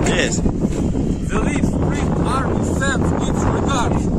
Yes. The Leaf Spring Army sends its regards.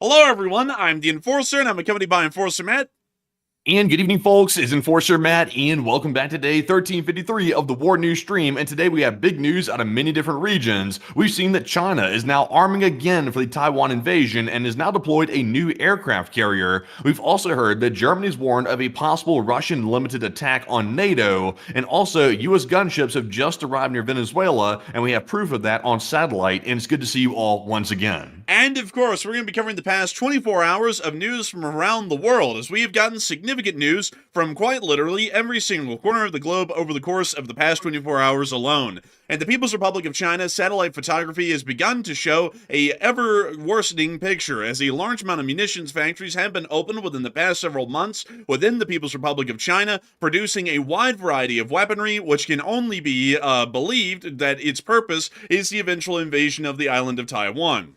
Hello, everyone. I'm the Enforcer, and I'm accompanied by Enforcer Matt. And good evening, folks. It's Enforcer Matt, and welcome back to day 1353 of the War News stream. And today we have big news out of many different regions. We've seen that China is now arming again for the Taiwan invasion and has now deployed a new aircraft carrier. We've also heard that Germany's warned of a possible Russian limited attack on NATO, and also U.S. gunships have just arrived near Venezuela, and we have proof of that on satellite, and it's good to see you all once again. And, of course, we're going to be covering the past 24 hours of news from around the world, as we have gotten significant news from quite literally every single corner of the globe over the course of the past 24 hours alone. And the People's Republic of China's satellite photography has begun to show a ever-worsening picture, as a large amount of munitions factories have been opened within the past several months within the People's Republic of China, producing a wide variety of weaponry, which can only be believed that its purpose is the eventual invasion of the island of Taiwan.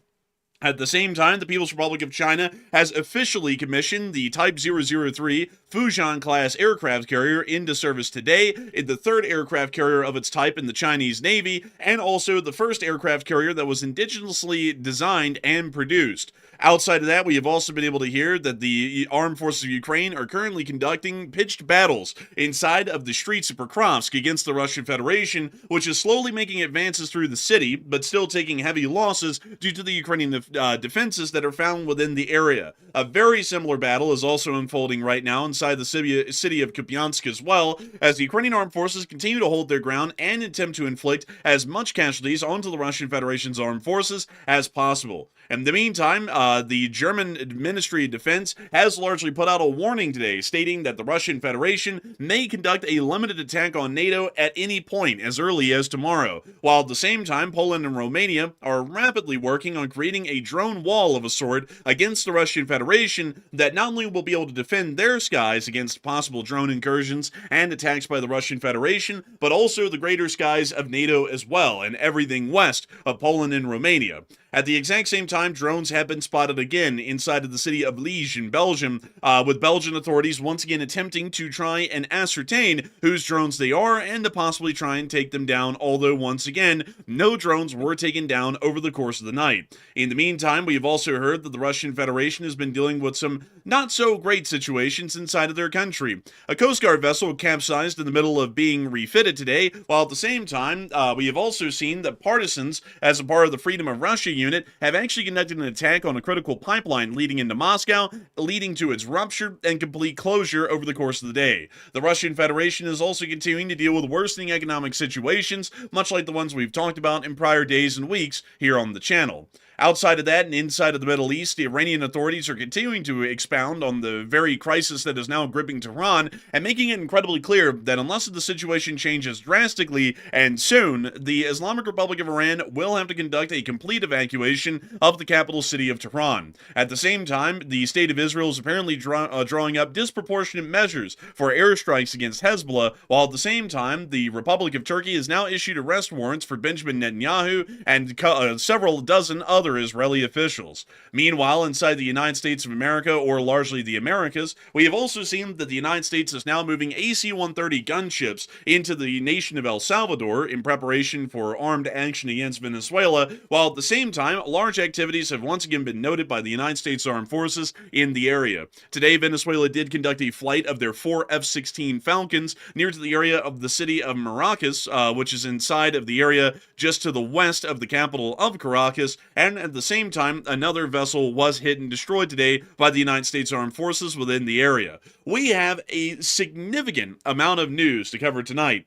At the same time, the People's Republic of China has officially commissioned the Type 003 Fujian-class aircraft carrier into service today, the third aircraft carrier of its type in the Chinese Navy, and also the first aircraft carrier that was indigenously designed and produced. Outside of that, we have also been able to hear that the armed forces of Ukraine are currently conducting pitched battles inside of the streets of Pokrovsk against the Russian Federation, which is slowly making advances through the city, but still taking heavy losses due to the Ukrainian defenses that are found within the area. A very similar battle is also unfolding right now inside the city of Kupyansk as well, as the Ukrainian armed forces continue to hold their ground and attempt to inflict as much casualties onto the Russian Federation's armed forces as possible. In the meantime, the German Ministry of Defense has largely put out a warning today, stating that the Russian Federation may conduct a limited attack on NATO at any point as early as tomorrow, while at the same time Poland and Romania are rapidly working on creating a drone wall of a sort against the Russian Federation that not only will be able to defend their skies against possible drone incursions and attacks by the Russian Federation, but also the greater skies of NATO as well, and everything west of Poland and Romania. At the exact same time, drones have been spotted again inside of the city of Liège in Belgium, with Belgian authorities once again attempting to try and ascertain whose drones they are and to possibly try and take them down, although once again, no drones were taken down over the course of the night. In the meantime, we have also heard that the Russian Federation has been dealing with some not so great situations inside of their country. A Coast Guard vessel capsized in the middle of being refitted today, while at the same time, we have also seen that partisans, as a part of the Freedom of Russia unit, have actually conducted an attack on a critical pipeline leading into Moscow, leading to its rupture and complete closure over the course of the day. The Russian Federation is also continuing to deal with worsening economic situations, much like the ones we've talked about in prior days and weeks here on the channel. Outside of that and inside of the Middle East, the Iranian authorities are continuing to expound on the very crisis that is now gripping Tehran and making it incredibly clear that unless the situation changes drastically and soon, the Islamic Republic of Iran will have to conduct a complete evacuation of the capital city of Tehran. At the same time, the State of Israel is apparently drawing up disproportionate measures for airstrikes against Hezbollah, while at the same time, the Republic of Turkey has now issued arrest warrants for Benjamin Netanyahu and several dozen other Israeli officials. Meanwhile, inside the United States of America, or largely the Americas, we have also seen that the United States is now moving AC-130 gunships into the nation of El Salvador in preparation for armed action against Venezuela, while at the same time, large activities have once again been noted by the United States Armed Forces in the area. Today, Venezuela did conduct a flight of their 4 F-16 Falcons near to the area of the city of Maracas, which is inside of the area just to the west of the capital of Caracas, and at the same time, another vessel was hit and destroyed today by the United States Armed Forces within the area. We have a significant amount of news to cover tonight.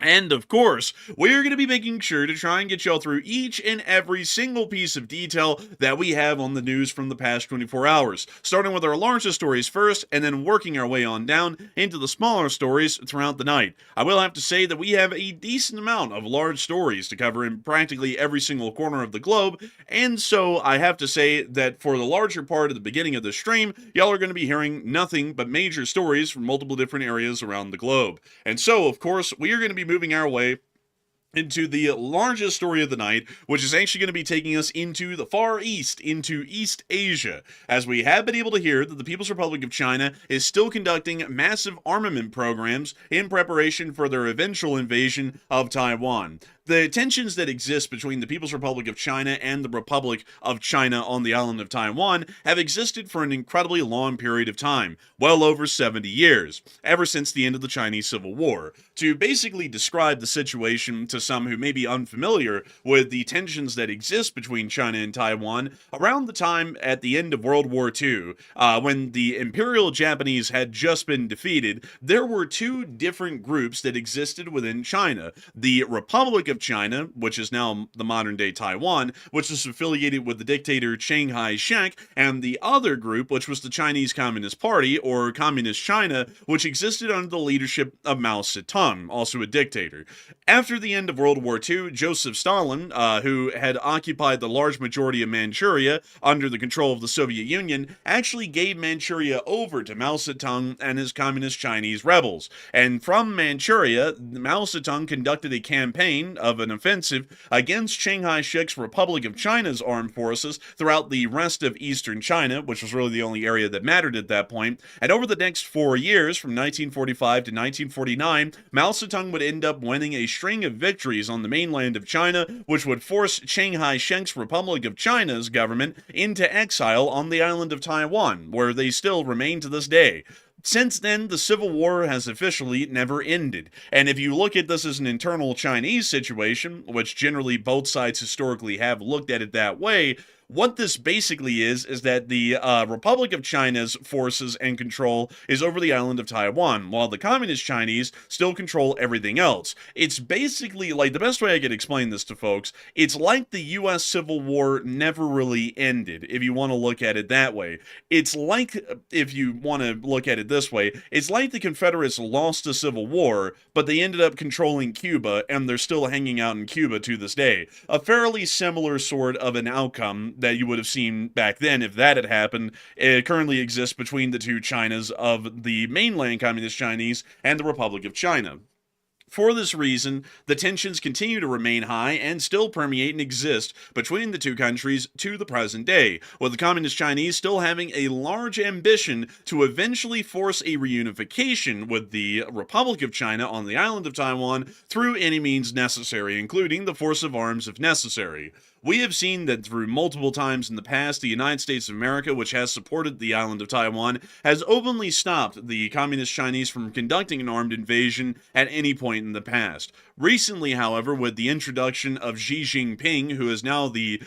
And, of course, we're going to be making sure to try and get y'all through each and every single piece of detail that we have on the news from the past 24 hours, starting with our largest stories first, and then working our way on down into the smaller stories throughout the night. I will have to say that we have a decent amount of large stories to cover in practically every single corner of the globe, and so I have to say that for the larger part of the beginning of the stream, y'all are going to be hearing nothing but major stories from multiple different areas around the globe. And so, of course, we are going to be moving our way into the largest story of the night, which is actually going to be taking us into the Far East, into East Asia, as we have been able to hear that the People's Republic of China is still conducting massive armament programs in preparation for their eventual invasion of Taiwan. The tensions that exist between the People's Republic of China and the Republic of China on the island of Taiwan have existed for an incredibly long period of time, well over 70 years, ever since the end of the Chinese Civil War. To basically describe the situation to some who may be unfamiliar with the tensions that exist between China and Taiwan, around the time at the end of World War II, when the Imperial Japanese had just been defeated, there were two different groups that existed within China. The Republic of China, which is now the modern-day Taiwan, which is affiliated with the dictator Chiang Kai-shek, and the other group, which was the Chinese Communist Party, or Communist China, which existed under the leadership of Mao Zedong, also a dictator. After the end of World War II, Joseph Stalin, who had occupied the large majority of Manchuria under the control of the Soviet Union, actually gave Manchuria over to Mao Zedong and his Communist Chinese rebels. And from Manchuria, Mao Zedong conducted a campaign of an offensive against Chiang Kai-shek's Republic of China's armed forces throughout the rest of eastern China, which was really the only area that mattered at that point. And over the next 4 years, from 1945 to 1949, Mao Zedong would end up winning a string of victories on the mainland of China, which would force Chiang Kai-shek's Republic of China's government into exile on the island of Taiwan, where they still remain to this day. Since then, the Civil War has officially never ended, and if you look at this as an internal Chinese situation, which generally both sides historically have looked at it that way, what this basically is that the Republic of China's forces and control is over the island of Taiwan, while the Communist Chinese still control everything else. It's basically, like, the best way I could explain this to folks, it's like the U.S. Civil War never really ended, if you want to look at it that way. It's like, if you want to look at it this way, it's like the Confederates lost the Civil War, but they ended up controlling Cuba, and they're still hanging out in Cuba to this day. A fairly similar sort of an outcome that you would have seen back then if that had happened. It currently exists between the two Chinas of the mainland Communist Chinese and the Republic of China. For this reason, the tensions continue to remain high and still permeate and exist between the two countries to the present day, with the Communist Chinese still having a large ambition to eventually force a reunification with the Republic of China on the island of Taiwan through any means necessary, including the force of arms if necessary. We have seen that through multiple times in the past, the United States of America, which has supported the island of Taiwan, has openly stopped the Communist Chinese from conducting an armed invasion at any point in the past. Recently, however, with the introduction of Xi Jinping, who is now the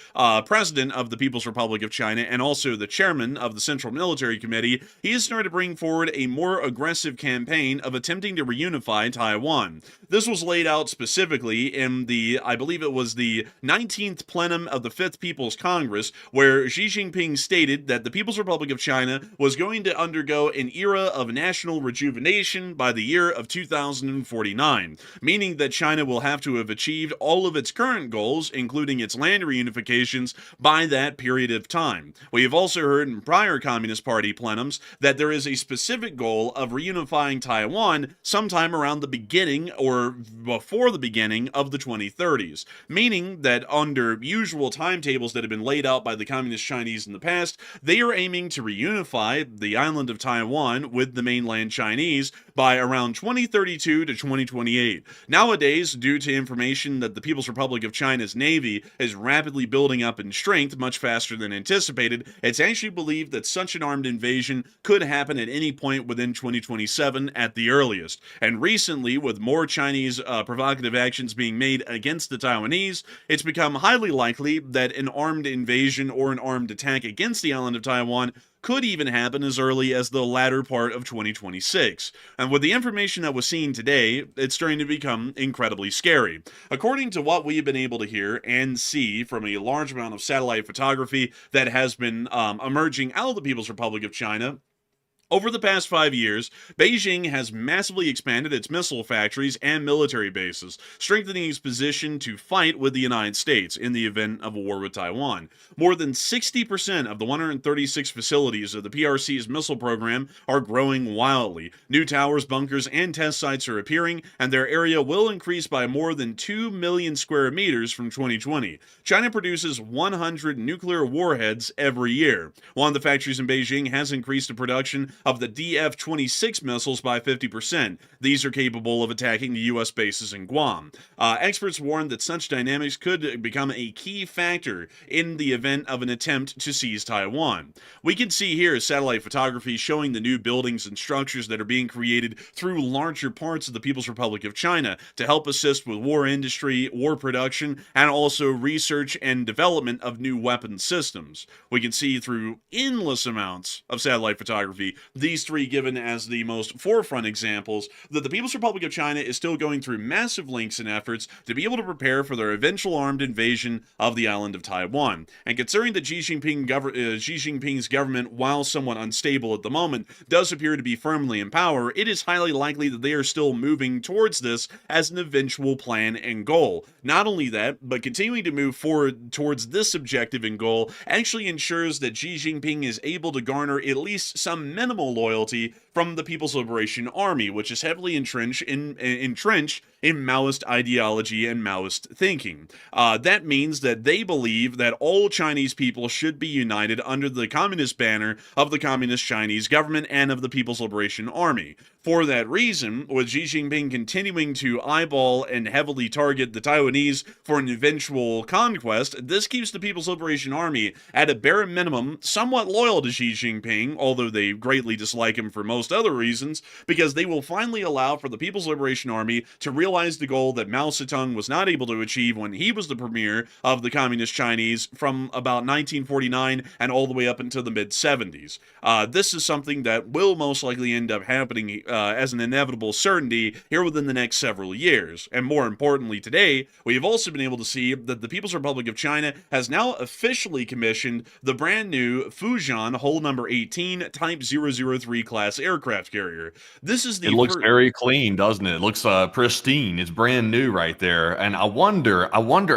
president of the People's Republic of China and also the chairman of the Central Military Committee, he has started to bring forward a more aggressive campaign of attempting to reunify Taiwan. This was laid out specifically in the, I believe it was the 19th plenum of the 5th People's Congress, where Xi Jinping stated that the People's Republic of China was going to undergo an era of national rejuvenation by the year of 2049, meaning that China will have to have achieved all of its current goals, including its land reunifications, by that period of time. We have also heard in prior Communist Party plenums that there is a specific goal of reunifying Taiwan sometime around the beginning or before the beginning of the 2030s, meaning that under usual timetables that have been laid out by the Communist Chinese in the past, they are aiming to reunify the island of Taiwan with the mainland Chinese by around 2032 to 2028. Nowadays, due to information that the People's Republic of China's Navy is rapidly building up in strength much faster than anticipated, it's actually believed that such an armed invasion could happen at any point within 2027 at the earliest. And recently, with more Chinese provocative actions being made against the Taiwanese, it's become highly likely that an armed invasion or an armed attack against the island of Taiwan could even happen as early as the latter part of 2026. And with the information that was seen today, it's starting to become incredibly scary. According to what we've been able to hear and see from a large amount of satellite photography that has been emerging out of the People's Republic of China, over the past 5 years, Beijing has massively expanded its missile factories and military bases, strengthening its position to fight with the United States in the event of a war with Taiwan. More than 60% of the 136 facilities of the PRC's missile program are growing wildly. New towers, bunkers, and test sites are appearing, and their area will increase by more than 2 million square meters from 2020. China produces 100 nuclear warheads every year. One of the factories in Beijing has increased the production of the DF-26 missiles by 50%. These are capable of attacking the U.S. bases in Guam. Experts warn that such dynamics could become a key factor in the event of an attempt to seize Taiwan. We can see here satellite photography showing the new buildings and structures that are being created through larger parts of the People's Republic of China to help assist with war industry, war production, and also research and development of new weapon systems. We can see through endless amounts of satellite photography, these three given as the most forefront examples, that the People's Republic of China is still going through massive lengths and efforts to be able to prepare for their eventual armed invasion of the island of Taiwan. And considering that Xi Jinping's government, while somewhat unstable at the moment, does appear to be firmly in power, it is highly likely that they are still moving towards this as an eventual plan and goal. Not only that, but continuing to move forward towards this objective and goal actually ensures that Xi Jinping is able to garner at least some minimal loyalty from the People's Liberation Army, which is heavily entrenched in Maoist ideology and Maoist thinking. That means that they believe that all Chinese people should be united under the communist banner of the Communist Chinese government and of the People's Liberation Army. For that reason, with Xi Jinping continuing to eyeball and heavily target the Taiwanese for an eventual conquest, this keeps the People's Liberation Army at a bare minimum somewhat loyal to Xi Jinping, although they greatly dislike him for most other reasons, because they will finally allow for the People's Liberation Army to realize the goal that Mao Zedong was not able to achieve when he was the premier of the Communist Chinese from about 1949 and all the way up until the mid-70s. This is something that will most likely end up happening as an inevitable certainty here within the next several years. And more importantly today, we have also been able to see that the People's Republic of China has now officially commissioned the brand new Fujian Hull number 18 Type 00 003 class aircraft carrier. This is the It looks very clean, doesn't it? It looks pristine. It's brand new right there. And I wonder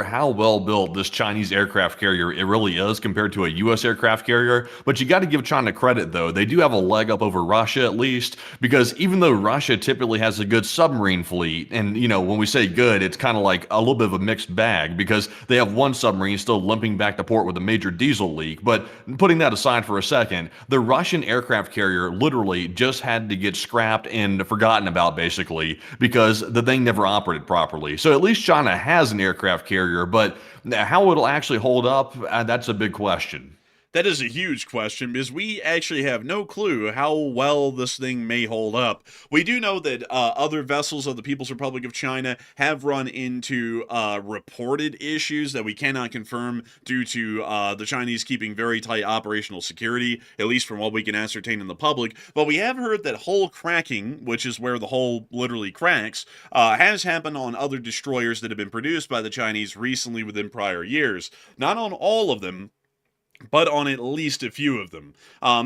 how well built this Chinese aircraft carrier it really is compared to a U.S. aircraft carrier. But you got to give China credit, though. They do have a leg up over Russia, at least, because even though Russia typically has a good submarine fleet, and, you know, when we say good, it's kind of like a little bit of a mixed bag because they have one submarine still limping back to port with a major diesel leak. But putting that aside for a second, the Russian aircraft carrier literally just had to get scrapped and forgotten about, basically, because the thing never operated properly. So at least China has an aircraft carrier, but how it'll actually hold up, that's a big question. That is a huge question because we actually have no clue how well this thing may hold up. We do know that other vessels of the People's Republic of China have run into reported issues that we cannot confirm due to the Chinese keeping very tight operational security, at least from what we can ascertain in the public. But we have heard that hull cracking, which is where the hull literally cracks, has happened on other destroyers that have been produced by the Chinese recently within prior years. Not on all of them, but on at least a few of them.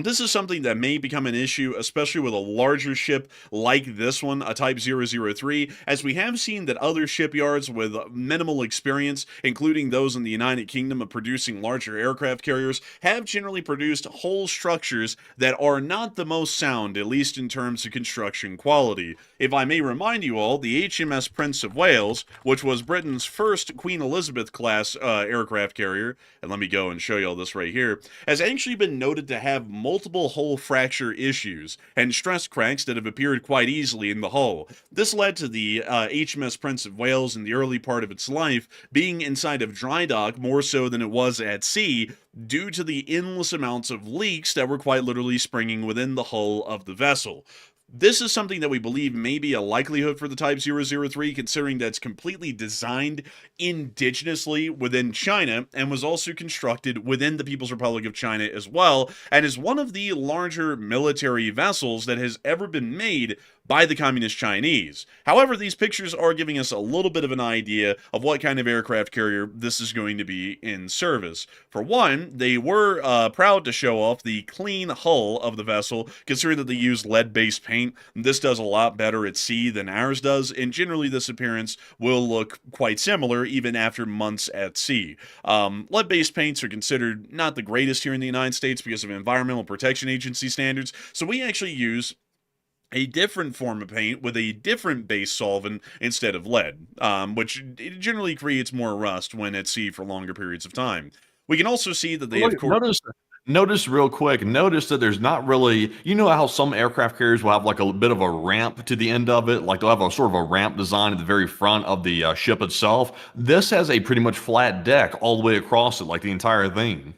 This is something that may become an issue, especially with a larger ship like this one, a Type 003, as we have seen that other shipyards with minimal experience, including those in the United Kingdom of producing larger aircraft carriers, have generally produced whole structures that are not the most sound, at least in terms of construction quality. If I may remind you all, the HMS Prince of Wales, which was Britain's first Queen Elizabeth class aircraft carrier, and let me go and show you all this right here, has actually been noted to have multiple hull fracture issues and stress cracks that have appeared quite easily in the hull. This led to the HMS Prince of Wales in the early part of its life being inside of dry dock more so than it was at sea due to the endless amounts of leaks that were quite literally springing within the hull of the vessel. This is something that we believe may be a likelihood for the Type 003, considering that it's completely designed indigenously within China and was also constructed within the People's Republic of China as well, and is one of the larger military vessels that has ever been made by the Communist Chinese. However, these pictures are giving us a little bit of an idea of what kind of aircraft carrier this is going to be in service. For one, they were proud to show off the clean hull of the vessel, considering that they use lead-based paint. This does a lot better at sea than ours does, and generally this appearance will look quite similar even after months at sea. Lead-based paints are considered not the greatest here in the United States because of Environmental Protection Agency standards, so we actually use a different form of paint with a different base solvent instead of lead, which generally creates more rust when at sea for longer periods of time. We can also see that they have... Notice real quick, notice that there's not really, you know how some aircraft carriers will have like a bit of a ramp to the end of it, like they'll have a sort of a ramp design at the very front of the ship itself. This has a pretty much flat deck all the way across it, like the entire thing.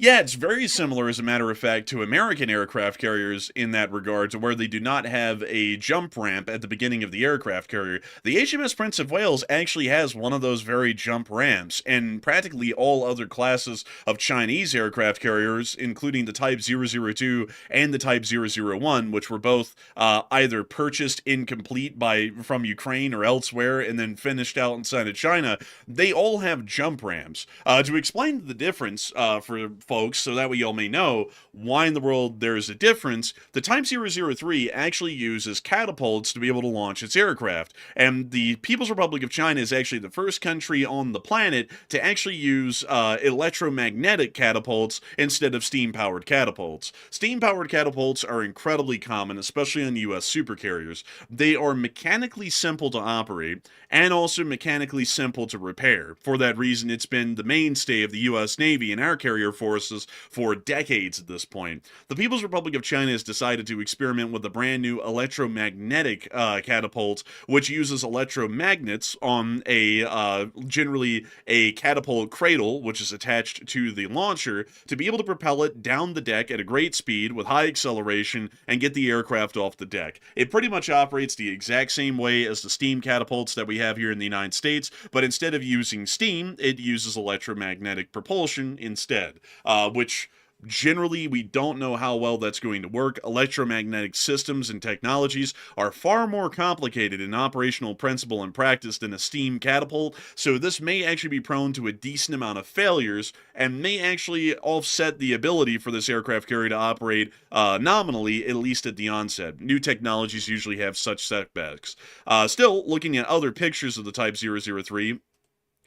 Yeah, it's very similar, as a matter of fact, to American aircraft carriers in that regard, to where they do not have a jump ramp at the beginning of the aircraft carrier. The HMS Prince of Wales actually has one of those very jump ramps, and practically all other classes of Chinese aircraft carriers, including the Type 002 and the Type 001, which were both either purchased incomplete from Ukraine or elsewhere and then finished out inside of China, they all have jump ramps. To explain the difference for folks, so that way y'all may know why in the world there is a difference, the Type 003 actually uses catapults to be able to launch its aircraft, and the People's Republic of China is actually the first country on the planet to actually use electromagnetic catapults instead of steam-powered catapults. Steam-powered catapults are incredibly common, especially on U.S. supercarriers. They are mechanically simple to operate, and also mechanically simple to repair. For that reason, it's been the mainstay of the U.S. Navy and our carrier forces for decades at this point. The People's Republic of China has decided to experiment with a brand new electromagnetic catapult, which uses electromagnets on generally a catapult cradle, which is attached to the launcher, to be able to propel it down the deck at a great speed with high acceleration and get the aircraft off the deck. It pretty much operates the exact same way as the steam catapults that we have here in the United States, but instead of using steam, it uses electromagnetic propulsion instead. Which Generally, we don't know how well that's going to work. Electromagnetic systems and technologies are far more complicated in operational principle and practice than a steam catapult, so this may actually be prone to a decent amount of failures and may actually offset the ability for this aircraft carrier to operate nominally, at least at the onset. New technologies usually have such setbacks. Still, looking at other pictures of the Type 003,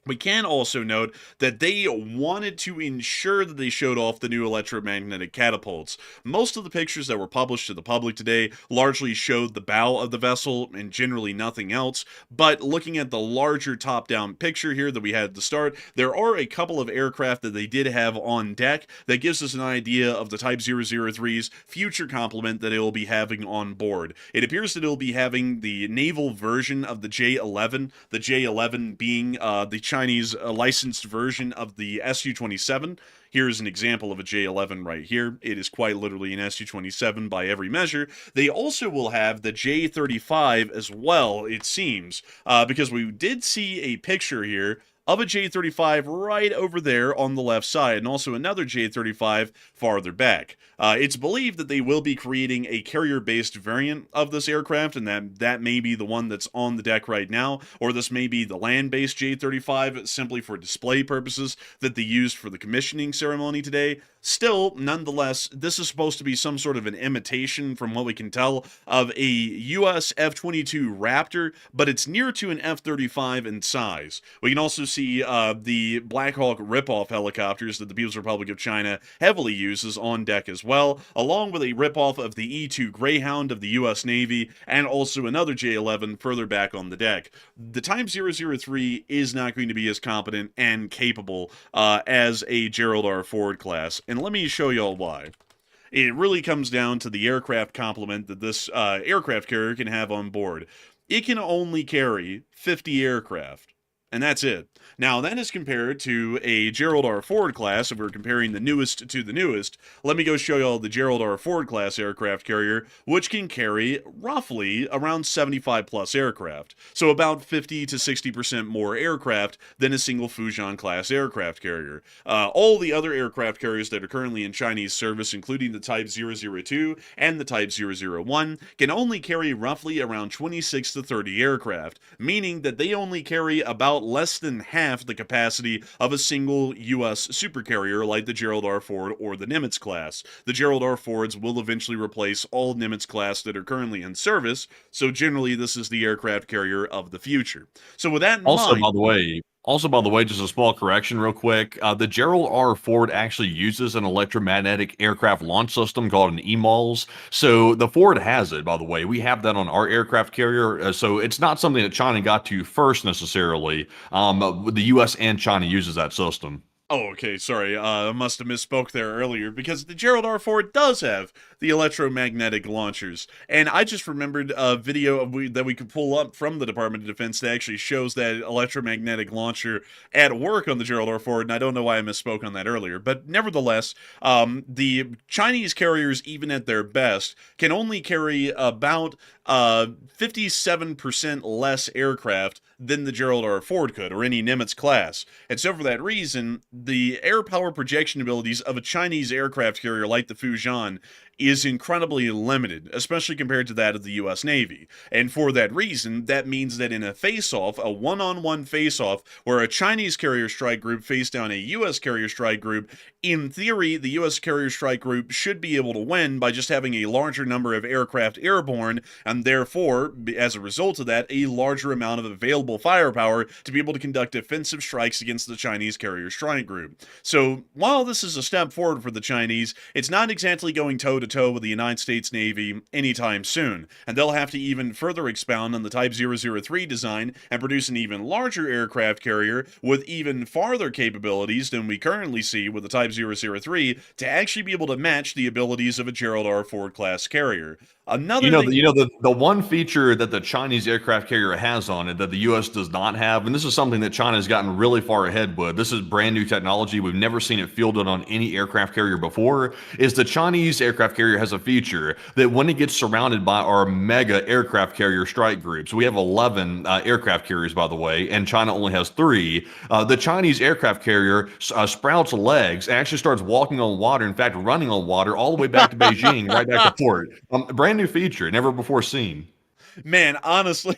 we can also note that they wanted to ensure that they showed off the new electromagnetic catapults. Most of the pictures that were published to the public today largely showed the bow of the vessel and generally nothing else, but looking at the larger top-down picture here that we had at the start, there are a couple of aircraft that they did have on deck that gives us an idea of the Type 003's future complement that it will be having on board. It appears that it will be having the naval version of the J-11, the J-11 being the Chinese licensed version of the Su-27. Here's an example of a J-11 right here. It is quite literally an Su-27 by every measure. They also will have the J-35 as well, it seems, because we did see a picture here of a J-35 right over there on the left side, and also another J-35 farther back. It's believed that they will be creating a carrier-based variant of this aircraft, and that may be the one that's on the deck right now, or this may be the land-based J-35 simply for display purposes that they used for the commissioning ceremony today. Still, nonetheless, this is supposed to be some sort of an imitation, from what we can tell, of a US F-22 Raptor, but it's near to an F-35 in size. We can also see the Black Hawk ripoff helicopters that the People's Republic of China heavily uses on deck as well, along with a ripoff of the E-2 Greyhound of the US Navy, and also another J-11 further back on the deck. The Type 003 is not going to be as competent and capable as a Gerald R. Ford class. And let me show y'all why. It really comes down to the aircraft complement that this aircraft carrier can have on board. It can only carry 50 aircraft, and that's it. Now, that is compared to a Gerald R. Ford class. If we're comparing the newest to the newest, let me go show y'all the Gerald R. Ford class aircraft carrier, which can carry roughly around 75 plus aircraft. So about 50 to 60% more aircraft than a single Fujian class aircraft carrier. All the other aircraft carriers that are currently in Chinese service, including the Type 002 and the Type 001, can only carry roughly around 26 to 30 aircraft, meaning that they only carry about less than half the capacity of a single U.S. supercarrier like the Gerald R. Ford or the Nimitz class. The Gerald R. Fords will eventually replace all Nimitz class that are currently in service, so generally this is the aircraft carrier of the future. So with that in mind... By the way, just a small correction real quick. The Gerald R. Ford actually uses an electromagnetic aircraft launch system called an EMALS. So the Ford has it, by the way. We have that on our aircraft carrier. So it's not something that China got to first necessarily. The U.S. and China uses that system. Oh, okay, sorry, I must have misspoke there earlier, because the Gerald R. Ford does have the electromagnetic launchers, and I just remembered a video that we could pull up from the Department of Defense that actually shows that electromagnetic launcher at work on the Gerald R. Ford, and I don't know why I misspoke on that earlier, but nevertheless, the Chinese carriers, even at their best, can only carry about 57% less aircraft than the Gerald R. Ford could, or any Nimitz class. And so for that reason, the air power projection abilities of a Chinese aircraft carrier like the Fujian is incredibly limited, especially compared to that of the U.S. Navy. And for that reason, that means that in a face-off, a one-on-one face-off, where a Chinese carrier strike group face down a U.S. carrier strike group, in theory, the U.S. carrier strike group should be able to win by just having a larger number of aircraft airborne, and therefore, as a result of that, a larger amount of available firepower to be able to conduct offensive strikes against the Chinese carrier strike group. So, while this is a step forward for the Chinese, it's not exactly going toe-to-toe with the United States Navy anytime soon, and they'll have to even further expound on the Type 003 design and produce an even larger aircraft carrier with even farther capabilities than we currently see with the Type 003 to actually be able to match the abilities of a Gerald R. Ford class carrier. The one feature that the Chinese aircraft carrier has on it that the U.S. does not have, and this is something that China has gotten really far ahead with. This is brand new technology. We've never seen it fielded on any aircraft carrier before. Is the Chinese aircraft carrier has a feature that when it gets surrounded by our mega aircraft carrier strike groups, we have 11 aircraft carriers, by the way, and China only has 3. The Chinese aircraft carrier sprouts legs and actually starts walking on water, in fact, running on water all the way back to Beijing, right back to port. A brand new feature, never before seen. Man, honestly,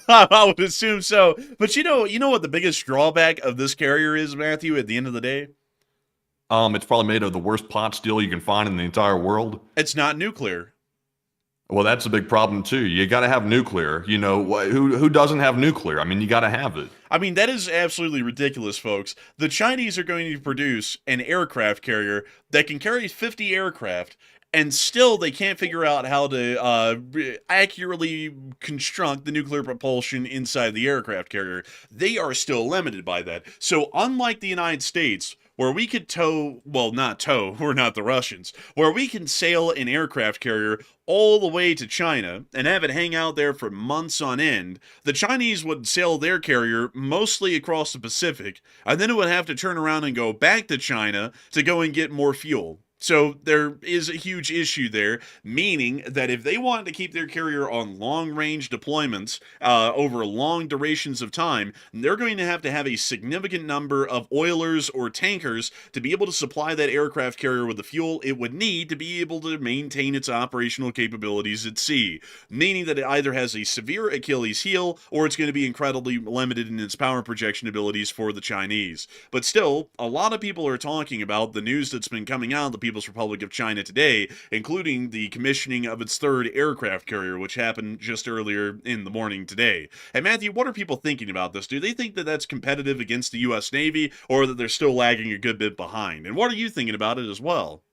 I would assume so. But you know what the biggest drawback of this carrier is, Matthew, at the end of the day? It's probably made of the worst pot steel you can find in the entire world. It's not nuclear. Well, that's a big problem too. You got to have nuclear. You know, who doesn't have nuclear? I mean, you got to have it. I mean, that is absolutely ridiculous, folks. The Chinese are going to produce an aircraft carrier that can carry 50 aircraft, and still they can't figure out how to accurately construct the nuclear propulsion inside the aircraft carrier. They are still limited by that. So unlike the United States, where we could not tow, we're not the Russians, where we can sail an aircraft carrier all the way to China and have it hang out there for months on end, the Chinese would sail their carrier mostly across the Pacific, and then it would have to turn around and go back to China to go and get more fuel. So there is a huge issue there, meaning that if they want to keep their carrier on long-range deployments over long durations of time, they're going to have a significant number of oilers or tankers to be able to supply that aircraft carrier with the fuel it would need to be able to maintain its operational capabilities at sea, meaning that it either has a severe Achilles heel or it's going to be incredibly limited in its power projection abilities for the Chinese. But still, a lot of people are talking about the news that's been coming out of the People's Republic of China today, including the commissioning of its 3rd aircraft carrier, which happened just earlier in the morning today. And Matthew, what are people thinking about this? Do they think that that's competitive against the U.S. Navy, or that they're still lagging a good bit behind? And what are you thinking about it as well?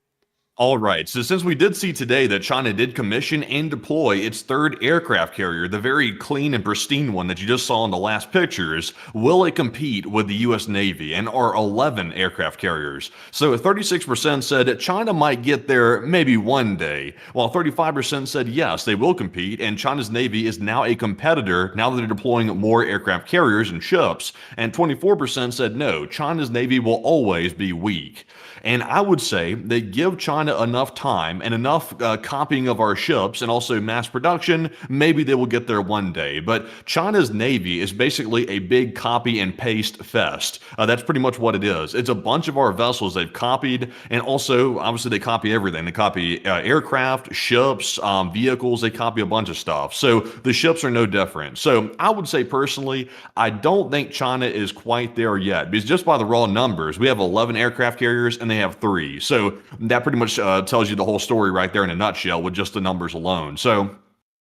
All right, so since we did see today that China did commission and deploy its 3rd aircraft carrier, the very clean and pristine one that you just saw in the last pictures, will it compete with the U.S. Navy and our 11 aircraft carriers? So 36% said China might get there maybe one day, while 35% said yes, they will compete, and China's Navy is now a competitor now that they're deploying more aircraft carriers and ships, and 24% said no, China's Navy will always be weak. And I would say that give China enough time and enough copying of our ships and also mass production, maybe they will get there one day. But China's Navy is basically a big copy and paste fest. That's pretty much what it is. It's a bunch of our vessels they've copied, and also, obviously, they copy everything. They copy aircraft, ships, vehicles. They copy a bunch of stuff. So the ships are no different. So I would say personally, I don't think China is quite there yet, because just by the raw numbers, we have 11 aircraft carriers and they have 3. So that pretty much tells you the whole story right there in a nutshell with just the numbers alone. So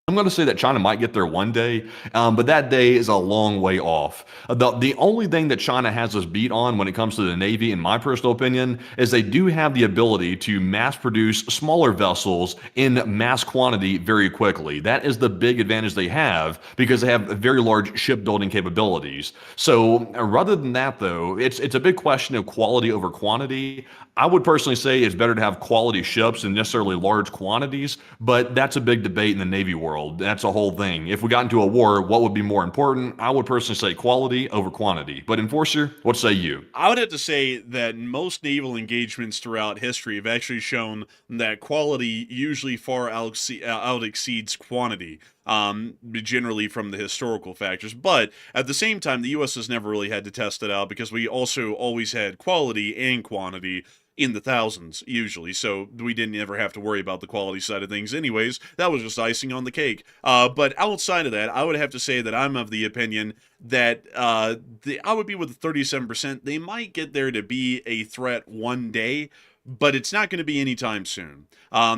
I'm going to say that China might get there one day, but that day is a long way off. The only thing that China has us beat on when it comes to the Navy, in my personal opinion, is they do have the ability to mass produce smaller vessels in mass quantity very quickly. That is the big advantage they have because they have very large shipbuilding capabilities. So rather than that, though, it's a big question of quality over quantity. I would personally say it's better to have quality ships than necessarily large quantities, but that's a big debate in the Navy world. That's a whole thing. If we got into a war, what would be more important? I would personally say quality over quantity. But Enforcer, what say you? I would have to say that most naval engagements throughout history have actually shown that quality usually far out exceeds quantity. Generally from the historical factors. But at the same time, the U.S. has never really had to test it out because we also always had quality and quantity in the thousands, usually. So we didn't ever have to worry about the quality side of things anyways. That was just icing on the cake. But outside of that, I would have to say that I'm of the opinion that I would be with the 37%. They might get there to be a threat one day, but it's not going to be anytime soon.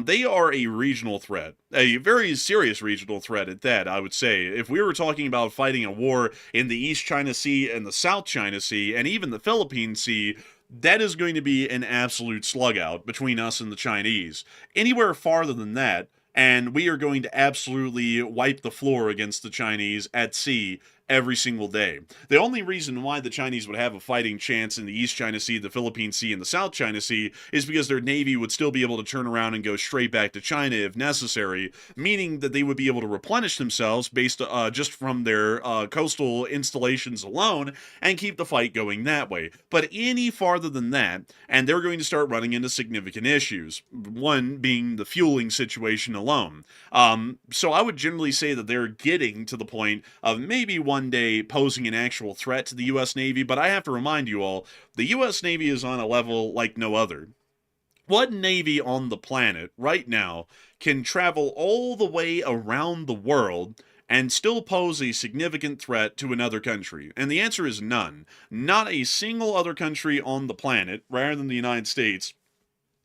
They are a regional threat, a very serious regional threat at that, I would say. If we were talking about fighting a war in the East China Sea and the South China Sea and even the Philippine Sea, that is going to be an absolute slug out between us and the Chinese. Anywhere farther than that, and we are going to absolutely wipe the floor against the Chinese at sea, every single day. The only reason why the Chinese would have a fighting chance in the East China Sea, the Philippine Sea, and the South China Sea is because their navy would still be able to turn around and go straight back to China if necessary, meaning that they would be able to replenish themselves based just from their coastal installations alone and keep the fight going that way. But any farther than that, and they're going to start running into significant issues. One being the fueling situation alone. So I would generally say that they're getting to the point of maybe one day posing an actual threat to the U.S. Navy, but I have to remind you all, the U.S. Navy is on a level like no other. What navy on the planet right now can travel all the way around the world and still pose a significant threat to another country? And the answer is none. Not a single other country on the planet, rather than the United States,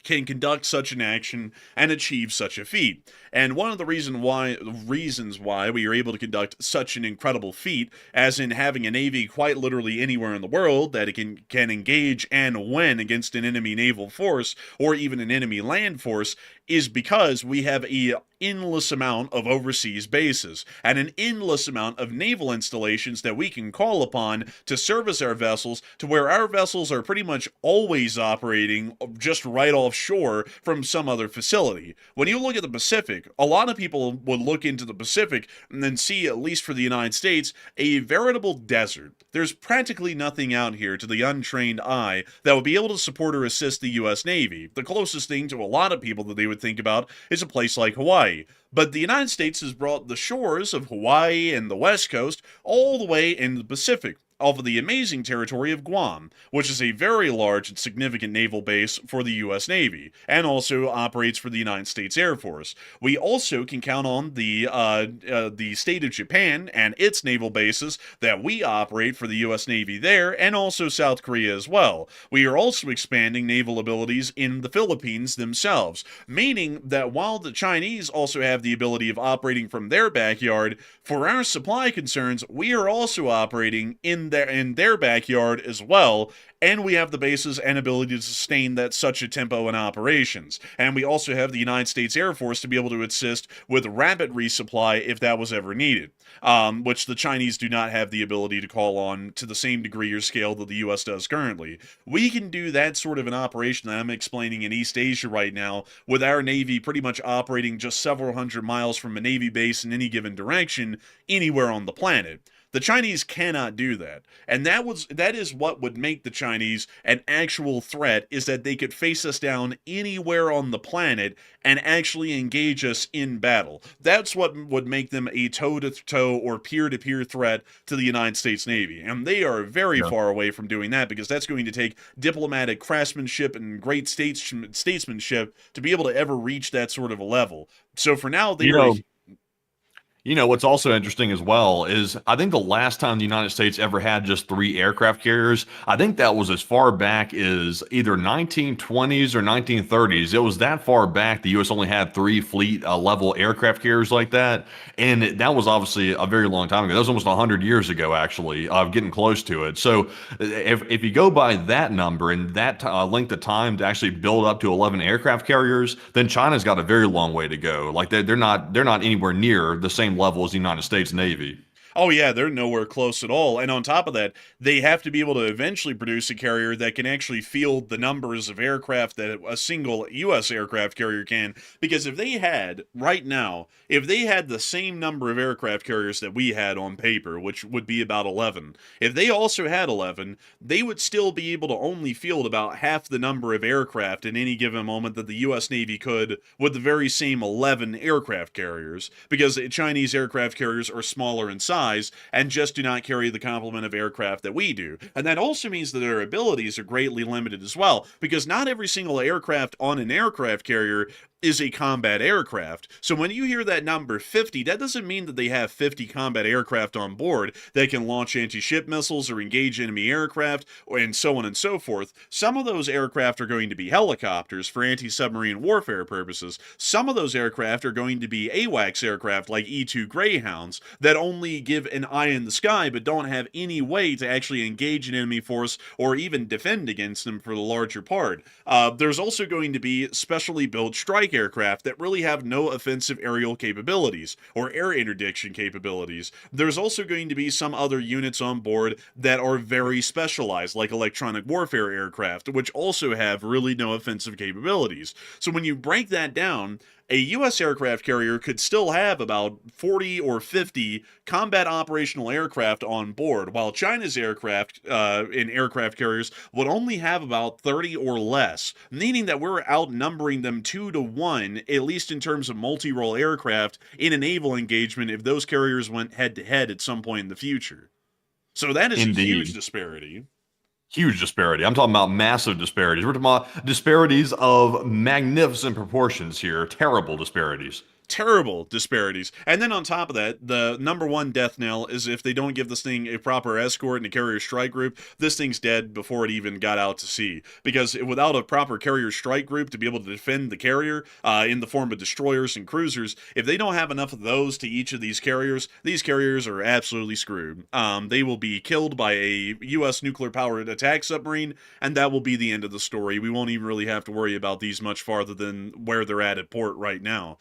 can conduct such an action and achieve such a feat. And one of the reasons why we are able to conduct such an incredible feat, as in having a navy quite literally anywhere in the world that it can engage and win against an enemy naval force or even an enemy land force, is because we have a endless amount of overseas bases and an endless amount of naval installations that we can call upon to service our vessels, to where our vessels are pretty much always operating just right offshore from some other facility. When you look at the Pacific, a lot of people would look into the Pacific and then see, at least for the United States, a veritable desert. There's practically nothing out here to the untrained eye that would be able to support or assist the U.S. Navy. The closest thing to a lot of people that they would think about is a place like Hawaii. But the United States has brought the shores of Hawaii and the West Coast all the way into the Pacific, off of the amazing territory of Guam, which is a very large and significant naval base for the U.S. Navy, and also operates for the United States Air Force. We also can count on the state of Japan and its naval bases that we operate for the U.S. Navy there, and also South Korea as well. We are also expanding naval abilities in the Philippines themselves, meaning that while the Chinese also have the ability of operating from their backyard, for our supply concerns, we are also operating in their backyard as well, and we have the bases and ability to sustain that such a tempo in operations. And we also have the United States Air Force to be able to assist with rapid resupply if that was ever needed, which the Chinese do not have the ability to call on to the same degree or scale that the U.S. does currently. We can do that sort of an operation that I'm explaining in East Asia right now, with our Navy pretty much operating just several hundred miles from a Navy base in any given direction anywhere on the planet. The Chinese cannot do that. And that is what would make the Chinese an actual threat, is that they could face us down anywhere on the planet and actually engage us in battle. That's what would make them a toe-to-toe or peer-to-peer threat to the United States Navy. And they are very far away from doing that, because that's going to take diplomatic craftsmanship and great statesmanship to be able to ever reach that sort of a level. So for now, they are... You know, what's also interesting as well is I think the last time the United States ever had just 3 aircraft carriers, I think that was as far back as either 1920s or 1930s. It was that far back the U.S. only had 3 fleet level aircraft carriers like that. And that was obviously a very long time ago. That was almost 100 years ago, actually, getting close to it. So if you go by that number and that length of time to actually build up to 11 aircraft carriers, then China's got a very long way to go. Like they're not anywhere near the same level as the United States Navy. Oh yeah, they're nowhere close at all. And on top of that, they have to be able to eventually produce a carrier that can actually field the numbers of aircraft that a single U.S. aircraft carrier can. Because if they had, right now, if they had the same number of aircraft carriers that we had on paper, which would be about 11, if they also had 11, they would still be able to only field about half the number of aircraft in any given moment that the U.S. Navy could with the very same 11 aircraft carriers. Because Chinese aircraft carriers are smaller in size and just do not carry the complement of aircraft that we do. And that also means that their abilities are greatly limited as well, because not every single aircraft on an aircraft carrier is a combat aircraft. So when you hear that number 50, that doesn't mean that they have 50 combat aircraft on board that can launch anti-ship missiles or engage enemy aircraft, and so on and so forth. Some of those aircraft are going to be helicopters for anti-submarine warfare purposes. Some of those aircraft are going to be AWACS aircraft like E-2 Greyhounds that only give an eye in the sky but don't have any way to actually engage an enemy force or even defend against them for the larger part. There's also going to be specially built strike strike aircraft that really have no offensive aerial capabilities or air interdiction capabilities. There's also going to be some other units on board that are very specialized, like electronic warfare aircraft, which also have really no offensive capabilities. So when you break that down, a U.S. aircraft carrier could still have about 40 or 50 combat operational aircraft on board, while China's aircraft in aircraft carriers would only have about 30 or less, meaning that we're outnumbering them 2 to 1, at least in terms of multi-role aircraft, in a naval engagement if those carriers went head-to-head at some point in the future. So that is a huge Indeed. disparity. Huge disparity. I'm talking about massive disparities. We're talking about disparities of magnificent proportions here. Terrible disparities. Terrible disparities. And then on top of that, the number one death knell is if they don't give this thing a proper escort and a carrier strike group, this thing's dead before it even got out to sea. Because without a proper carrier strike group to be able to defend the carrier in the form of destroyers and cruisers, if they don't have enough of those to each of these carriers are absolutely screwed. They will be killed by a U.S. nuclear-powered attack submarine, and that will be the end of the story. We won't even really have to worry about these much farther than where they're at port right now.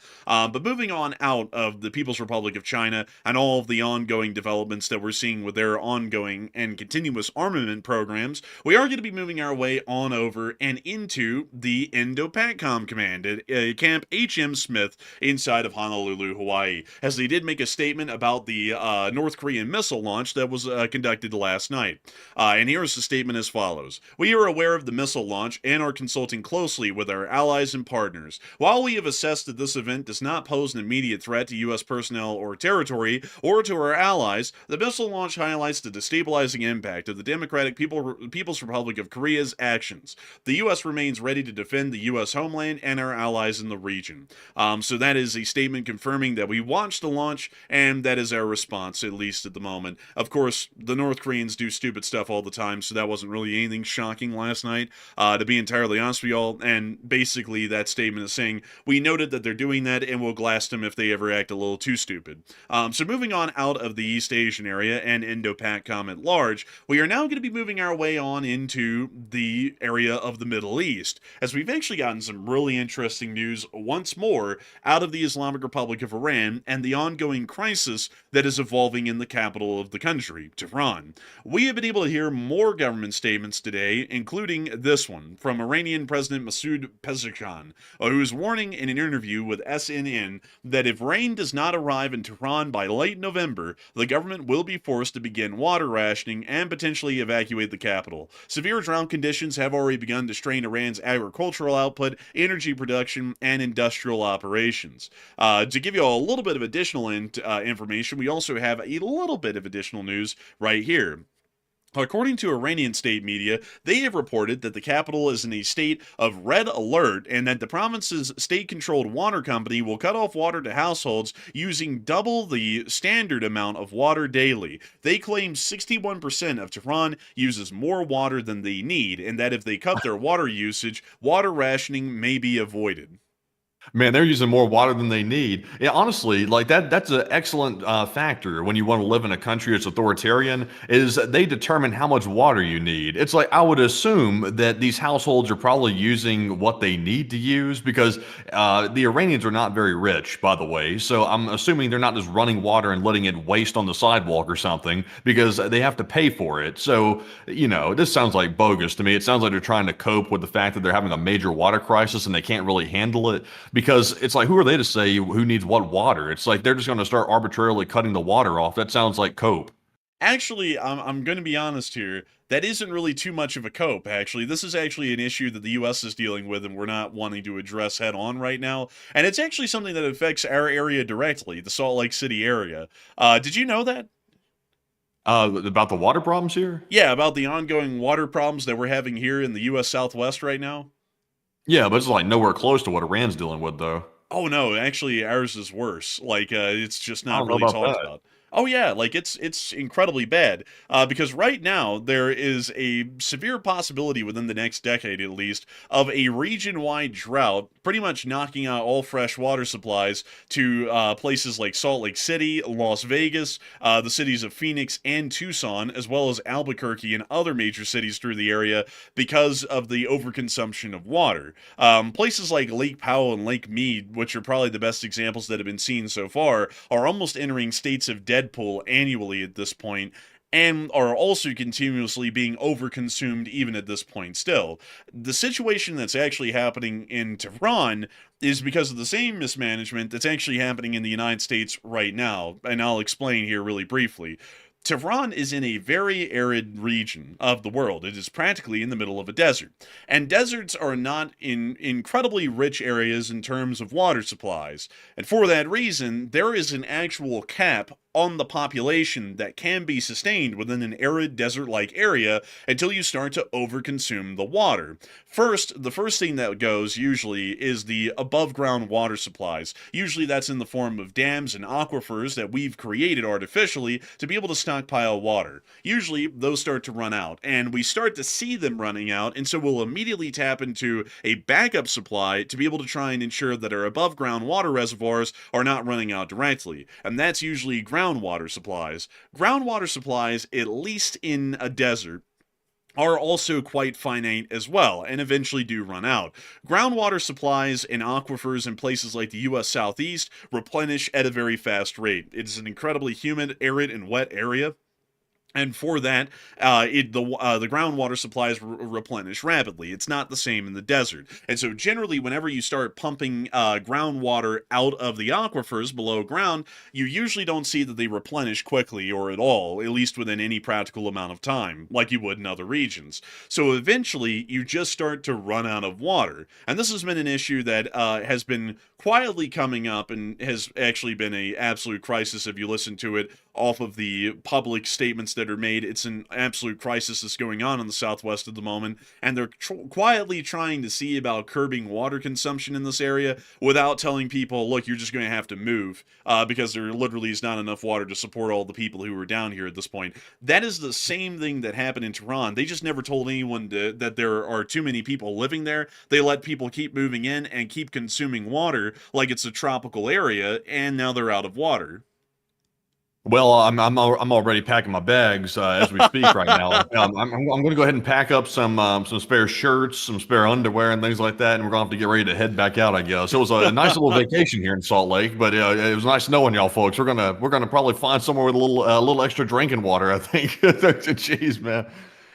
But moving on out of the People's Republic of China and all of the ongoing developments that we're seeing with their ongoing and continuous armament programs, we are going to be moving our way on over and into the Indo-PACOM Command at Camp H.M. Smith inside of Honolulu, Hawaii, as they did make a statement about the North Korean missile launch that was conducted last night. And here's the statement as follows. We are aware of the missile launch and are consulting closely with our allies and partners. While we have assessed that this event does not pose an immediate threat to U.S. personnel or territory or to our allies, the missile launch highlights the destabilizing impact of the Democratic People's Republic of Korea's actions. The U.S. remains ready to defend the U.S. homeland and our allies in the region. So that is a statement confirming that we watched the launch, and that is our response, at least at the moment. Of course, the North Koreans do stupid stuff all the time, so that wasn't really anything shocking last night, to be entirely honest with y'all. And basically, that statement is saying, we noted that they're doing that, and we'll blast them if they ever act a little too stupid. So moving on out of the East Asian area and Indo-PACOM at large, we are now going to be moving our way on into the area of the Middle East, as we've actually gotten some really interesting news once more out of the Islamic Republic of Iran and the ongoing crisis that is evolving in the capital of the country, Tehran. We have been able to hear more government statements today, including this one from Iranian President Masoud Pezeshkian, who is warning in an interview with SNN that if rain does not arrive in Tehran by late November, the government will be forced to begin water rationing and potentially evacuate the capital. Severe drought conditions have already begun to strain Iran's agricultural output, energy production, and industrial operations. To give you a little bit of additional information, we also have a little bit of additional news right here. According to Iranian state media, they have reported that the capital is in a state of red alert and that the province's state-controlled water company will cut off water to households using double the standard amount of water daily. They claim 61% of Tehran uses more water than they need, and that if they cut their water usage, water rationing may be avoided. Man, they're using more water than they need. Yeah, honestly, like that's an excellent factor when you want to live in a country that's authoritarian, is they determine how much water you need. It's like I would assume that these households are probably using what they need to use because the Iranians are not very rich, by the way. So I'm assuming they're not just running water and letting it waste on the sidewalk or something because they have to pay for it. So, this sounds like bogus to me. It sounds like they're trying to cope with the fact that they're having a major water crisis and they can't really handle it. Because it's like, who are they to say who needs what water? It's like they're just going to start arbitrarily cutting the water off. That sounds like cope. Actually, I'm going to be honest here. That isn't really too much of a cope, actually. This is actually an issue that the U.S. is dealing with and we're not wanting to address head on right now. And it's actually something that affects our area directly, the Salt Lake City area. Did you know that? About the water problems here? Yeah, about the ongoing water problems that we're having here in the U.S. Southwest right now. Yeah, but it's like nowhere close to what Iran's dealing with, though. Oh no, actually ours is worse. Like it's just I not don't know really about talked that. about. Oh yeah, like it's incredibly bad because right now there is a severe possibility within the next decade at least of a region-wide drought, pretty much knocking out all fresh water supplies to places like Salt Lake City, Las Vegas, the cities of Phoenix and Tucson, as well as Albuquerque and other major cities through the area because of the overconsumption of water. Places like Lake Powell and Lake Mead, which are probably the best examples that have been seen so far, are almost entering states of Deadpool annually at this point, and are also continuously being overconsumed even at this point still. The situation that's actually happening in Tehran is because of the same mismanagement that's actually happening in the United States right now, and I'll explain here really briefly. Tehran is in a very arid region of the world. It is practically in the middle of a desert. And deserts are not in incredibly rich areas in terms of water supplies. And for that reason, there is an actual cap on the population that can be sustained within an arid desert-like area until you start to overconsume the water. The first thing that goes usually is the above ground water supplies. Usually that's in the form of dams and aquifers that we've created artificially to be able to stockpile water. Usually those start to run out, and we start to see them running out, and so we'll immediately tap into a backup supply to be able to try and ensure that our above ground water reservoirs are not running out directly. And that's usually groundwater supplies. Groundwater supplies, at least in a desert, are also quite finite as well, and eventually do run out. Groundwater supplies and aquifers in places like the US Southeast replenish at a very fast rate. It is an incredibly humid, arid, and wet area. And for that, the groundwater supplies replenish rapidly. It's not the same in the desert. And so generally, whenever you start pumping groundwater out of the aquifers below ground, you usually don't see that they replenish quickly or at all, at least within any practical amount of time, like you would in other regions. So eventually, you just start to run out of water. And this has been an issue that has been quietly coming up and has actually been an absolute crisis if you listen to it off of the public statements that are made. It's an absolute crisis that's going on in the Southwest at the moment, and they're quietly trying to see about curbing water consumption in this area without telling people, look, you're just going to have to move because there literally is not enough water to support all the people who are down here at this point. That is the same thing that happened in Tehran. They just never told anyone that there are too many people living there. They let people keep moving in and keep consuming water like it's a tropical area, and now they're out of water. Well, I'm already packing my bags as we speak right now. I'm going to go ahead and pack up some spare shirts, some spare underwear, and things like that, and we're going to have to get ready to head back out, I guess. It was a nice little vacation here in Salt Lake, but it was nice knowing y'all folks. We're gonna probably find somewhere with a little extra drinking water, I think. Jeez, man.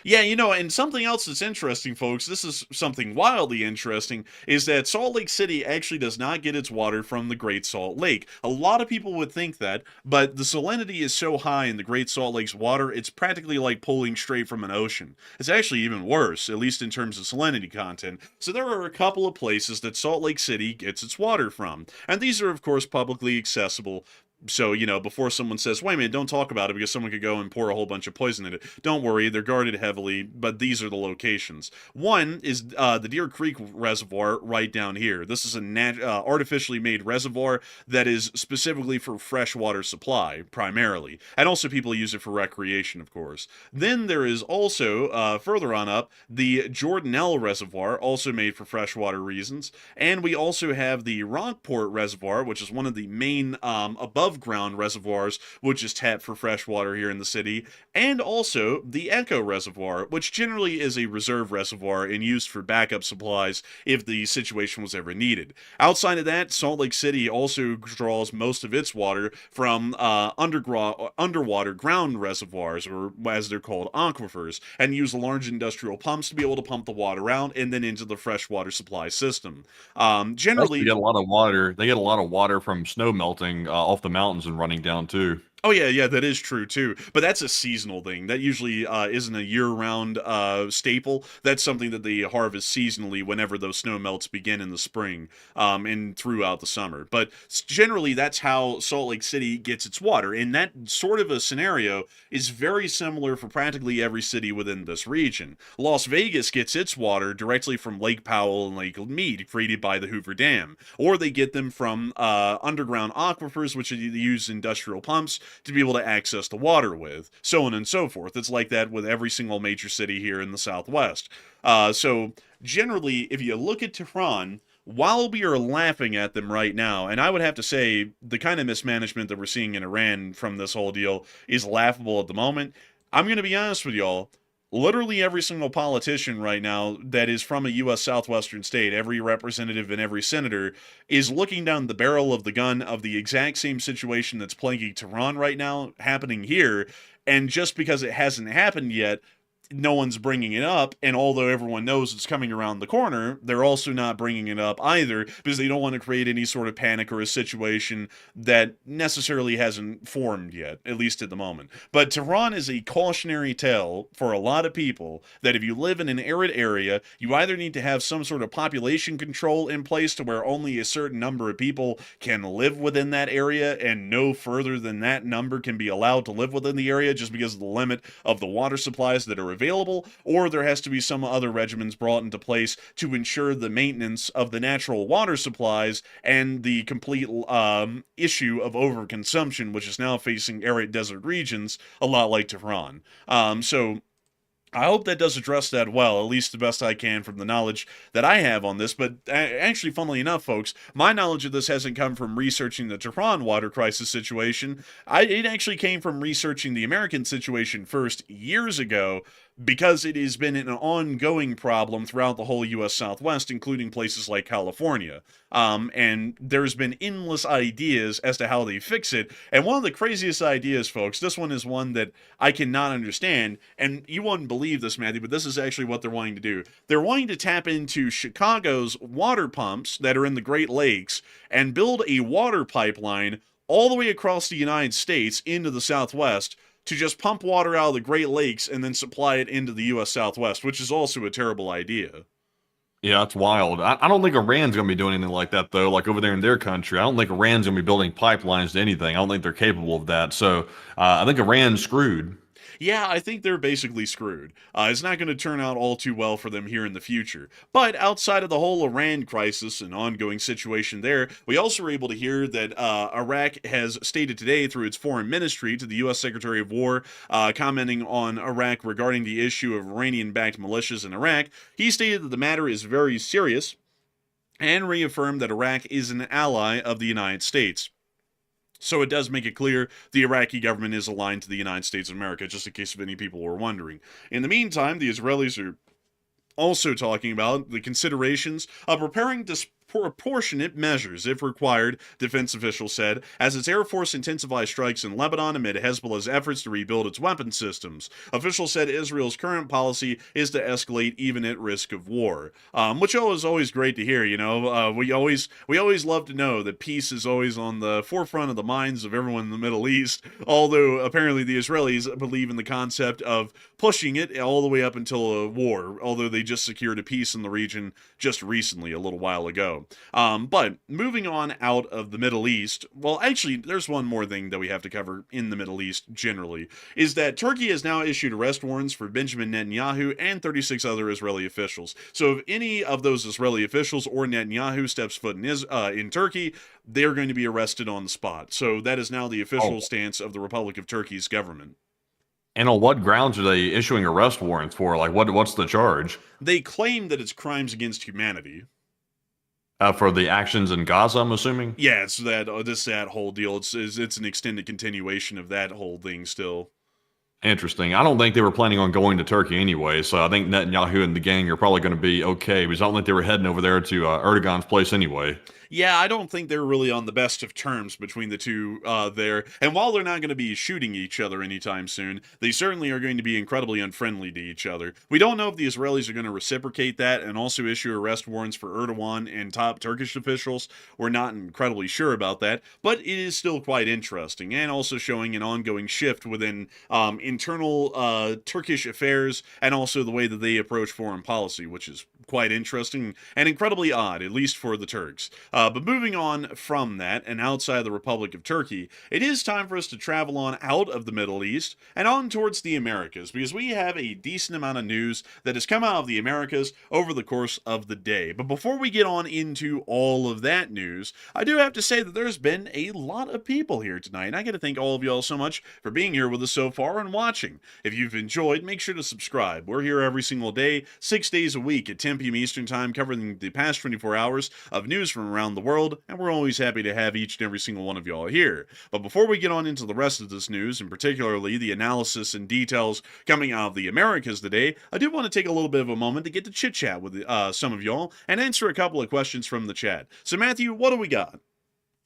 Yeah, and something else that's interesting, folks, this is something wildly interesting, is that Salt Lake City actually does not get its water from the Great Salt Lake. A lot of people would think that, but the salinity is so high in the Great Salt Lake's water, it's practically like pulling straight from an ocean. It's actually even worse, at least in terms of salinity content. So there are a couple of places that Salt Lake City gets its water from, and these are, of course, publicly accessible. So, before someone says, wait a minute, don't talk about it because someone could go and pour a whole bunch of poison in it. Don't worry, they're guarded heavily, but these are the locations. One is the Deer Creek Reservoir right down here. This is an artificially made reservoir that is specifically for freshwater supply, primarily. And also people use it for recreation, of course. Then there is also, further on up, the Jordanelle Reservoir, also made for freshwater reasons. And we also have the Rockport Reservoir, which is one of the main above ground reservoirs, which is tapped for fresh water here in the city, and also the Echo Reservoir, which generally is a reserve reservoir and used for backup supplies if the situation was ever needed. Outside of that, Salt Lake City also draws most of its water from underwater ground reservoirs, or as they're called, aquifers, and use large industrial pumps to be able to pump the water out and then into the freshwater supply system. Generally, they get a lot of water. They get a lot of water from snow melting off the mountains and running down too. Oh, yeah, that is true, too. But that's a seasonal thing. That usually isn't a year-round staple. That's something that they harvest seasonally whenever those snow melts begin in the spring and throughout the summer. But generally, that's how Salt Lake City gets its water. And that sort of a scenario is very similar for practically every city within this region. Las Vegas gets its water directly from Lake Powell and Lake Mead, created by the Hoover Dam. Or they get them from underground aquifers, which use industrial pumps, to be able to access the water with, so on and so forth. It's like that with every single major city here in the Southwest. So generally, if you look at Tehran, while we are laughing at them right now, and I would have to say the kind of mismanagement that we're seeing in Iran from this whole deal is laughable at the moment, I'm going to be honest with y'all. Literally every single politician right now that is from a U.S. southwestern state, every representative and every senator, is looking down the barrel of the gun of the exact same situation that's plaguing Tehran right now happening here. And just because it hasn't happened yet, no one's bringing it up, and although everyone knows it's coming around the corner, they're also not bringing it up either because they don't want to create any sort of panic or a situation that necessarily hasn't formed yet, at least at the moment. But Tehran is a cautionary tale for a lot of people that if you live in an arid area, you either need to have some sort of population control in place to where only a certain number of people can live within that area and no further than that number can be allowed to live within the area just because of the limit of the water supplies that are available, or there has to be some other regimens brought into place to ensure the maintenance of the natural water supplies and the complete issue of overconsumption, which is now facing arid desert regions, a lot like Tehran. So I hope that does address that well, at least the best I can from the knowledge that I have on this. But actually, funnily enough, folks, my knowledge of this hasn't come from researching the Tehran water crisis situation. It actually came from researching the American situation first years ago, because it has been an ongoing problem throughout the whole U.S. Southwest, including places like California. And there's been endless ideas as to how they fix it. And one of the craziest ideas, folks, this one is one that I cannot understand, and you wouldn't believe this, Matthew, but this is actually what they're wanting to do. They're wanting to tap into Chicago's water pumps that are in the Great Lakes and build a water pipeline all the way across the United States into the Southwest to just pump water out of the Great Lakes and then supply it into the U.S. Southwest, which is also a terrible idea. Yeah, that's wild. I don't think Iran's going to be doing anything like that, though, like over there in their country. I don't think Iran's going to be building pipelines to anything. I don't think they're capable of that. So I think Iran's screwed. Yeah, I think they're basically screwed. It's not going to turn out all too well for them here in the future. But outside of the whole Iran crisis and ongoing situation there, we also were able to hear that Iraq has stated today through its foreign ministry to the U.S. Secretary of War, commenting on Iraq regarding the issue of Iranian-backed militias in Iraq. He stated that the matter is very serious and reaffirmed that Iraq is an ally of the United States. So it does make it clear the Iraqi government is aligned to the United States of America, just in case if any people were wondering. In the meantime, the Israelis are also talking about the considerations of preparing disproportionate measures, if required, defense officials said, as its Air Force intensifies strikes in Lebanon amid Hezbollah's efforts to rebuild its weapon systems. Officials said Israel's current policy is to escalate even at risk of war, which is always great to hear. You know, we always love to know that peace is always on the forefront of the minds of everyone in the Middle East, although apparently the Israelis believe in the concept of pushing it all the way up until a war, although they just secured a peace in the region just recently, a little while ago. But moving on out of the Middle East, well, actually, there's one more thing that we have to cover in the Middle East generally, is that Turkey has now issued arrest warrants for Benjamin Netanyahu and 36 other Israeli officials. So if any of those Israeli officials or Netanyahu steps foot in Turkey, they're going to be arrested on the spot. So that is now the official stance of the Republic of Turkey's government. And on what grounds are they issuing arrest warrants for? Like, what's the charge? They claim that it's crimes against humanity. For the actions in Gaza, I'm assuming? Yeah, it's that whole deal. It's an extended continuation of that whole thing still. Interesting. I don't think they were planning on going to Turkey anyway, so I think Netanyahu and the gang are probably going to be okay, because I don't think they were heading over there to Erdogan's place anyway. Yeah, I don't think they're really on the best of terms between the two there. And while they're not going to be shooting each other anytime soon, they certainly are going to be incredibly unfriendly to each other. We don't know if the Israelis are going to reciprocate that and also issue arrest warrants for Erdogan and top Turkish officials. We're not incredibly sure about that, but it is still quite interesting and also showing an ongoing shift within internal Turkish affairs and also the way that they approach foreign policy, which is quite interesting and incredibly odd, at least for the Turks. But moving on from that and outside the Republic of Turkey, it is time for us to travel on out of the Middle East and on towards the Americas, because we have a decent amount of news that has come out of the Americas over the course of the day. But before we get on into all of that news, I do have to say that there's been a lot of people here tonight, and I got to thank all of y'all so much for being here with us so far and watching. If you've enjoyed, make sure to subscribe. We're here every single day, 6 days a week at 10 p.m. Eastern Time, covering the past 24 hours of news from around the world, and we're always happy to have each and every single one of y'all here. But before we get on into the rest of this news, and particularly the analysis and details coming out of the Americas today, I do want to take a little bit of a moment to get to chit-chat with some of y'all and answer a couple of questions from the chat. So Matthew, what do we got?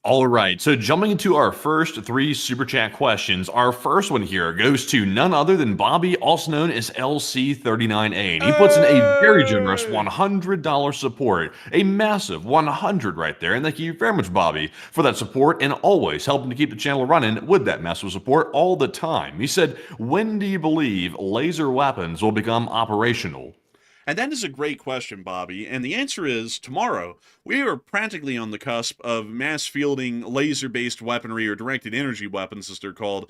All right, so jumping into our first 3 super chat questions, our first one here goes to none other than Bobby, also known as LC39A, and he puts in a very generous $100 support, a massive 100 right there, and thank you very much, Bobby, for that support and always helping to keep the channel running with that massive support all the time. He said, when do you believe laser weapons will become operational? And that is a great question, Bobby. And the answer is tomorrow. We are practically on the cusp of mass fielding laser-based weaponry, or directed energy weapons, as they're called,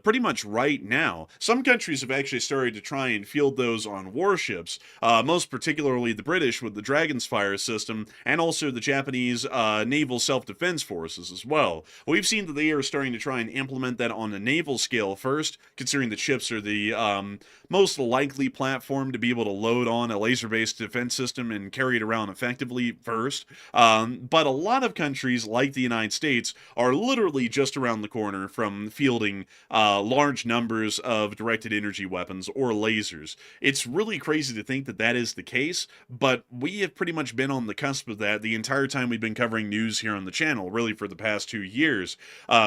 pretty much right now. Some countries have actually started to try and field those on warships, most particularly the British with the Dragon's Fire system, and also the Japanese naval self-defense forces as well. We've seen that they are starting to try and implement that on a naval scale first, considering the ships are the most likely platform to be able to load on a laser-based defense system and carry it around effectively first. But a lot of countries, like the United States, are literally just around the corner from fielding large numbers of directed energy weapons or lasers. It's really crazy to think that that is the case, but we have pretty much been on the cusp of that the entire time we've been covering news here on the channel, really for the past 2 years.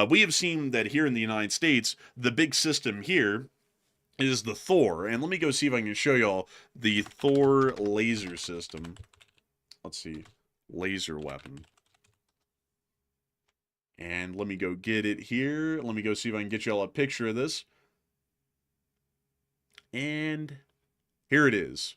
We have seen that here in the United States, the big system here is the Thor. And let me go see if I can show y'all the Thor laser system. Let's see. Laser weapon. And let me go get it here. Let me go see if I can get y'all a picture of this. And here it is.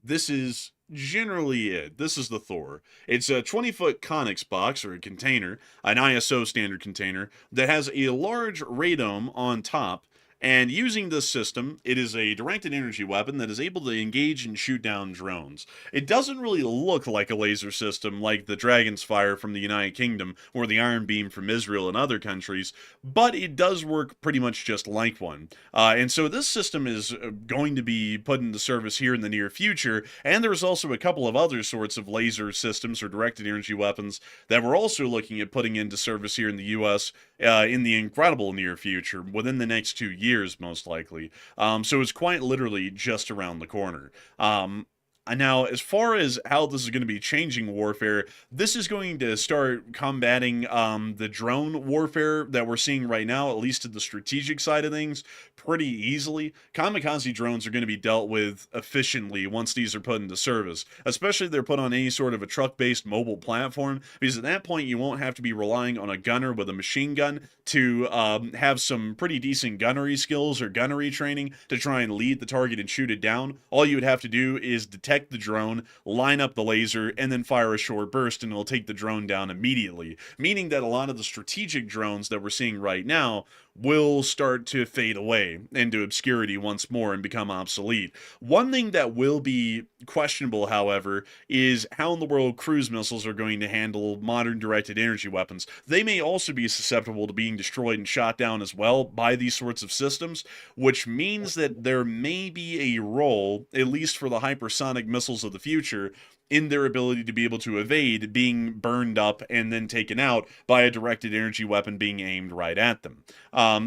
This is generally it. This is the Thor. It's a 20-foot Conex box, or a container, an ISO standard container, that has a large radome on top. And using this system, it is a directed energy weapon that is able to engage and shoot down drones. It doesn't really look like a laser system like the Dragon's Fire from the United Kingdom or the Iron Beam from Israel and other countries, but it does work pretty much just like one. And so this system is going to be put into service here in the near future, and there's also a couple of other sorts of laser systems or directed energy weapons that we're also looking at putting into service here in the U.S. In the incredible near future, within the next 2 years, most likely. So it's quite literally just around the corner. Now, as far as how this is going to be changing warfare, this is going to start combating the drone warfare that we're seeing right now, at least at the strategic side of things, pretty easily. Kamikaze drones are going to be dealt with efficiently once these are put into service, especially if they're put on any sort of a truck-based mobile platform, because at that point you won't have to be relying on a gunner with a machine gun to have some pretty decent gunnery skills or gunnery training to try and lead the target and shoot it down. All you would have to do is detect the drone, line up the laser, and then fire a short burst, and it'll take the drone down immediately. Meaning that a lot of the strategic drones that we're seeing right now will start to fade away into obscurity once more and become obsolete. One thing that will be questionable, however, is how in the world cruise missiles are going to handle modern directed energy weapons. They may also be susceptible to being destroyed and shot down as well by these sorts of systems, which means that there may be a role, at least for the hypersonic missiles of the future, in their ability to be able to evade being burned up and then taken out by a directed energy weapon being aimed right at them.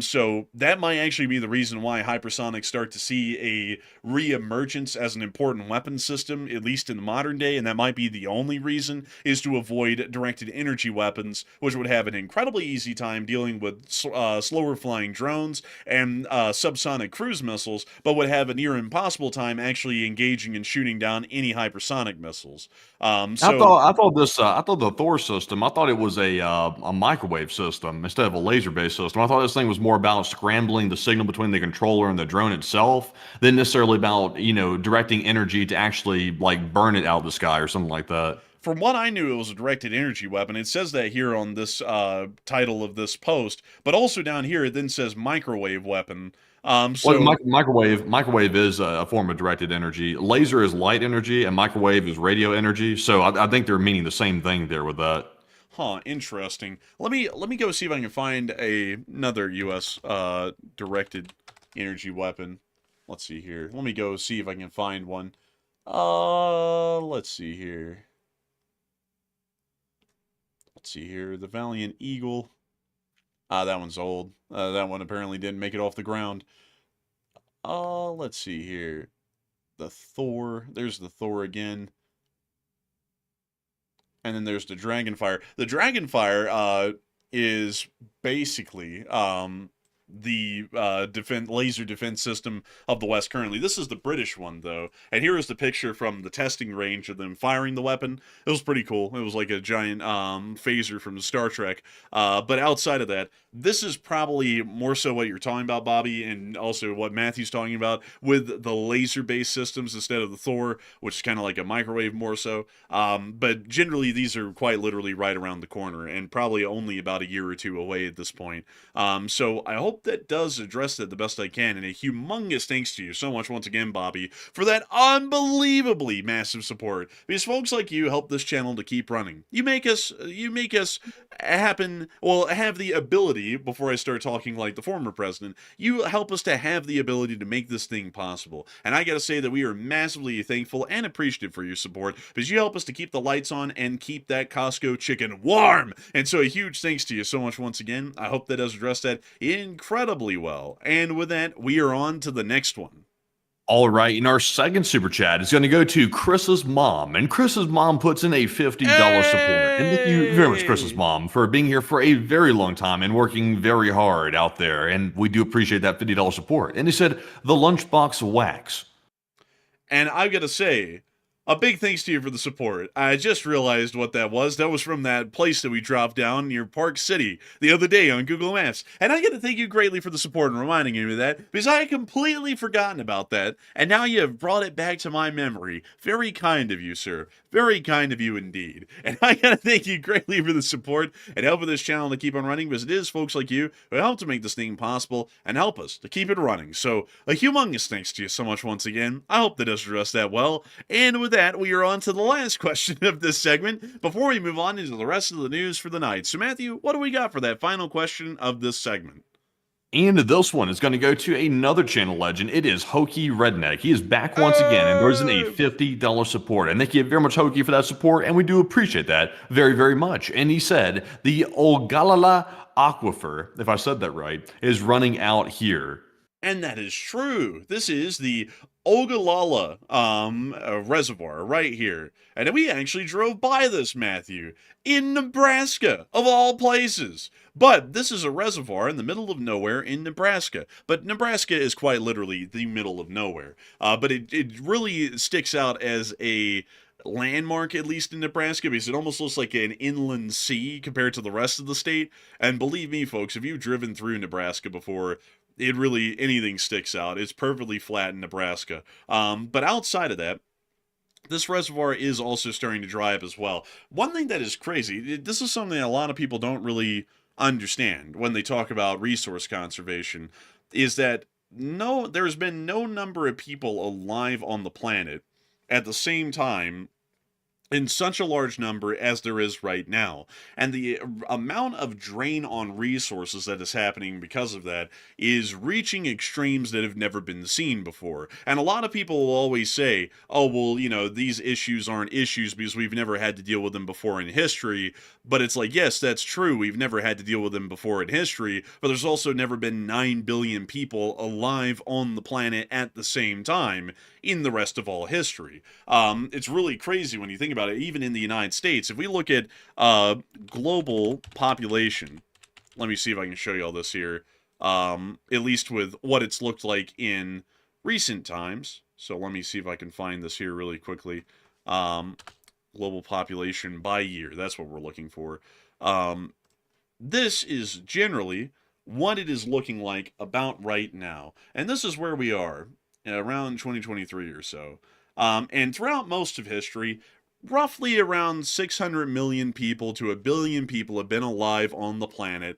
So that might actually be the reason why hypersonics start to see a re-emergence as an important weapon system, at least in the modern day, and that might be the only reason, is to avoid directed energy weapons, which would have an incredibly easy time dealing with slower flying drones and subsonic cruise missiles, but would have a near impossible time actually engaging and shooting down any hypersonic missiles. missiles. I So thought the Thor system. I thought it was a microwave system instead of a laser based system. I thought this thing was more about scrambling the signal between the controller and the drone itself, than necessarily about directing energy to actually like burn it out of the sky or something like that. from what I knew, it was a directed energy weapon. It says that here on this title of this post, but also down here it then says microwave weapon. Well, So microwave is a form of directed energy. Laser is light energy, and microwave is radio energy. So I think they're meaning the same thing there with that. Huh, interesting. Let me go see if I can find another U.S. Directed energy weapon. Let's see here. Let me go see if I can find one. Let's see here. Let's see here. The Valiant Eagle. That one's old. That one apparently didn't make it off the ground. Let's see here. The Thor. There's the Thor again. And then there's the Dragonfire. The Dragonfire is basically the laser defense system of the West currently. This is the British one, though. And here is the picture from the testing range of them firing the weapon. It was pretty cool. It was like a giant phaser from Star Trek. But outside of that, this is probably more so what you're talking about, Bobby, and also what Matthew's talking about with the laser-based systems instead of the Thor, which is kind of like a microwave more so. But generally, these are quite literally right around the corner and probably only about a year or two away at this point. So I hope that does address that the best I can, and a humongous thanks to you so much once again, Bobby, for that unbelievably massive support. Because folks like you help this channel to keep running. You make us have the ability, before I start talking like the former president, you help us to have the ability to make this thing possible. And I gotta say that we are massively thankful and appreciative for your support, because you help us to keep the lights on and keep that Costco chicken warm. And so a huge thanks to you so much once again. I hope that does address that incredibly well. And with that, we are on to the next one. All right, and our second super chat is going to go to Chris's mom, and Chris's mom puts in a $50 support. And thank you very much, Chris's mom, for being here for a very long time and working very hard out there. And we do appreciate that $50 support. And he said, the lunchbox wax. And I've got to say, a big thanks to you for the support. I just realized what that was. That was from that place that we dropped down near Park City the other day on Google Maps. And I got to thank you greatly for the support and reminding me of that, because I had completely forgotten about that. And now you have brought it back to my memory. Very kind of you, sir. Very kind of you indeed. And I got to thank you greatly for the support and helping this channel to keep on running, because it is folks like you who help to make this thing possible and help us to keep it running. So a humongous thanks to you so much once again. I hope that does address that well. And with that, we are on to the last question of this segment before we move on into the rest of the news for the night. So Matthew, what do we got for that final question of this segment? And this one is going to go to another channel legend. It is Hokey Redneck. He is back once again and throws in a $50 support. And thank you very much, Hokey, for that support. And we do appreciate that very, very much. And he said, the Ogallala Aquifer, if I said that right, is running out here. And that is true. This is the Ogallala reservoir right here. And we actually drove by this, Matthew, in Nebraska, of all places. But this is a reservoir in the middle of nowhere in Nebraska. But Nebraska is quite literally the middle of nowhere. But it really sticks out as a landmark, at least in Nebraska, because it almost looks like an inland sea compared to the rest of the state. And believe me, folks, if you've driven through Nebraska before, anything sticks out. It's perfectly flat in Nebraska. But outside of that, this reservoir is also starting to dry up as well. One thing that is crazy, this is something a lot of people don't really understand when they talk about resource conservation, is that there's been no number of people alive on the planet at the same time in such a large number as there is right now. And the amount of drain on resources that is happening because of that is reaching extremes that have never been seen before. And a lot of people will always say, oh, well, these issues aren't issues because we've never had to deal with them before in history. But it's like, yes, that's true. We've never had to deal with them before in history, but there's also never been 9 billion people alive on the planet at the same time in the rest of all history. It's really crazy when you think about it, even in the United States. If we look at global population, let me see if I can show you all this here, at least with what it's looked like in recent times. So let me see if I can find this here really quickly. global population by year. That's what we're looking for. Um, this is generally what it is looking like about right now. And this is where we are around 2023 or so. And throughout most of history, roughly around 600 million people to a billion people have been alive on the planet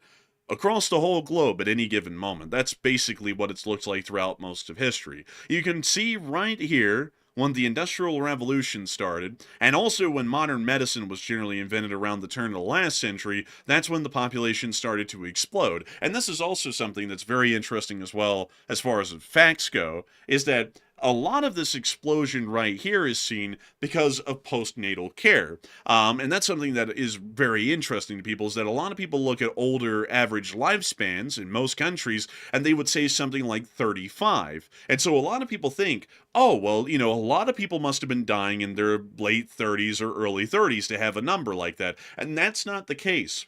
across the whole globe at any given moment. That's basically what it's looked like throughout most of history. You can see right here when the Industrial Revolution started, and also when modern medicine was generally invented around the turn of the last century, that's when the population started to explode. And this is also something that's very interesting as well, as far as facts go, is that a lot of this explosion right here is seen because of postnatal care. And that's something that is very interesting to people, is that a lot of people look at older average lifespans in most countries, and they would say something like 35. And so a lot of people think, oh, well, a lot of people must have been dying in their late 30s or early 30s to have a number like that. And that's not the case.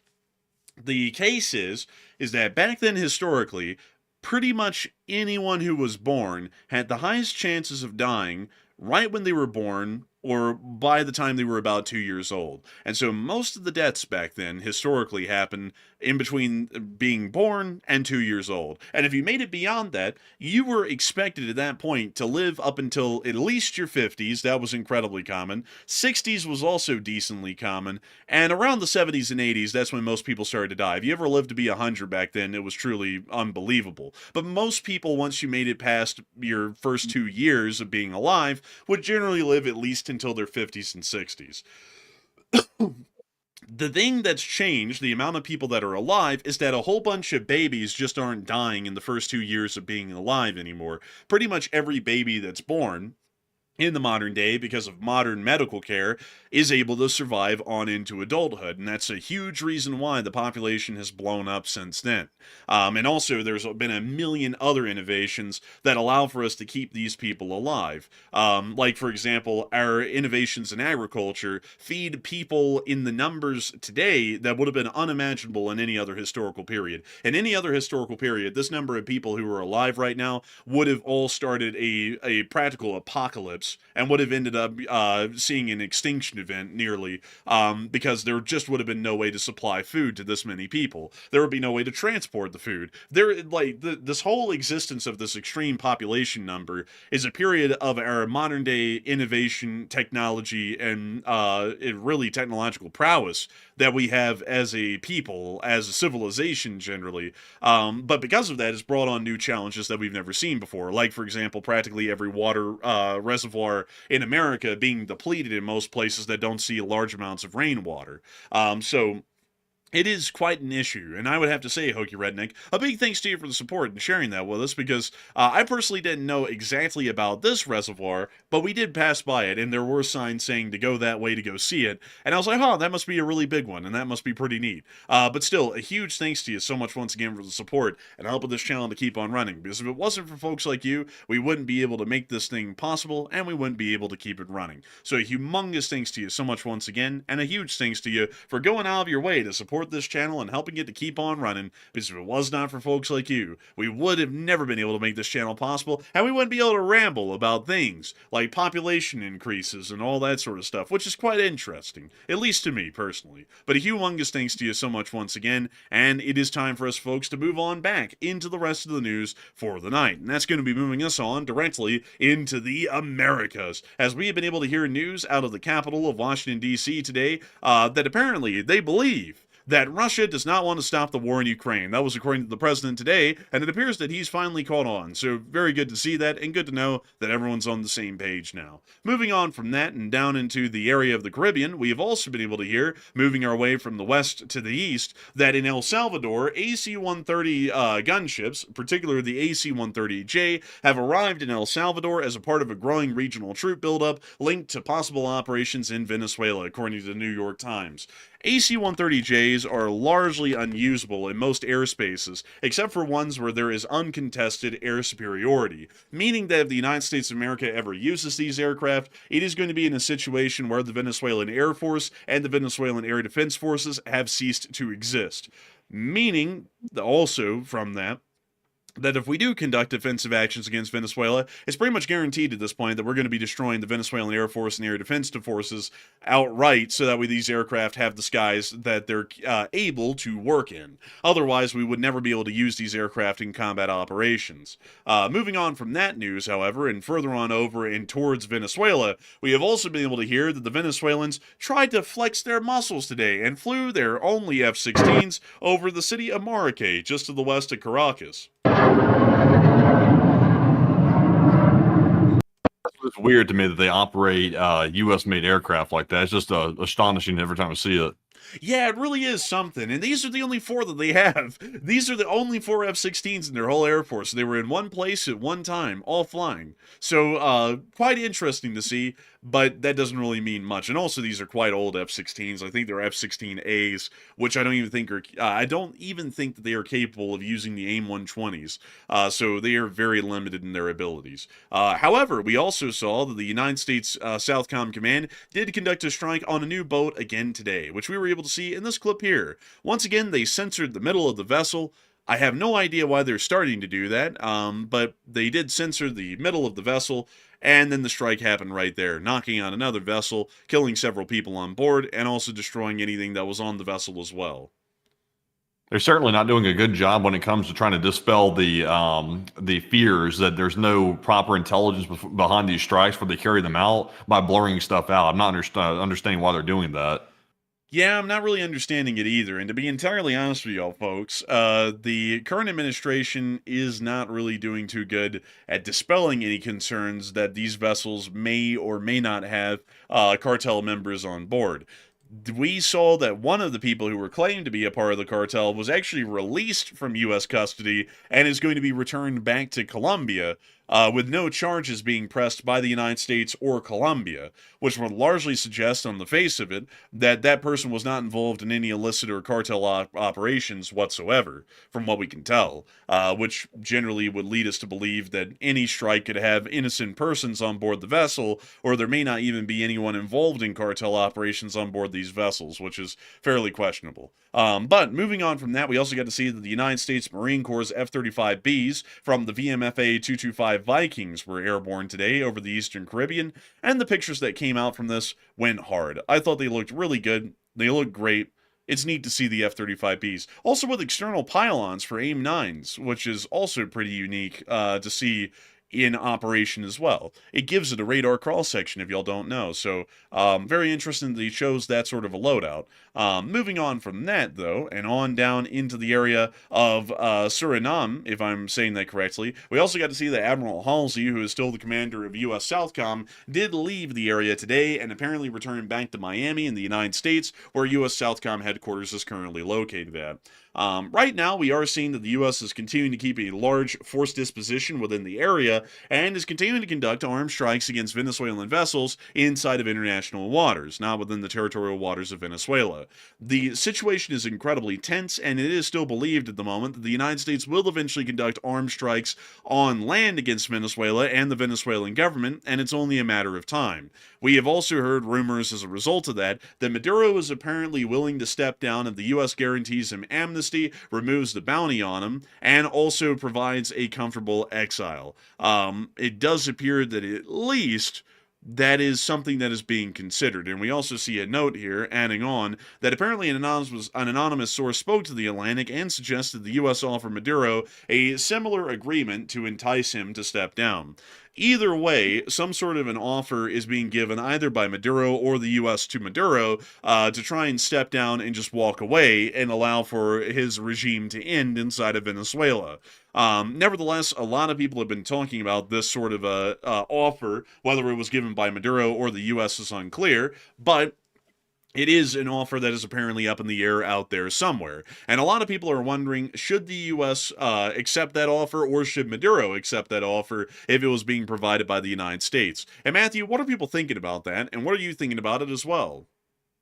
The case is that back then, historically, pretty much anyone who was born had the highest chances of dying right when they were born or by the time they were about 2 years old. And so most of the deaths back then historically happened in between being born and 2 years old. And if you made it beyond that, you were expected at that point to live up until at least your 50s. That was incredibly common. 60s was also decently common. And around the 70s and 80s, that's when most people started to die. If you ever lived to be 100 back then, it was truly unbelievable. But most people, once you made it past your first 2 years of being alive, would generally live at least until their 50s and 60s. The thing that's changed, the amount of people that are alive, is that a whole bunch of babies just aren't dying in the first 2 years of being alive anymore. Pretty much every baby that's born in the modern day, because of modern medical care, is able to survive on into adulthood. And that's a huge reason why the population has blown up since then. And also, there's been a million other innovations that allow for us to keep these people alive. Like, for example, our innovations in agriculture feed people in the numbers today that would have been unimaginable in any other historical period. In any other historical period, this number of people who are alive right now would have all started a practical apocalypse and would have ended up seeing an extinction event nearly, because there just would have been no way to supply food to this many people. There would be no way to transport the food. This whole existence of this extreme population number is a period of our modern day innovation, technology, and really technological prowess that we have as a people, as a civilization generally. But because of that, it's brought on new challenges that we've never seen before. Like, for example, practically every water reservoir in America being depleted in most places that don't see large amounts of rainwater. So it is quite an issue, and I would have to say, Hokey Redneck, a big thanks to you for the support and sharing that with us, because I personally didn't know exactly about this reservoir, but we did pass by it, and there were signs saying to go that way to go see it, and I was like, that must be a really big one, and that must be pretty neat. But still, a huge thanks to you so much once again for the support and helping this channel to keep on running, because if it wasn't for folks like you, we wouldn't be able to make this thing possible, and we wouldn't be able to keep it running. So a humongous thanks to you so much once again, and a huge thanks to you for going out of your way to support this channel and helping it to keep on running, because if it was not for folks like you, we would have never been able to make this channel possible, and we wouldn't be able to ramble about things like population increases and all that sort of stuff, which is quite interesting, at least to me personally. But a humongous thanks to you so much once again, and it is time for us folks to move on back into the rest of the news for the night, and that's going to be moving us on directly into the Americas, as we have been able to hear news out of the capital of Washington, D.C. today, that apparently they believe that Russia does not want to stop the war in Ukraine. That was according to the president today, and it appears that he's finally caught on. So very good to see that, and good to know that everyone's on the same page now. Moving on from that and down into the area of the Caribbean, we have also been able to hear, moving our way from the west to the east, that in El Salvador, AC-130 gunships, particularly the AC-130J, have arrived in El Salvador as a part of a growing regional troop buildup linked to possible operations in Venezuela, according to the New York Times. AC-130Js are largely unusable in most airspaces, except for ones where there is uncontested air superiority, meaning that if the United States of America ever uses these aircraft, it is going to be in a situation where the Venezuelan Air Force and the Venezuelan Air Defense Forces have ceased to exist. Meaning, also from that, that if we do conduct offensive actions against Venezuela, it's pretty much guaranteed at this point that we're going to be destroying the Venezuelan Air Force and air defensive forces outright, so that way these aircraft have the skies that they're able to work in. Otherwise, we would never be able to use these aircraft in combat operations. Moving on from that news, however, and further on over and towards Venezuela, we have also been able to hear that the Venezuelans tried to flex their muscles today and flew their only F-16s over the city of Maracay, just to the west of Caracas. It's weird to me that they operate U.S.-made aircraft like that. It's just astonishing every time I see it. Yeah, it really is something. And these are the only 4 that they have. These are the only 4 F-16s in their whole Air Force. They were in one place at one time, all flying. So, quite interesting to see, but that doesn't really mean much. And also, these are quite old F-16s. I think they're F-16As, which I don't even think are... I don't even think that they are capable of using the AIM-120s. So they are very limited in their abilities. However, we also saw that the United States Southcom Command did conduct a strike on a new boat again today, which we were able to see in this clip here. Once again, they censored the middle of the vessel. I have no idea why they're starting to do that, but they did censor the middle of the vessel, and then the strike happened right there, knocking on another vessel, killing several people on board, and also destroying anything that was on the vessel as well. They're certainly not doing a good job when it comes to trying to dispel the fears that there's no proper intelligence behind these strikes where they carry them out by blurring stuff out. I'm not understanding why they're doing that. Yeah, I'm not really understanding it either. And to be entirely honest with y'all, folks, the current administration is not really doing too good at dispelling any concerns that these vessels may or may not have cartel members on board. We saw that one of the people who were claimed to be a part of the cartel was actually released from U.S. custody and is going to be returned back to Colombia with no charges being pressed by the United States or Colombia, which would largely suggest on the face of it that that person was not involved in any illicit or cartel operations whatsoever, from what we can tell, which generally would lead us to believe that any strike could have innocent persons on board the vessel, or there may not even be anyone involved in cartel operations on board these vessels, which is fairly questionable. But moving on from that, we also got to see that the United States Marine Corps' F-35Bs from the VMFA 225 Vikings were airborne today over the Eastern Caribbean, and the pictures that came out from this went hard. I thought they looked really good. They looked great. It's neat to see the F-35Bs. Also with external pylons for AIM-9s, which is also pretty unique to see in operation as well. It gives it a radar cross-section if y'all don't know, so very interesting that he chose that sort of a loadout. Moving on from that, though, and on down into the area of Suriname, if I'm saying that correctly, we also got to see that Admiral Halsey, who is still the commander of U.S. Southcom, did leave the area today and apparently returned back to Miami in the United States, where U.S. Southcom headquarters is currently located at. Right now, we are seeing that the U.S. is continuing to keep a large force disposition within the area and is continuing to conduct armed strikes against Venezuelan vessels inside of international waters, not within the territorial waters of Venezuela. The situation is incredibly tense, and it is still believed at the moment that the United States will eventually conduct armed strikes on land against Venezuela and the Venezuelan government, and it's only a matter of time. We have also heard rumors as a result of that Maduro is apparently willing to step down if the U.S. guarantees him amnesty, removes the bounty on him, and also provides a comfortable exile. It does appear that at least that is something that is being considered. And we also see a note here, adding on, that apparently an anonymous source spoke to The Atlantic and suggested the U.S. offer Maduro a similar agreement to entice him to step down. Either way, some sort of an offer is being given either by Maduro or the U.S. to Maduro to try and step down and just walk away and allow for his regime to end inside of Venezuela. Nevertheless, a lot of people have been talking about this sort of offer, whether it was given by Maduro or the U.S. is unclear, but it is an offer that is apparently up in the air out there somewhere. And a lot of people are wondering, should the U.S. Accept that offer, or should Maduro accept that offer if it was being provided by the United States? And Matthew, what are people thinking about that, and what are you thinking about it as well?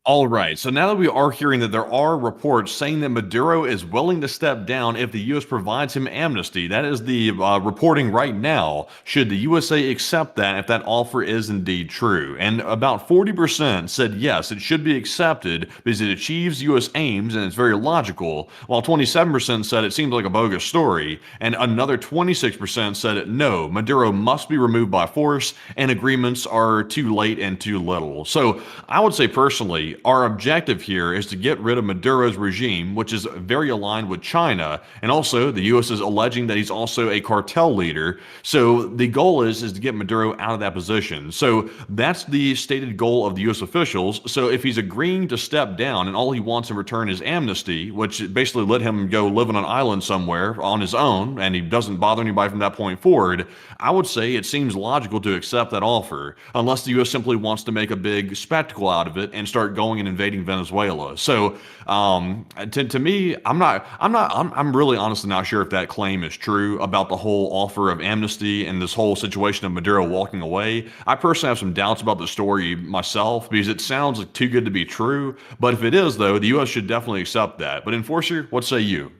All right. So now that we are hearing that there are reports saying that Maduro is willing to step down if the U.S. provides him amnesty, that is the reporting right now. Should the USA accept that if that offer is indeed true? And about 40% said yes, it should be accepted because it achieves U.S. aims and it's very logical, while 27% said it seems like a bogus story, and another 26% said no, Maduro must be removed by force, and agreements are too late and too little. So I would say personally, our objective here is to get rid of Maduro's regime, which is very aligned with China, and also the U.S. is alleging that he's also a cartel leader. So the goal is to get Maduro out of that position. So that's the stated goal of the U.S. officials. So if he's agreeing to step down and all he wants in return is amnesty, which basically let him go live on an island somewhere on his own, and he doesn't bother anybody from that point forward, I would say it seems logical to accept that offer, unless the U.S. simply wants to make a big spectacle out of it and start going and invading Venezuela. So to me, I'm really honestly not sure if that claim is true about the whole offer of amnesty and this whole situation of Maduro walking away. I personally have some doubts about the story myself because it sounds like too good to be true. But if it is, though, the U.S. should definitely accept that. But Enforcer, what say you?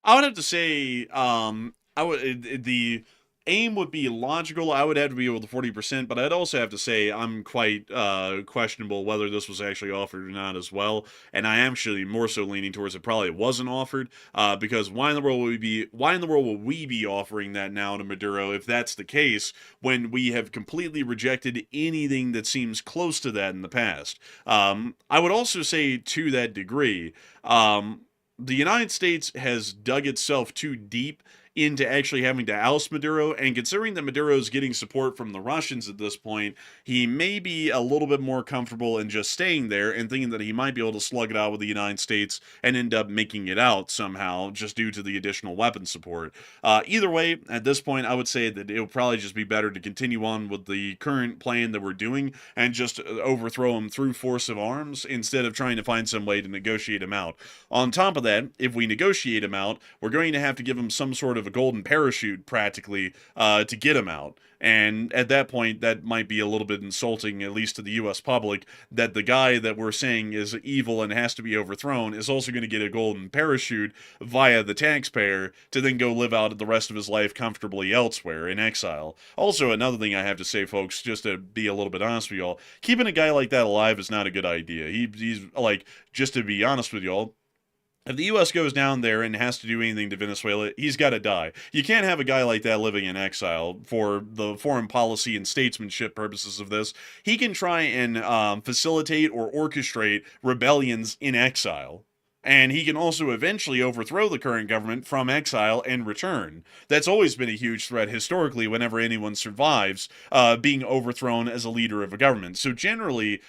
I would have to say, I would the aim would be logical. I would have to be with the 40%, but I'd also have to say I'm quite questionable whether this was actually offered or not as well. And I am actually more so leaning towards it probably wasn't offered, because why in the world would we be offering that now to Maduro if that's the case when we have completely rejected anything that seems close to that in the past? I would also say to that degree. The United States has dug itself too deep into actually having to oust Maduro, and considering that Maduro is getting support from the Russians at this point, he may be a little bit more comfortable in just staying there and thinking that he might be able to slug it out with the United States and end up making it out somehow just due to the additional weapon support. Either way, at this point, I would say that it would probably just be better to continue on with the current plan that we're doing and just overthrow him through force of arms instead of trying to find some way to negotiate him out. On top of that, if we negotiate him out, we're going to have to give him some sort of a golden parachute practically to get him out. And at that point, that might be a little bit insulting, at least to the U.S. public, that the guy that we're saying is evil and has to be overthrown is also going to get a golden parachute via the taxpayer to then go live out the rest of his life comfortably elsewhere in exile. Also, another thing I have to say, folks, just to be a little bit honest with y'all, keeping a guy like that alive is not a good idea. He's like, just to be honest with y'all, if the U.S. goes down there and has to do anything to Venezuela, he's got to die. You can't have a guy like that living in exile for the foreign policy and statesmanship purposes of this. He can try and facilitate or orchestrate rebellions in exile. And he can also eventually overthrow the current government from exile and return. That's always been a huge threat historically whenever anyone survives being overthrown as a leader of a government. So generally,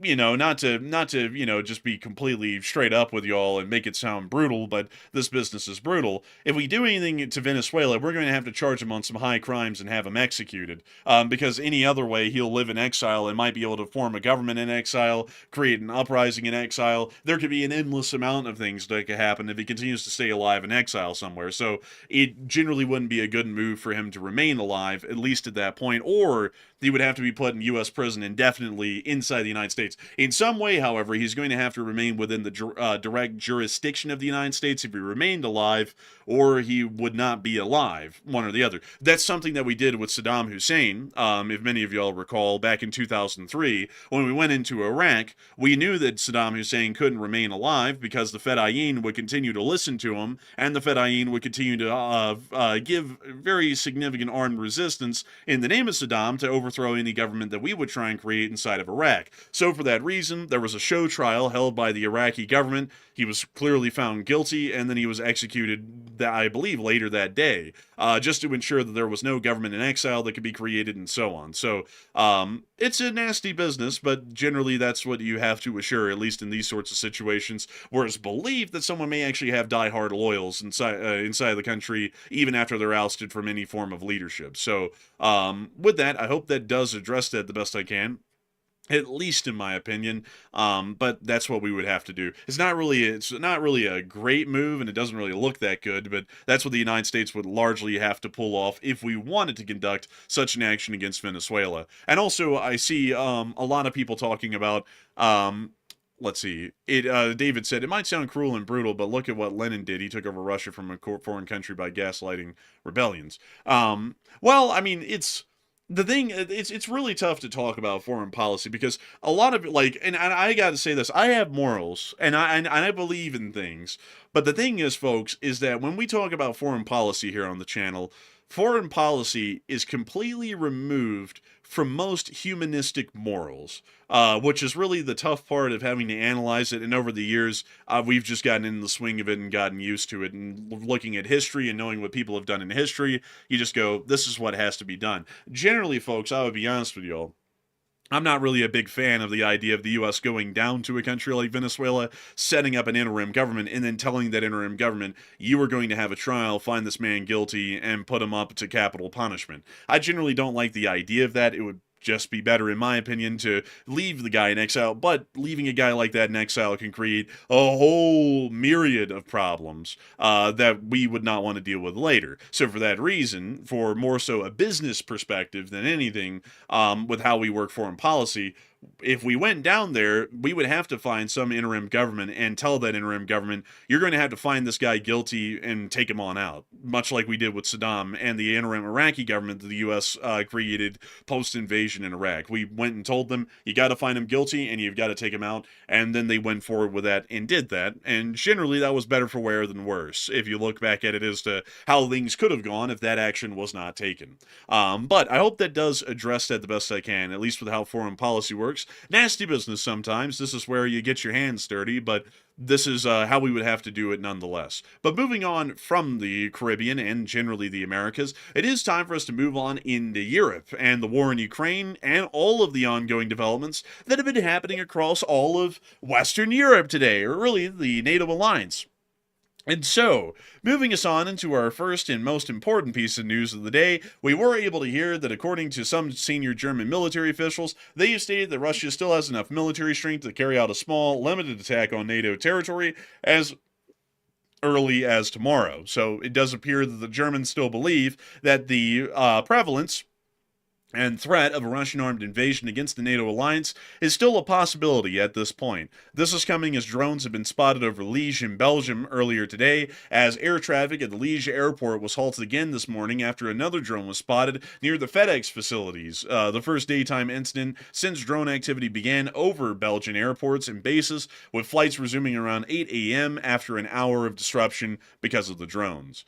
not to just be completely straight up with y'all and make it sound brutal, but this business is brutal. If we do anything to Venezuela, we're going to have to charge him on some high crimes and have him executed. Because any other way, he'll live in exile and might be able to form a government in exile, create an uprising in exile. There could be an endless amount of things that could happen if he continues to stay alive in exile somewhere. So it generally wouldn't be a good move for him to remain alive, at least at that point, or he would have to be put in U.S. prison indefinitely inside the United States. In some way, however, he's going to have to remain within the direct jurisdiction of the United States if he remained alive, or he would not be alive, one or the other. That's something that we did with Saddam Hussein, if many of y'all recall, back in 2003. When we went into Iraq, we knew that Saddam Hussein couldn't remain alive because the Fedayeen would continue to listen to him, and the Fedayeen would continue to give very significant armed resistance in the name of Saddam to overthrow any government that we would try and create inside of Iraq. So for that reason, there was a show trial held by the Iraqi government. He was clearly found guilty, and then he was executed, I believe, later that day, just to ensure that there was no government in exile that could be created and so on. So it's a nasty business, but generally that's what you have to assure, at least in these sorts of situations, where it's believed that someone may actually have die-hard loyals inside the country, even after they're ousted from any form of leadership. So with that, I hope that does address that the best I can. At least in my opinion, but that's what we would have to do. It's not really a great move, and it doesn't really look that good, but that's what the United States would largely have to pull off if we wanted to conduct such an action against Venezuela. And also, I see a lot of people talking about let's see. David said, it might sound cruel and brutal, but look at what Lenin did. He took over Russia from a foreign country by gaslighting rebellions. Well, I mean, it's the thing. It's really tough to talk about foreign policy because a lot of it, like, and I got to say this: I have morals, and I believe in things. But the thing is, folks, is that when we talk about foreign policy here on the channel, foreign policy is completely removed from most humanistic morals, which is really the tough part of having to analyze it. And over the years, we've just gotten in the swing of it and gotten used to it. And looking at history and knowing what people have done in history, you just go, this is what has to be done. Generally, folks, I would be honest with you all, I'm not really a big fan of the idea of the U.S. going down to a country like Venezuela, setting up an interim government, and then telling that interim government, you are going to have a trial, find this man guilty, and put him up to capital punishment. I generally don't like the idea of that. It would just be better, in my opinion, to leave the guy in exile, but leaving a guy like that in exile can create a whole myriad of problems that we would not want to deal with later. So for that reason, for more so a business perspective than anything, with how we work foreign policy, if we went down there, we would have to find some interim government and tell that interim government, you're going to have to find this guy guilty and take him on out, much like we did with Saddam and the interim Iraqi government that the U.S. Created post-invasion in Iraq. We went and told them, you got to find him guilty and you've got to take him out, and then they went forward with that and did that, and generally that was better for wear than worse, if you look back at it as to how things could have gone if that action was not taken. But I hope that does address that the best I can, at least with how foreign policy works. Nasty business sometimes. This is where you get your hands dirty, but this is how we would have to do it nonetheless. But moving on from the Caribbean and generally the Americas, it is time for us to move on into Europe and the war in Ukraine and all of the ongoing developments that have been happening across all of Western Europe today, or really the NATO alliance. And so, moving us on into our first and most important piece of news of the day, we were able to hear that according to some senior German military officials, they have stated that Russia still has enough military strength to carry out a small, limited attack on NATO territory as early as tomorrow. So it does appear that the Germans still believe that the prevalence and threat of a Russian armed invasion against the NATO alliance is still a possibility at this point. This is coming as drones have been spotted over Liège in Belgium earlier today, as air traffic at the Liège airport was halted again this morning after another drone was spotted near the FedEx facilities, the first daytime incident since drone activity began over Belgian airports and bases, with flights resuming around 8 a.m. after an hour of disruption because of the drones.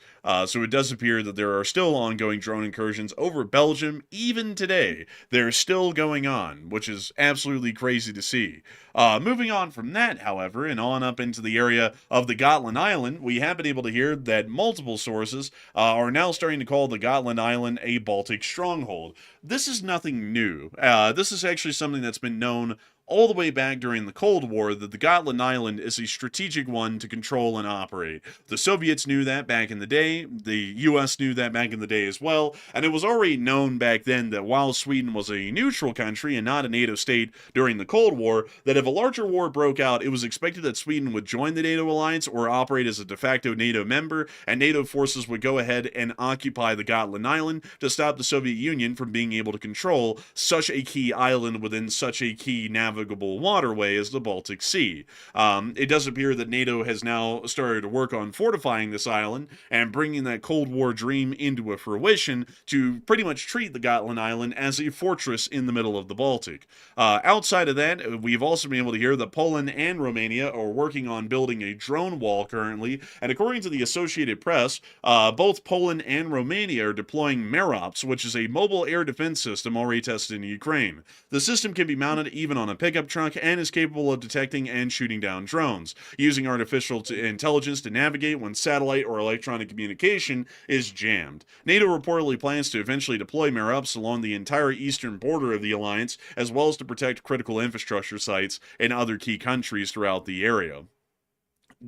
So it does appear that there are still ongoing drone incursions over Belgium, even today. They're still going on, which is absolutely crazy to see. Moving on from that, however, and on up into the area of the Gotland Island, we have been able to hear that multiple sources are now starting to call the Gotland Island a Baltic stronghold. This is nothing new. This is actually something that's been known all the way back during the Cold War, that the Gotland Island is a strategic one to control and operate. The Soviets knew that back in the day, the US knew that back in the day as well, and it was already known back then that while Sweden was a neutral country and not a NATO state during the Cold War, that if a larger war broke out, it was expected that Sweden would join the NATO alliance or operate as a de facto NATO member, and NATO forces would go ahead and occupy the Gotland Island to stop the Soviet Union from being able to control such a key island within such a key navigable waterway as the Baltic Sea. It does appear that NATO has now started to work on fortifying this island and bringing that Cold War dream into a fruition to pretty much treat the Gotland Island as a fortress in the middle of the Baltic. Outside of that, we've also been able to hear that Poland and Romania are working on building a drone wall currently, and according to the Associated Press, both Poland and Romania are deploying Merops, which is a mobile air defense system already tested in Ukraine. The system can be mounted even on a pickup truck and is capable of detecting and shooting down drones, using artificial intelligence to navigate when satellite or electronic communication is jammed. NATO reportedly plans to eventually deploy Merops along the entire eastern border of the alliance, as well as to protect critical infrastructure sites in other key countries throughout the area.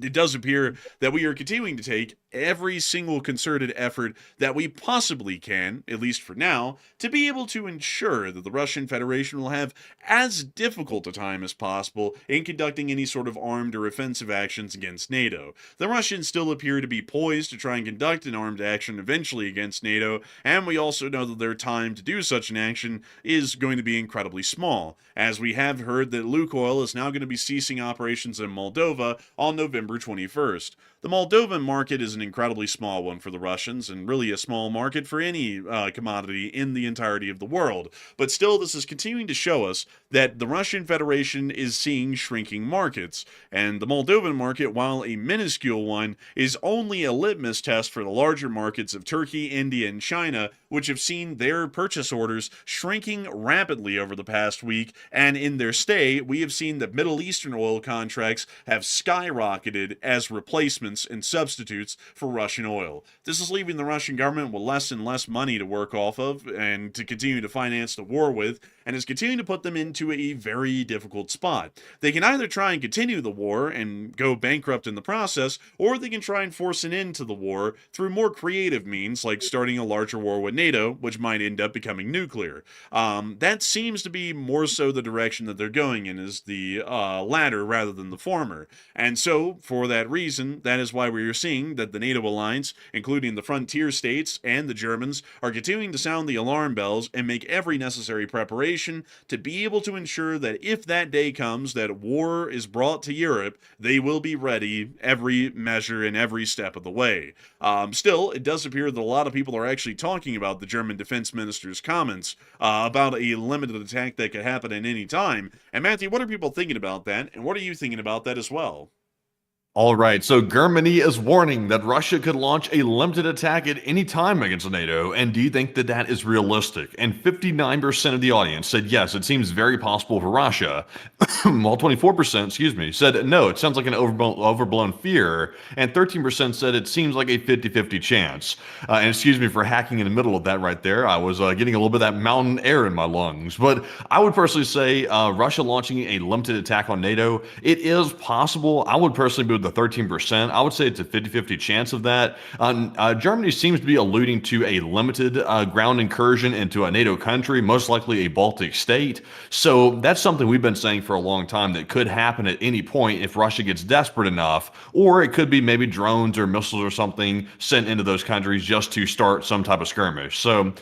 it does appear that we are continuing to take every single concerted effort that we possibly can, at least for now, to be able to ensure that the Russian Federation will have as difficult a time as possible in conducting any sort of armed or offensive actions against NATO. The Russians still appear to be poised to try and conduct an armed action eventually against NATO, and we also know that their time to do such an action is going to be incredibly small, as we have heard that Lukoil is now going to be ceasing operations in Moldova on November 21st. The Moldovan market is an incredibly small one for the Russians, and really a small market for any commodity in the entirety of the world. But still, this is continuing to show us that the Russian Federation is seeing shrinking markets, and the Moldovan market, while a minuscule one, is only a litmus test for the larger markets of Turkey, India, and China, which have seen their purchase orders shrinking rapidly over the past week, and in their stay, we have seen that Middle Eastern oil contracts have skyrocketed as replacements and substitutes for Russian oil. This is leaving the Russian government with less and less money to work off of and to continue to finance the war with, and is continuing to put them into a very difficult spot. They can either try and continue the war and go bankrupt in the process, or they can try and force an end to the war through more creative means, like starting a larger war with NATO, which might end up becoming nuclear. That seems to be more so the direction that they're going in, is the latter rather than the former. And so, for that reason, that is why we are seeing that the NATO alliance, including the frontier states and the Germans, are continuing to sound the alarm bells and make every necessary preparation to be able to ensure that if that day comes that war is brought to Europe, they will be ready every measure and every step of the way. Still, it does appear that a lot of people are actually talking about the German defense minister's comments about a limited attack that could happen at any time. And Matthew, what are people thinking about that? And what are you thinking about that as well? All right, so Germany is warning that Russia could launch a limited attack at any time against NATO, and do you think that that is realistic? And 59% of the audience said yes, it seems very possible for Russia, while 24%, said no, it sounds like an overblown fear, and 13% said it seems like a 50-50 chance. And excuse me for hacking in the middle of that right there, I was getting a little bit of that mountain air in my lungs. But I would personally say Russia launching a limited attack on NATO, it is possible. I would personally be with the 13%. I would say it's a 50-50 chance of that. Germany seems to be alluding to a limited ground incursion into a NATO country, most likely a Baltic state. So that's something we've been saying for a long time that could happen at any point if Russia gets desperate enough, or it could be maybe drones or missiles or something sent into those countries just to start some type of skirmish. So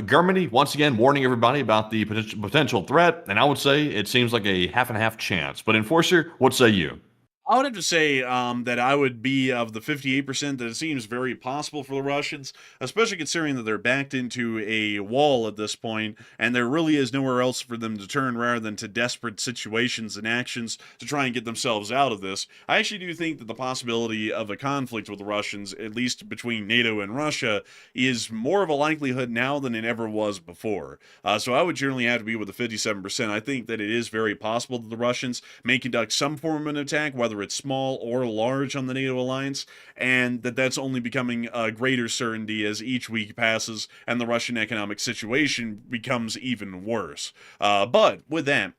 Germany, once again, warning everybody about the potential threat, and I would say it seems like a half and half chance. But Enforcer, what say you? I would have to say that I would be of the 58% that it seems very possible for the Russians, especially considering that they're backed into a wall at this point, and there really is nowhere else for them to turn rather than to desperate situations and actions to try and get themselves out of this. I actually do think that the possibility of a conflict with the Russians, at least between NATO and Russia, is more of a likelihood now than it ever was before. So I would generally have to be with the 57%. I think that it is very possible that the Russians may conduct some form of an attack, whether it's small or large on the NATO alliance, and that's only becoming a greater certainty as each week passes and the Russian economic situation becomes even worse. But with that,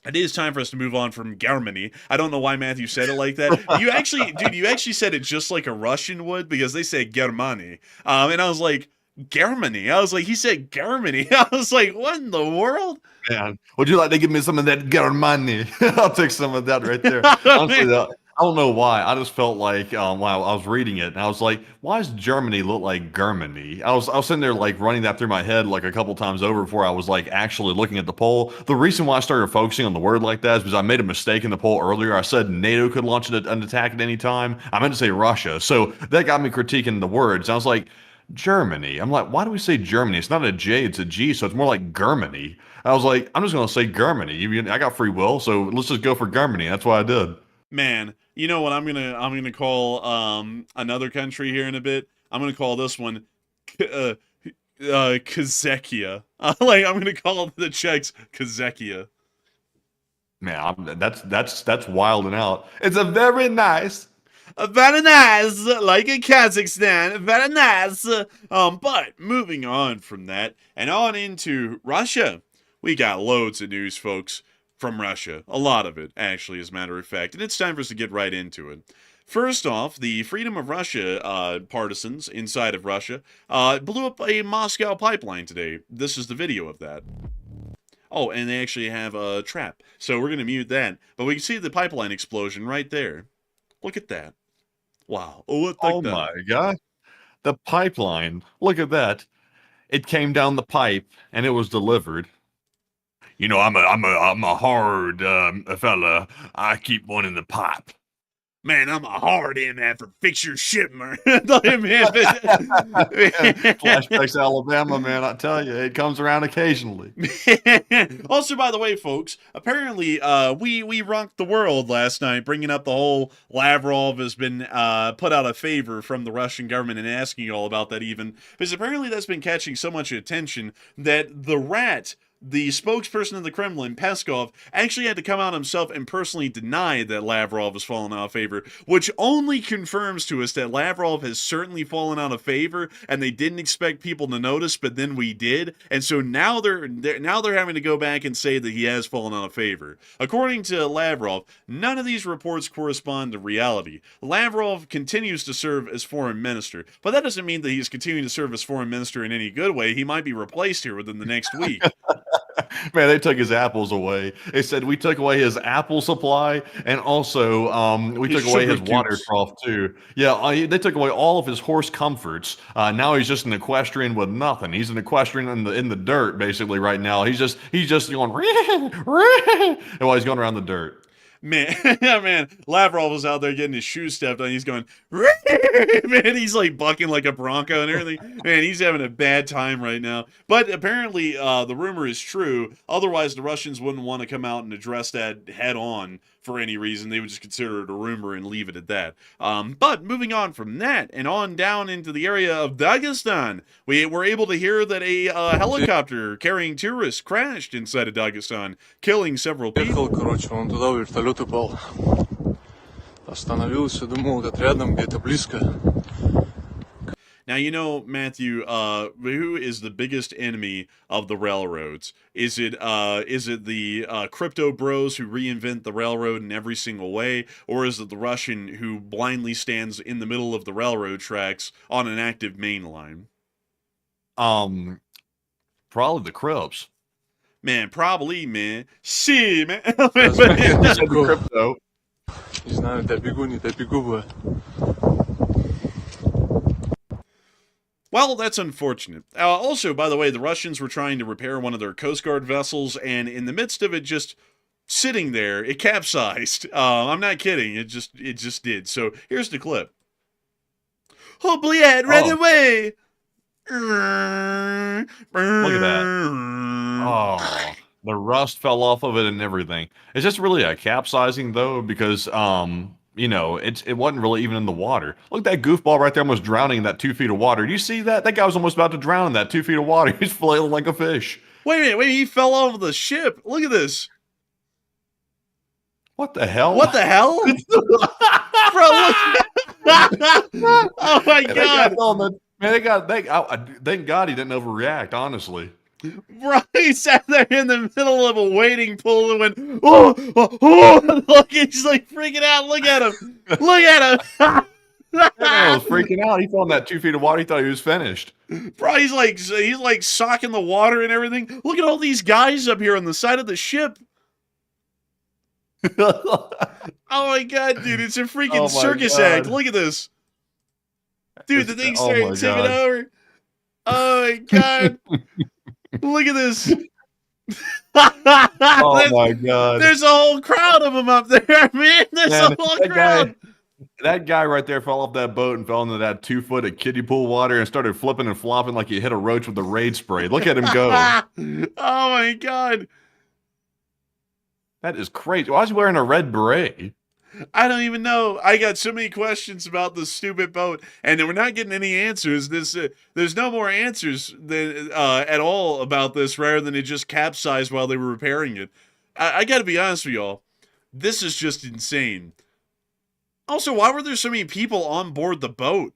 it is time for us to move on from Germany. I don't know why Matthew said it like that. You actually said it just like a Russian would, because they say Germany. And I was like, Germany. I was like, he said Germany. I was like, what in the world? Man, would you like to give me some of that Germany? I'll take some of that right there. Honestly, I don't know why. I just felt like while I was reading it, and I was like, why does Germany look like Germany? I was sitting there like running that through my head like a couple times over before I was like actually looking at the poll. The reason why I started focusing on the word like that is because I made a mistake in the poll earlier. I said NATO could launch an attack at any time. I meant to say Russia. So that got me critiquing the words. I was like, Germany. I'm like, why do we say Germany? It's not a J, it's a G, so it's more like Germany. I was like, I'm just going to say Germany. I got free will, so let's just go for Germany. That's what I did. Man, you know what I'm gonna call another country here in a bit. I'm gonna call this one Kazekia. Like I'm gonna call the Czechs Kazekia. Man, that's wilding out. It's a very nice. Very nice, like in Kazakhstan. Very nice. But moving on from that and on into Russia, we got loads of news, folks. from Russia. A lot of it, actually, as a matter of fact. And it's time for us to get right into it. First off, the Freedom of Russia partisans inside of Russia blew up a Moscow pipeline today. This is the video of that. Oh, and they actually have a trap. So we're going to mute that. But we can see the pipeline explosion right there. Look at that. Wow. Oh my God. The pipeline. Look at that. It came down the pipe and it was delivered. You know, I'm a hard fella. I keep one in the pipe. Man, I'm a hard MF for fix your shit, man. Flashbacks to Alabama, man. I tell you, it comes around occasionally. Also, by the way, folks, apparently we rocked the world last night, bringing up the whole Lavrov has been put out of favor from the Russian government and asking you all about that even. Because apparently that's been catching so much attention that the rat, the spokesperson of the Kremlin, Peskov, actually had to come out himself and personally deny that Lavrov has fallen out of favor, which only confirms to us that Lavrov has certainly fallen out of favor, and they didn't expect people to notice, but then we did, and so now they're having to go back and say that he has fallen out of favor. According to Lavrov, none of these reports correspond to reality. Lavrov continues to serve as foreign minister, but that doesn't mean that he's continuing to serve as foreign minister in any good way. He might be replaced here within the next week. Man, they took his apples away. They said we took away his apple supply, and also we took away his water trough too. Yeah, they took away all of his horse comforts. Now he's just an equestrian with nothing. He's an equestrian in the dirt basically right now. He's just going while he's going around the dirt. Man, man, Lavrov was out there getting his shoes stepped on. He's going, man, he's like bucking like a bronco and everything. Man, he's having a bad time right now. But apparently, the rumor is true. Otherwise, the Russians wouldn't want to come out and address that head on for any reason. They would just consider it a rumor and leave it at that. But moving on from that and on down into the area of Dagestan, we were able to hear that a helicopter carrying tourists crashed inside of Dagestan, killing several people. Короче, он туда в вертолет упал. Остановился, думал, где-то рядом, где-то близко. Now, you know, Matthew, who is the biggest enemy of the railroads? Is it the crypto bros who reinvent the railroad in every single way? Or is it the Russian who blindly stands in the middle of the railroad tracks on an active main line? Probably the Crips. Man, probably, man. See, man. Crypto. Не знаю, добегу, не добегу бы. Well, that's unfortunate. Also, by the way, the Russians were trying to repair one of their Coast Guard vessels, and in the midst of it just sitting there, it capsized. I'm not kidding. It just did. So here's the clip. Oh, bled, right away! Look at that. Oh, the rust fell off of it and everything. Is this really a capsizing, though? Because, you know, it wasn't really even in the water. Look, that goofball right there almost drowning in that 2 feet of water. Do you see that? That guy was almost about to drown in that 2 feet of water. He's flailing like a fish. Wait a minute, he fell off the ship. Look at this. What the hell? What the hell? Bro, look. Oh my God. Thank God he didn't overreact, honestly. Bro, he sat there in the middle of a wading pool and went, oh, look, he's like freaking out. Look at him. Look at him. That man was freaking out. He fell in that 2 feet of water. He thought he was finished. Bro, he's like socking the water and everything. Look at all these guys up here on the side of the ship. Oh my God, dude, it's a freaking circus act. Look at this. Dude, the thing's starting to tip it over. Oh my God. Look at this. Oh my God. There's a whole crowd of them up there, man. There's a whole crowd. That guy right there fell off that boat and fell into that 2 foot of kiddie pool water and started flipping and flopping like you hit a roach with a Raid spray. Look at him go. Oh my God. That is crazy. Why is he wearing a red beret? I don't even know. I got so many questions about this stupid boat, and we're not getting any answers. There's no more answers than at all about this, rather than it just capsized while they were repairing it. I got to be honest with y'all. This is just insane. Also, why were there so many people on board the boat?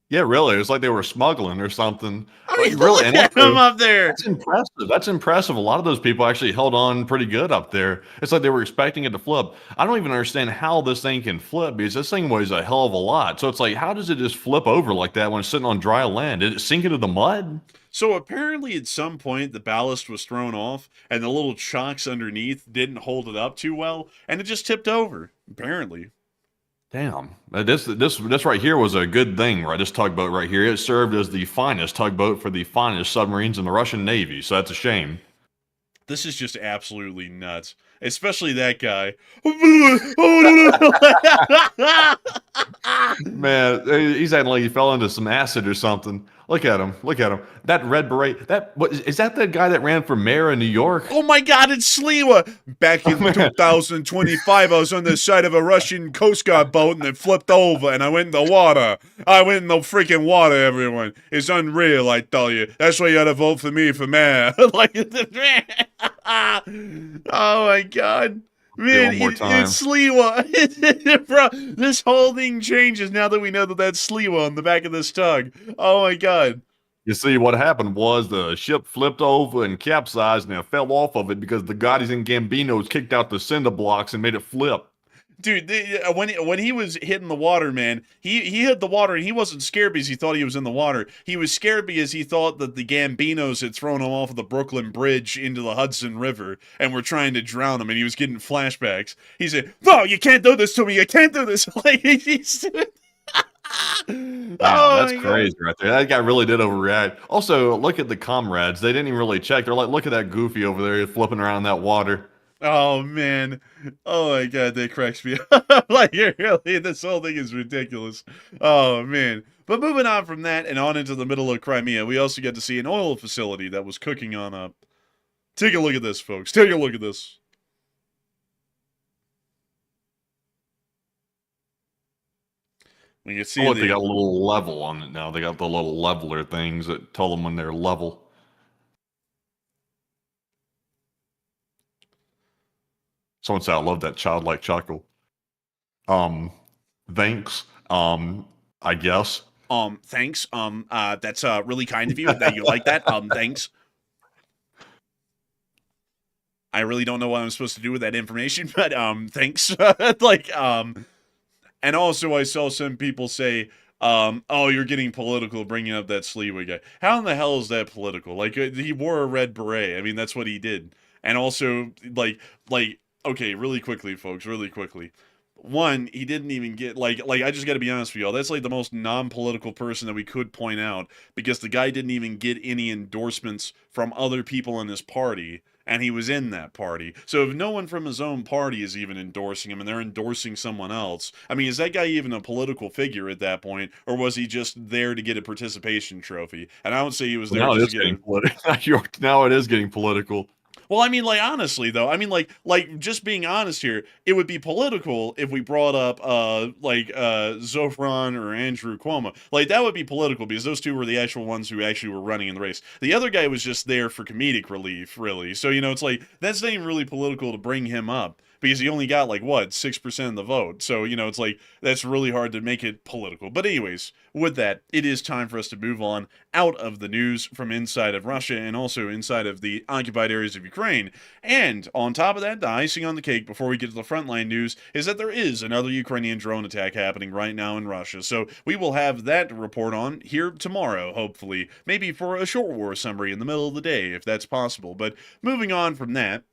Yeah, really. It was like they were smuggling or something. I Like, mean, really, look and at him also, up there. that's impressive. That's impressive. A lot of those people actually held on pretty good up there. It's like they were expecting it to flip. I don't even understand how this thing can flip because this thing weighs a hell of a lot. So it's like, how does it just flip over like that when it's sitting on dry land? Did it sink into the mud? So apparently, at some point, the ballast was thrown off, and the little chocks underneath didn't hold it up too well, and it just tipped over. Apparently. Damn. This right here was a good thing, right? This tugboat right here. It served as the finest tugboat for the finest submarines in the Russian Navy. So that's a shame. This is just absolutely nuts. Especially that guy. Oh, no, no. Man, he's acting like he fell into some acid or something. Look at him. Look at him. That red beret. Is that the guy that ran for mayor in New York? Oh my god, it's Sliwa! Back Oh, in man. 2025, I was on the side of a Russian Coast Guard boat and it flipped over and I went in the water. I went in the freaking water, everyone. It's unreal, I tell you. That's why you gotta vote for me for mayor. Like, oh my god. Man, One more time. it's Sliwa. Bro, this whole thing changes now that we know that that's Sliwa on the back of this tug. Oh my god. You see, what happened was the ship flipped over and capsized and it fell off of it because the Gottis and Gambinos kicked out the cinder blocks and made it flip. Dude, when he was hitting the water, man, he hit the water and he wasn't scared because he thought he was in the water. He was scared because he thought that the Gambinos had thrown him off of the Brooklyn Bridge into the Hudson River and were trying to drown him, and he was getting flashbacks. He said, "No, you can't do this to me. You can't do this." Like he's. Wow, that's crazy right there. That guy really did overreact. Also, look at the comrades. They didn't even really check. They're like, look at that goofy over there flipping around in that water. Oh man. Oh my god, that cracks me up. Like, really, this whole thing is ridiculous. Oh man. But moving on from that and on into the middle of Crimea, we also get to see an oil facility that was cooking on up. Take a look at this, folks. Take a look at this. We can see Oh, look, they got a little level on it now. They got the little leveler things that tell them when they're level. Someone said, I love that childlike chuckle. Thanks. I guess. Thanks. That's really kind of you that you like that. Thanks. I really don't know what I'm supposed to do with that information, but thanks. Like and also I saw some people say oh, you're getting political bringing up that Sleeway guy. How in the hell is that political? Like he wore a red beret. I mean, that's what he did. And also like okay, really quickly folks, really quickly. One, he didn't even get like I just got to be honest with y'all. That's like the most non-political person that we could point out because the guy didn't even get any endorsements from other people in his party, and he was in that party. So if no one from his own party is even endorsing him and they're endorsing someone else, I mean, is that guy even a political figure at that point, or was he just there to get a participation trophy? And I would say he was there Now it just is to get getting political. Now it is getting political. well, I mean, like honestly though, I mean, like just being honest here, it would be political if we brought up Zofran or Andrew Cuomo. Like that would be political because those two were the actual ones who actually were running in the race. The other guy was just there for comedic relief, really. So you know, it's like that's not even really political to bring him up because he only got like what 6% of the vote. So you know, it's like that's really hard to make it political. But anyways, with that, it is time for us to move on out of the news from inside of Russia and also inside of the occupied areas of Ukraine. And on top of that, the icing on the cake before we get to the frontline news is that there is another Ukrainian drone attack happening right now in Russia. So we will have that to report on here tomorrow, hopefully. Maybe for a short war summary in the middle of the day, if that's possible. But moving on from that,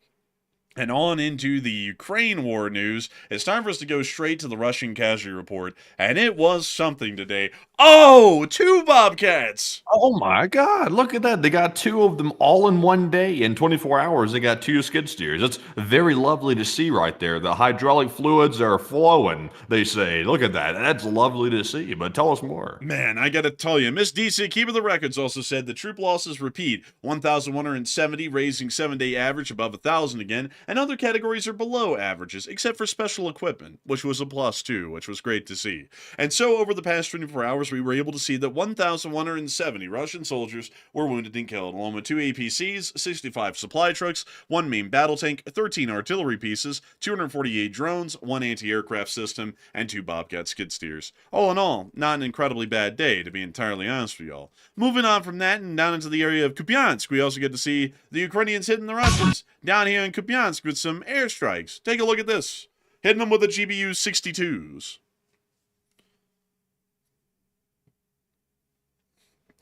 and on into the Ukraine war news, it's time for us to go straight to the Russian casualty report. And it was something today. Oh, 2 Bobcats! Oh my God, look at that. They got 2 of them all in one day. In 24 hours, they got 2 skid steers. It's very lovely to see right there. The hydraulic fluids are flowing, they say. Look at that. That's lovely to see, but tell us more. Man, I gotta tell you, Miss DC, Keeper of the Records also said the troop losses repeat 1,170, raising 7-day average above 1,000 again. and other categories are below averages, except for special equipment, which was a +2, which was great to see. And so, over the past 24 hours, we were able to see that 1,170 Russian soldiers were wounded and killed, along with 2 APCs, 65 supply trucks, 1 main battle tank, 13 artillery pieces, 248 drones, 1 anti-aircraft system, and 2 Bobcat skid steers. All in all, not an incredibly bad day, to be entirely honest with y'all. Moving on from that and down into the area of Kupyansk, we also get to see the Ukrainians hitting the Russians down here in Kupyansk with some airstrikes. Take a look at this. Hitting them with the GBU-62s.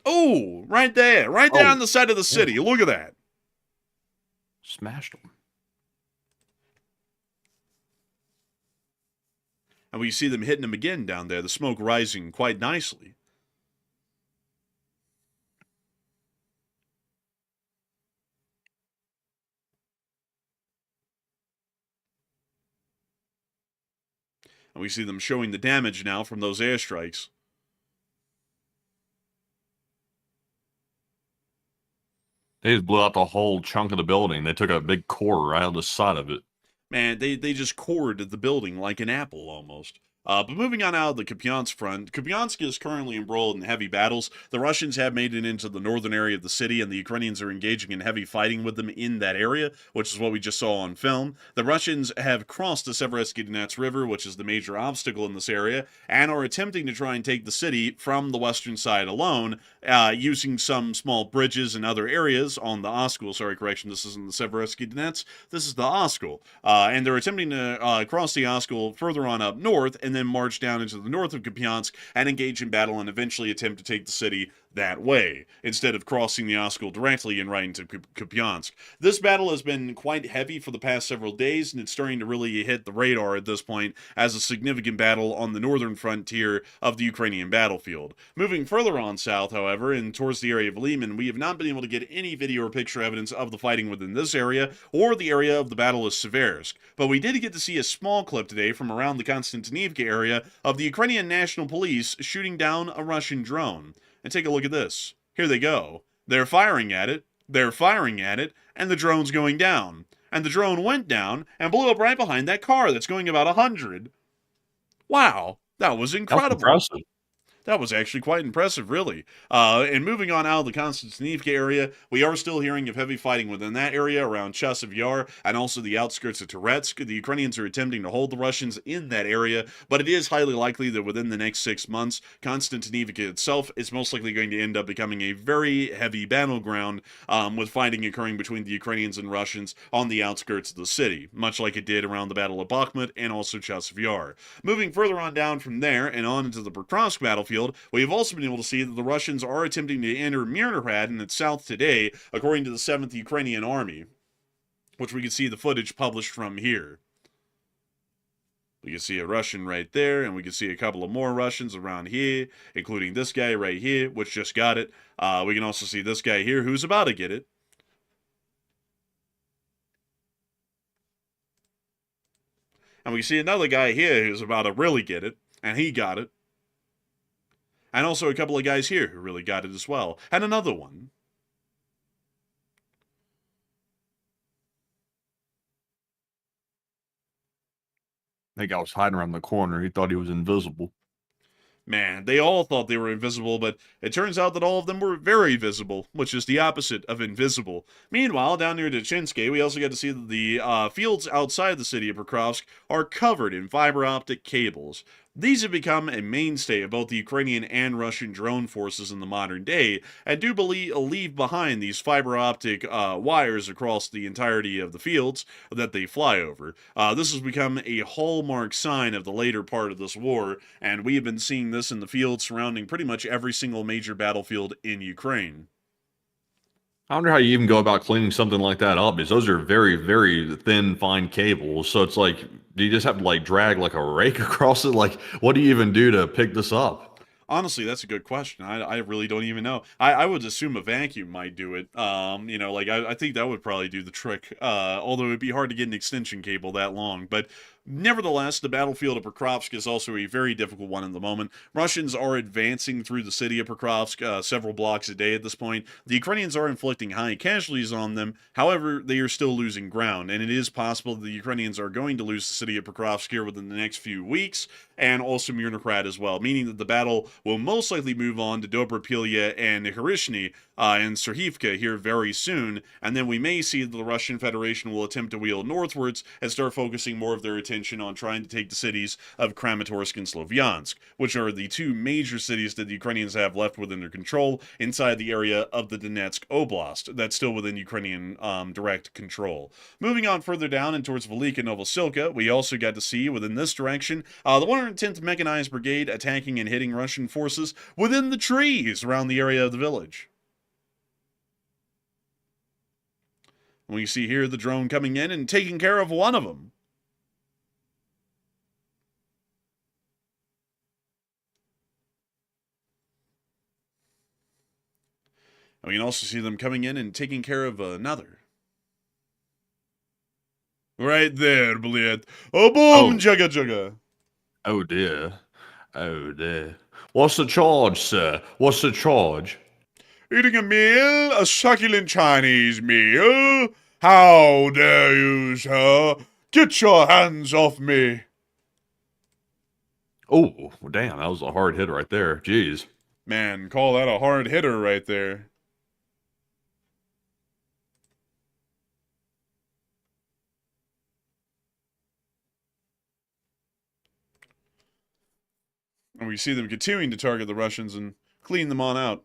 Oh, right there on the side of the city. Look at that. Smashed them. And we see them hitting them again down there, the smoke rising quite nicely. And we see them showing the damage now from those airstrikes. They just blew out the whole chunk of the building. They took a big core right out the side of it. Man, they just cored the building like an apple almost. But moving on out of the Kupyansk front, Kupyansk is currently embroiled in heavy battles. The Russians have made it into the northern area of the city, and the Ukrainians are engaging in heavy fighting with them in that area, which is what we just saw on film. The Russians have crossed the Seversky Donets River, which is the major obstacle in this area, and are attempting to try and take the city from the western side alone, using some small bridges and other areas on the Oskol. Sorry, correction, this isn't the Seversky Donets, this is the Oskol. And they're attempting to cross the Oskol further on up north, and then march down into the north of Kupyansk and engage in battle and eventually attempt to take the city that way, instead of crossing the Oskol directly and right into Kupyansk. This battle has been quite heavy for the past several days, and it's starting to really hit the radar at this point as a significant battle on the northern frontier of the Ukrainian battlefield. Moving further on south, however, and towards the area of Lyman, we have not been able to get any video or picture evidence of the fighting within this area, or the area of the Battle of Seversk. But we did get to see a small clip today from around the Konstantinivka area of the Ukrainian National Police shooting down a Russian drone. And take a look at this. Here they go. They're firing at it, and the drone's going down. And the drone went down and blew up right behind that car that's going about 100. Wow, that was incredible. That's impressive. That was actually quite impressive, really. And moving on out of the Konstantinivka area, we are still hearing of heavy fighting within that area around Chasiv Yar and also the outskirts of Toretsk. The Ukrainians are attempting to hold the Russians in that area, but it is highly likely that within the next 6 months, Konstantinivka itself is most likely going to end up becoming a very heavy battleground, with fighting occurring between the Ukrainians and Russians on the outskirts of the city, much like it did around the Battle of Bakhmut and also Chasiv Yar. Moving further on down from there and on into the Pokrovsk battlefield, we have also been able to see that the Russians are attempting to enter Mirnohrad in its south today, according to the 7th Ukrainian Army, which we can see the footage published from here. We can see a Russian right there, and we can see a couple of more Russians around here, including this guy right here, which just got it. We can also see this guy here, who's about to get it. And we see another guy here who's about to really get it, and he got it. And also a couple of guys here who really got it as well. And another one. I think I was hiding around the corner. He thought he was invisible. Man, they all thought they were invisible, but it turns out that all of them were very visible, which is the opposite of invisible. Meanwhile, down near Dachinske, we also get to see that the fields outside the city of Pokrovsk are covered in fiber optic cables. These have become a mainstay of both the Ukrainian and Russian drone forces in the modern day, and do leave behind these fiber optic wires across the entirety of the fields that they fly over. This has become a hallmark sign of the later part of this war, and we have been seeing this in the fields surrounding pretty much every single major battlefield in Ukraine. I wonder how you even go about cleaning something like that up, because those are very, very thin, fine cables. So it's like, do you just have to like drag like a rake across it? Like, what do you even do to pick this up? Honestly, that's a good question. I really don't even know. I would assume a vacuum might do it. I think that would probably do the trick. Although it'd be hard to get an extension cable that long. But Nevertheless, the battlefield of Pokrovsk is also a very difficult one at the moment. Russians are advancing through the city of Pokrovsk several blocks a day at this point. The Ukrainians are inflicting high casualties on them. However, they are still losing ground, and it is possible that the Ukrainians are going to lose the city of Pokrovsk here within the next few weeks, and also Murnikrad as well, meaning that the battle will most likely move on to Dobropilya and Hirishny and Serhivka here very soon, and then we may see that the Russian Federation will attempt to wheel northwards and start focusing more of their attention on trying to take the cities of Kramatorsk and Slovyansk, which are the two major cities that the Ukrainians have left within their control inside the area of the Donetsk Oblast that's still within Ukrainian direct control. Moving on further down and towards Velika Novosilka, we also got to see within this direction the 110th Mechanized Brigade attacking and hitting Russian forces within the trees around the area of the village. We see here the drone coming in and taking care of one of them. And we can also see them coming in and taking care of another. Right there, bled. Oh, boom, jugga jugga. Oh, dear. Oh, dear. What's the charge, sir? What's the charge? Eating a meal? A succulent Chinese meal? How dare you, sir? Get your hands off me. Oh, damn, that was a hard hit right there. Jeez. Man, call that a hard hitter right there. And we see them continuing to target the Russians and clean them on out.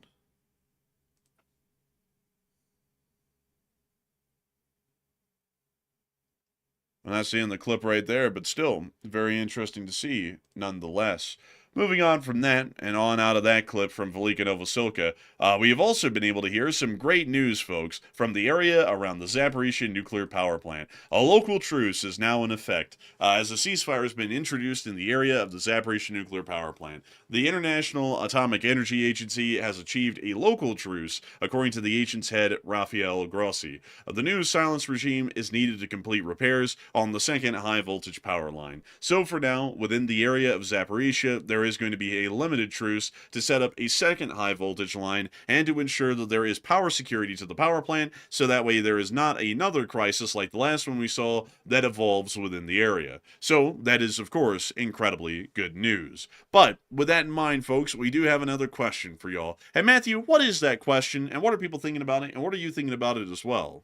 And that's the end of the clip right there, but still very interesting to see nonetheless. Moving on from that and on out of that clip from Velika Novosilka, we have also been able to hear some great news, folks, from the area around the Zaporizhzhia nuclear power plant. A local truce is now in effect as a ceasefire has been introduced in the area of the Zaporizhzhia nuclear power plant. The International Atomic Energy Agency has achieved a local truce, according to the agency's head, Rafael Grossi. The new silence regime is needed to complete repairs on the second high-voltage power line. So for now, within the area of Zaporizhzhia, there is going to be a limited truce to set up a second high-voltage line and to ensure that there is power security to the power plant, so that way there is not another crisis like the last one we saw that evolves within the area. So that is, of course, incredibly good news. But with that in mind, folks, we do have another question for y'all. And Matthew, what is that question, and what are people thinking about it, and what are you thinking about it as well?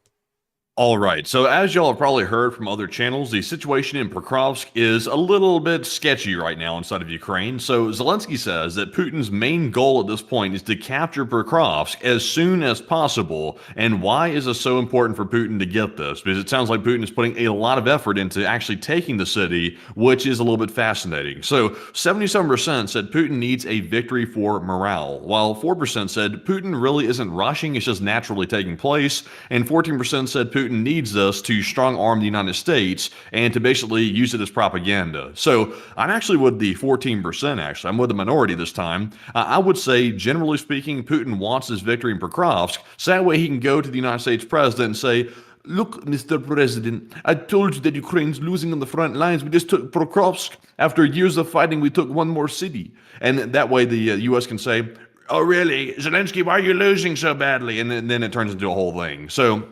All right, so as y'all have probably heard from other channels, the situation in Pokrovsk is a little bit sketchy right now inside of Ukraine. So Zelensky says that Putin's main goal at this point is to capture Pokrovsk as soon as possible. And why is it so important for Putin to get this? Because it sounds like Putin is putting a lot of effort into actually taking the city, which is a little bit fascinating. So 77% said Putin needs a victory for morale, while 4% said Putin really isn't rushing, it's just naturally taking place, and 14% said Putin needs this to strong arm the United States and to basically use it as propaganda. So I'm actually with the 14%, actually. I'm with the minority this time. I would say, generally speaking, Putin wants his victory in Pokrovsk, so that way he can go to the United States president and say, "Look, Mr. President, I told you that Ukraine's losing on the front lines. We just took Pokrovsk. After years of fighting, we took one more city." And that way the U.S. can say, "Oh, really? Zelensky, why are you losing so badly?" And then it turns into a whole thing. So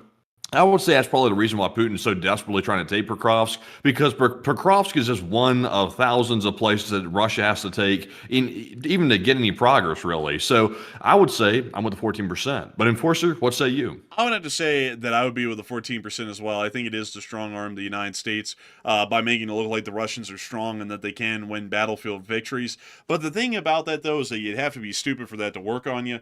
I would say that's probably the reason why Putin is so desperately trying to take Pokrovsk, because Pokrovsk is just one of thousands of places that Russia has to take, even to get any progress, really. So I would say I'm with the 14%. But Enforcer, what say you? I would have to say that I would be with the 14% as well. I think it is to strong arm the United States by making it look like the Russians are strong and that they can win battlefield victories. But the thing about that, though, is that you'd have to be stupid for that to work on you,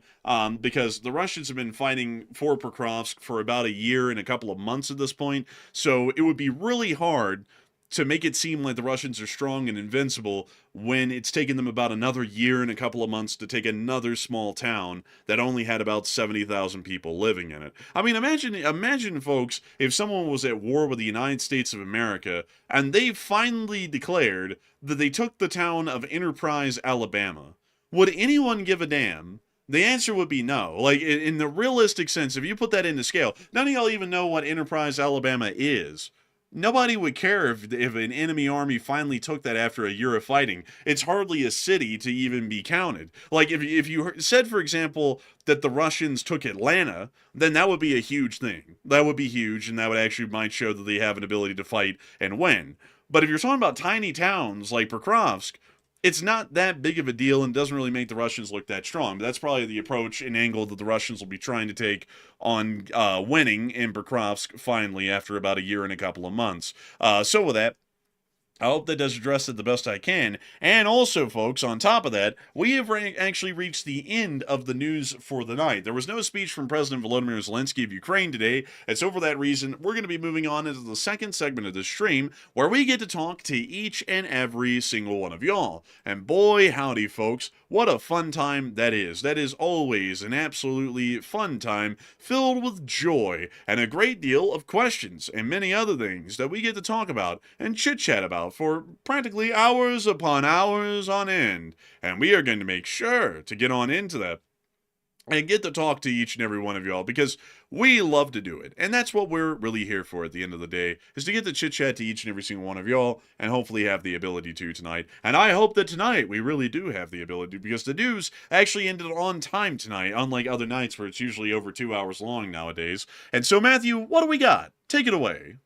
because the Russians have been fighting for Pokrovsk for about a year and a couple of months at this point. So it would be really hard to make it seem like the Russians are strong and invincible when it's taken them about another year and a couple of months to take another small town that only had about 70,000 people living in it. I mean, imagine, folks, if someone was at war with the United States of America and they finally declared that they took the town of Enterprise, Alabama. Would anyone give a damn? The answer would be no. Like, in the realistic sense, if you put that into scale, none of y'all even know what Enterprise, Alabama is. nobody would care if an enemy army finally took that after a year of fighting. It's hardly a city to even be counted. Like, if you said, for example, that the Russians took Atlanta, then that would be a huge thing. That would be huge, and that would actually might show that they have an ability to fight and win. But if you're talking about tiny towns like Pokrovsk, it's not that big of a deal and doesn't really make the Russians look that strong. But that's probably the approach and angle that the Russians will be trying to take on winning in Pokrovsk finally after about a year and a couple of months. So with that, I hope that does address it the best I can. And also, folks, on top of that, we have actually reached the end of the news for the night. There was no speech from President Volodymyr Zelensky of Ukraine today, and so for that reason, we're going to be moving on into the second segment of this stream, where we get to talk to each and every single one of y'all. And boy, howdy, folks, what a fun time that is. That is always an absolutely fun time, filled with joy, and a great deal of questions, and many other things that we get to talk about and chit-chat about for practically hours upon hours on end. And we are going to make sure to get on into that and get to talk to each and every one of y'all, because we love to do it. And that's what we're really here for at the end of the day, is to get to chit-chat to each and every single one of y'all, and hopefully have the ability to tonight. And I hope that tonight we really do have the ability, because the news actually ended on time tonight, unlike other nights where it's usually over 2 hours long nowadays. And so, Matthew, what do we got? Take it away.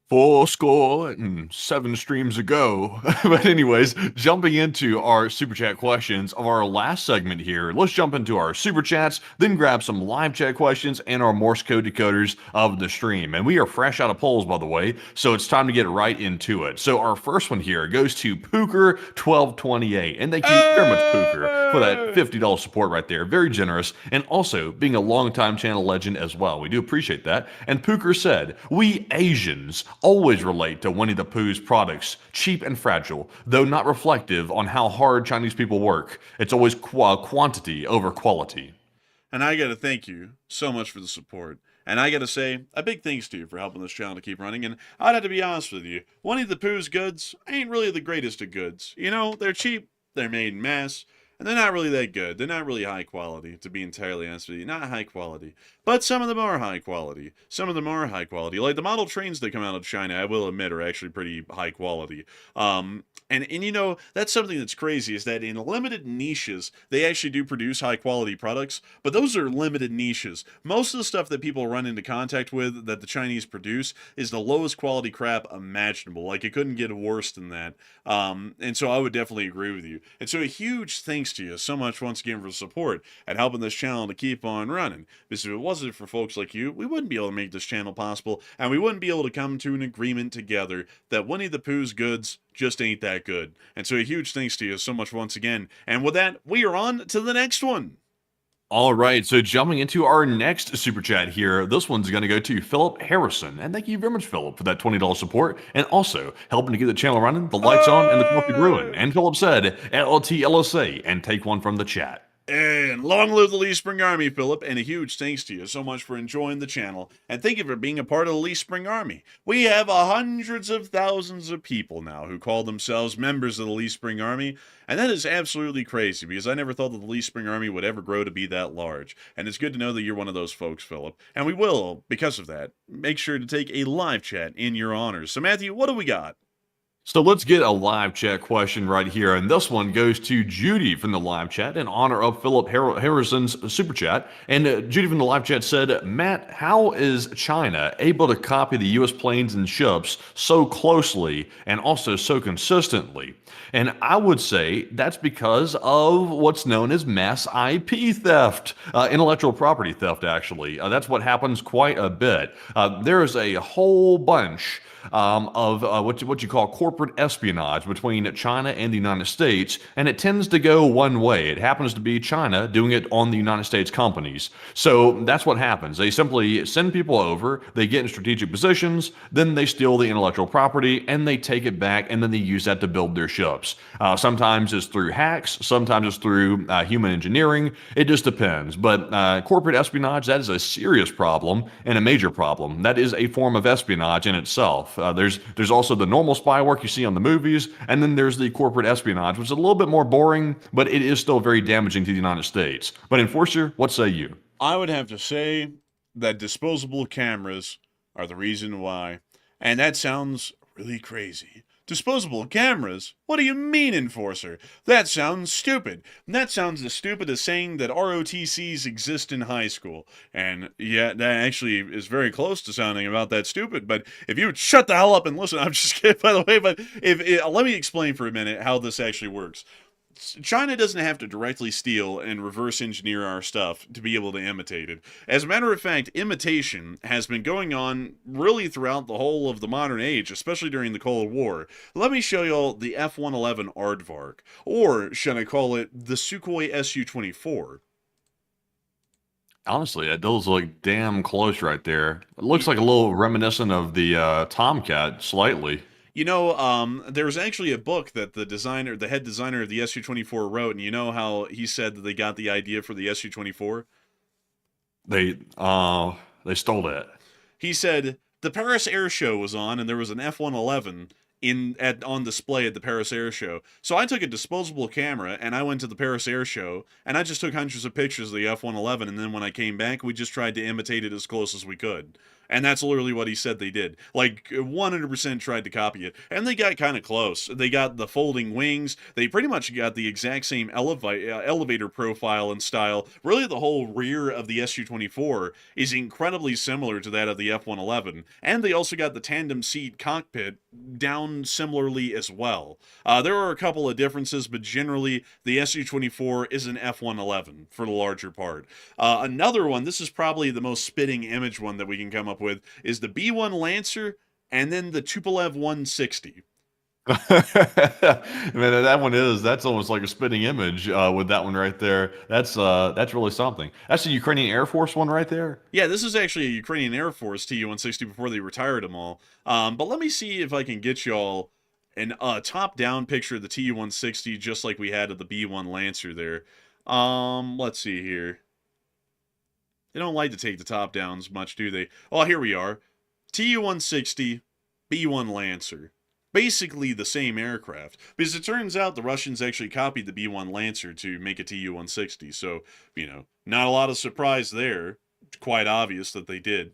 4 score and 7 streams ago. But anyways, jumping into our super chat questions of our last segment here, let's jump into our super chats, then grab some live chat questions and our Morse code decoders of the stream. And we are fresh out of polls, by the way, so it's time to get right into it. So our first one here goes to Pooker1228, and thank you very much, Pooker, for that $50 support right there. Very generous, and also being a longtime channel legend as well. We do appreciate that. And Pooker said, "We Asians always relate to Winnie the Pooh's products, cheap and fragile, though not reflective on how hard Chinese people work. It's always quantity over quality." And I gotta thank you so much for the support. And I gotta say, a big thanks to you for helping this channel to keep running. And I'd have to be honest with you, Winnie the Pooh's goods ain't really the greatest of goods. You know, they're cheap, they're made in mass, and they're not really that good. They're not really high quality, to be entirely honest with you. Not high quality. But some of them are high quality. Some of them are high quality. Like the model trains that come out of China, I will admit, are actually pretty high quality. And you know, that's something that's crazy, is that in limited niches, they actually do produce high quality products, but those are limited niches. Most of the stuff that people run into contact with that the Chinese produce is the lowest quality crap imaginable. Like, it couldn't get worse than that. And so I would definitely agree with you. And so a huge thanks to you so much once again for the support and helping this channel to keep on running. Because if it wasn't for folks like you, we wouldn't be able to make this channel possible, and we wouldn't be able to come to an agreement together that Winnie the Pooh's goods just ain't that good. And so a huge thanks to you so much once again. And with that, we are on to the next one. All right, so jumping into our next super chat here, this one's going to go to Philip Harrison. And thank you very much, Philip, for that $20 support, and also helping to get the channel running, the lights on, and the coffee brewing. And Philip said, LLTLSA, and take one from the chat. And long live the Lee Spring Army, Philip, and a huge thanks to you so much for enjoying the channel, and thank you for being a part of the Lee Spring Army. We have hundreds of thousands of people now who call themselves members of the Lee Spring Army, and that is absolutely crazy, because I never thought that the Lee Spring Army would ever grow to be that large, and it's good to know that you're one of those folks, Philip, and we will, because of that, make sure to take a live chat in your honors. So Matthew, what do we got? So let's get a live chat question right here, and this one goes to Judy from the live chat in honor of Philip Harrison's super chat. And Judy from the live chat said, "Matt, how is China able to copy the U.S. planes and ships so closely and also so consistently?" And I would say that's because of what's known as mass IP theft, intellectual property theft, actually. That's what happens quite a bit. There is a whole bunch of what you call corporate espionage between China and the United States, and it tends to go one way. It happens to be China doing it on the United States companies. So that's what happens. They simply send people over, they get in strategic positions, then they steal the intellectual property, and they take it back, and then they use that to build their ships. Sometimes it's through hacks, sometimes it's through human engineering. It just depends. But corporate espionage, that is a serious problem and a major problem. That is a form of espionage in itself. There's also the normal spy work you see on the movies, and then there's the corporate espionage, which is a little bit more boring, but it is still very damaging to the United States. But Enforcer, what say you? I would have to say that disposable cameras are the reason why. And that sounds really crazy. Disposable cameras? What do you mean, Enforcer? That sounds stupid. That sounds as stupid as saying that ROTCs exist in high school. And yeah, that actually is very close to sounding about that stupid. But if you would shut the hell up and listen, I'm just kidding, by the way. But let me explain for a minute how this actually works. China doesn't have to directly steal and reverse engineer our stuff to be able to imitate it. As a matter of fact, imitation has been going on really throughout the whole of the modern age, especially during the Cold War. Let me show y'all the F-111 Aardvark, or should I call it the Sukhoi Su-24. Honestly, it does look damn close right there. It looks like a little reminiscent of the Tomcat, slightly. You know, there was actually a book that the head designer of the Su-24 wrote, and you know how he said that they got the idea for the Su-24? They stole that. He said the Paris Air Show was on, and there was an F-111 on display at the Paris Air Show. So I took a disposable camera, and I went to the Paris Air Show, and I just took hundreds of pictures of the F-111, and then when I came back, we just tried to imitate it as close as we could. And that's literally what he said they did. Like, 100% tried to copy it. And they got kind of close. They got the folding wings. They pretty much got the exact same elevator profile and style. Really, the whole rear of the Su-24 is incredibly similar to that of the F-111. And they also got the tandem seat cockpit down similarly as well. There are a couple of differences, but generally, the Su-24 is an F-111 for the larger part. Another one, this is probably the most spitting image one that we can come up with, is the B-1 Lancer and then the Tupolev 160. Man, that's almost like a spitting image with that one right there. That's really something. That's the Ukrainian Air Force one right there. Yeah, this is actually a Ukrainian Air Force Tu-160 before they retired them all. But let me see if I can get y'all a top-down picture of the Tu-160 just like we had of the B-1 Lancer there. Let's see here. They don't like to take the top downs much, do they? Oh, here we are. Tu-160, B-1 Lancer. Basically the same aircraft. Because it turns out the Russians actually copied the B-1 Lancer to make a Tu-160. So, you know, not a lot of surprise there. Quite obvious that they did.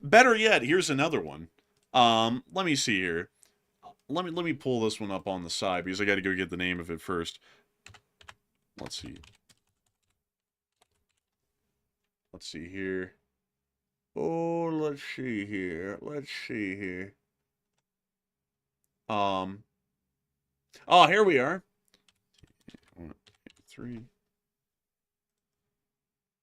Better yet, here's another one. Let me see here. Let me pull this one up on the side because I got to go get the name of it first. Let's see. Let's see here. Oh, let's see here. Let's see here. Oh, here we are. 1, 2, 3.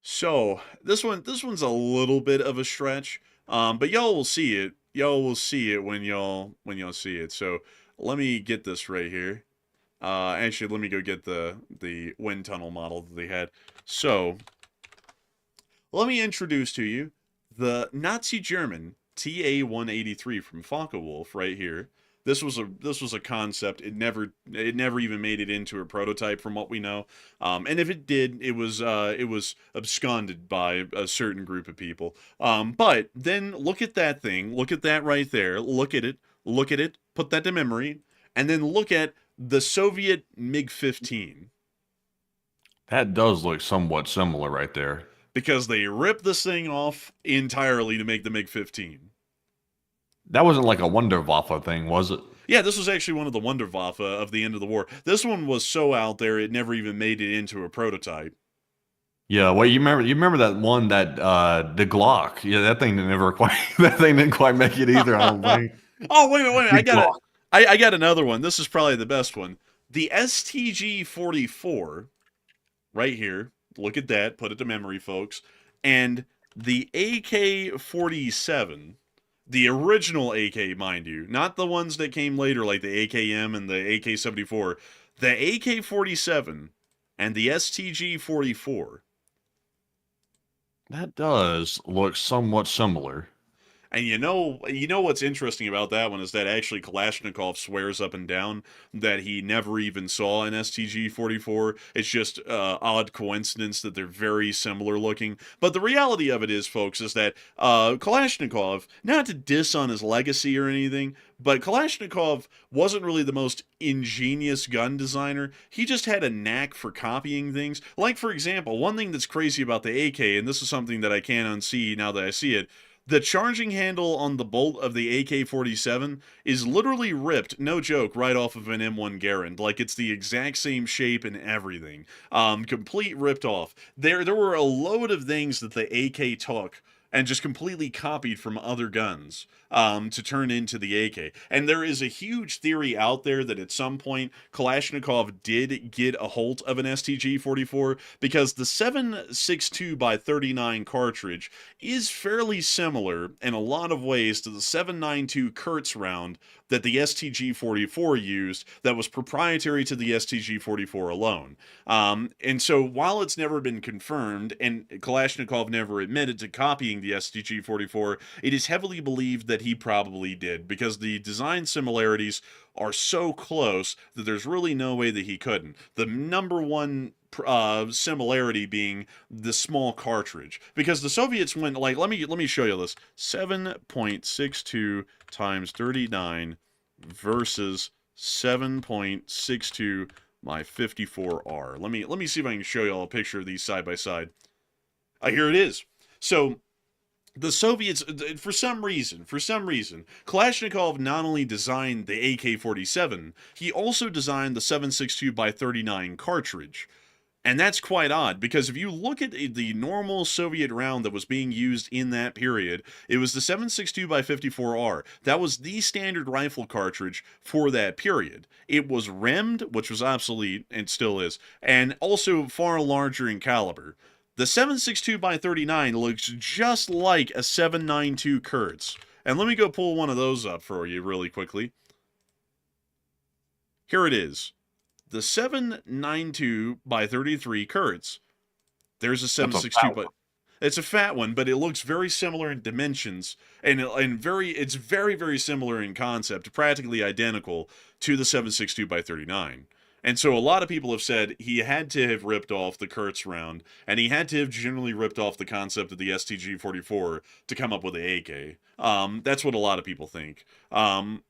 So, this one's a little bit of a stretch. But y'all will see it. Y'all will see it when y'all see it. So, let me get this right here. Actually, let me go get the wind tunnel model that they had. So, let me introduce to you the Nazi German TA-183 from Focke-Wulf right here. This was a concept. It never even made it into a prototype from what we know. And if it did, it was absconded by a certain group of people. But then look at that thing. Look at that right there. Look at it. Look at it. Put that to memory. And then look at the Soviet MiG-15. That does look somewhat similar right there. Because they ripped this thing off entirely to make the MiG-15. That wasn't like a Wunderwaffe thing, was it? Yeah, this was actually one of the Wunderwaffe of the end of the war. This one was so out there, it never even made it into a prototype. Yeah, well, you remember that one that the Glock. Yeah, that thing didn't quite make it either. I don't think. Oh, wait a minute! I got another one. This is probably the best one. The STG-44, right here. Look at that. Put it to memory, folks. And the AK-47, the original AK, mind you, not the ones that came later, like the AKM and the AK-74. The AK-47 and the STG-44. That does look somewhat similar. And you know what's interesting about that one is that actually Kalashnikov swears up and down that he never even saw an STG-44. It's just odd coincidence that they're very similar looking. But the reality of it is, folks, is that Kalashnikov, not to diss on his legacy or anything, but Kalashnikov wasn't really the most ingenious gun designer. He just had a knack for copying things. Like, for example, one thing that's crazy about the AK, and this is something that I can't unsee now that I see it, The charging handle on the bolt of the AK-47 is literally ripped, no joke, right off of an M1 Garand. Like, it's the exact same shape and everything. Complete ripped off. There were a load of things that the AK took and just completely copied from other guns to turn into the AK. And there is a huge theory out there that at some point Kalashnikov did get a hold of an STG-44 because the 7.62 by 39 cartridge is fairly similar in a lot of ways to the 7.92 Kurtz round that the STG-44 used that was proprietary to the STG-44 alone. And so while it's never been confirmed, and Kalashnikov never admitted to copying the STG-44, it is heavily believed that he probably did, because the design similarities are so close that there's really no way that he couldn't. The number one similarity being the small cartridge, because the Soviets went like, let me show you this: 7.62 times 39 versus 7.62 my 54R. Let me see if I can show you all a picture of these side by side. Here it is. So the Soviets, for some reason, Kalashnikov not only designed the AK-47, he also designed the 7.62 by 39 cartridge. And that's quite odd, because if you look at the normal Soviet round that was being used in that period, it was the 7.62 by 54R. That was the standard rifle cartridge for that period. It was rimmed, which was obsolete, and still is, and also far larger in caliber. The 7.62 by 39 looks just like a 7.92 Kurtz. And let me go pull one of those up for you really quickly. Here it is. The 7.92 by 33 Kurtz. There's a 7.62, but it's a fat one, but it looks very similar in dimensions, and it's very, very similar in concept, practically identical to the 7.62 by 39. And so a lot of people have said he had to have ripped off the Kurtz round, and he had to have generally ripped off the concept of the STG-44 to come up with the AK. That's what a lot of people think. And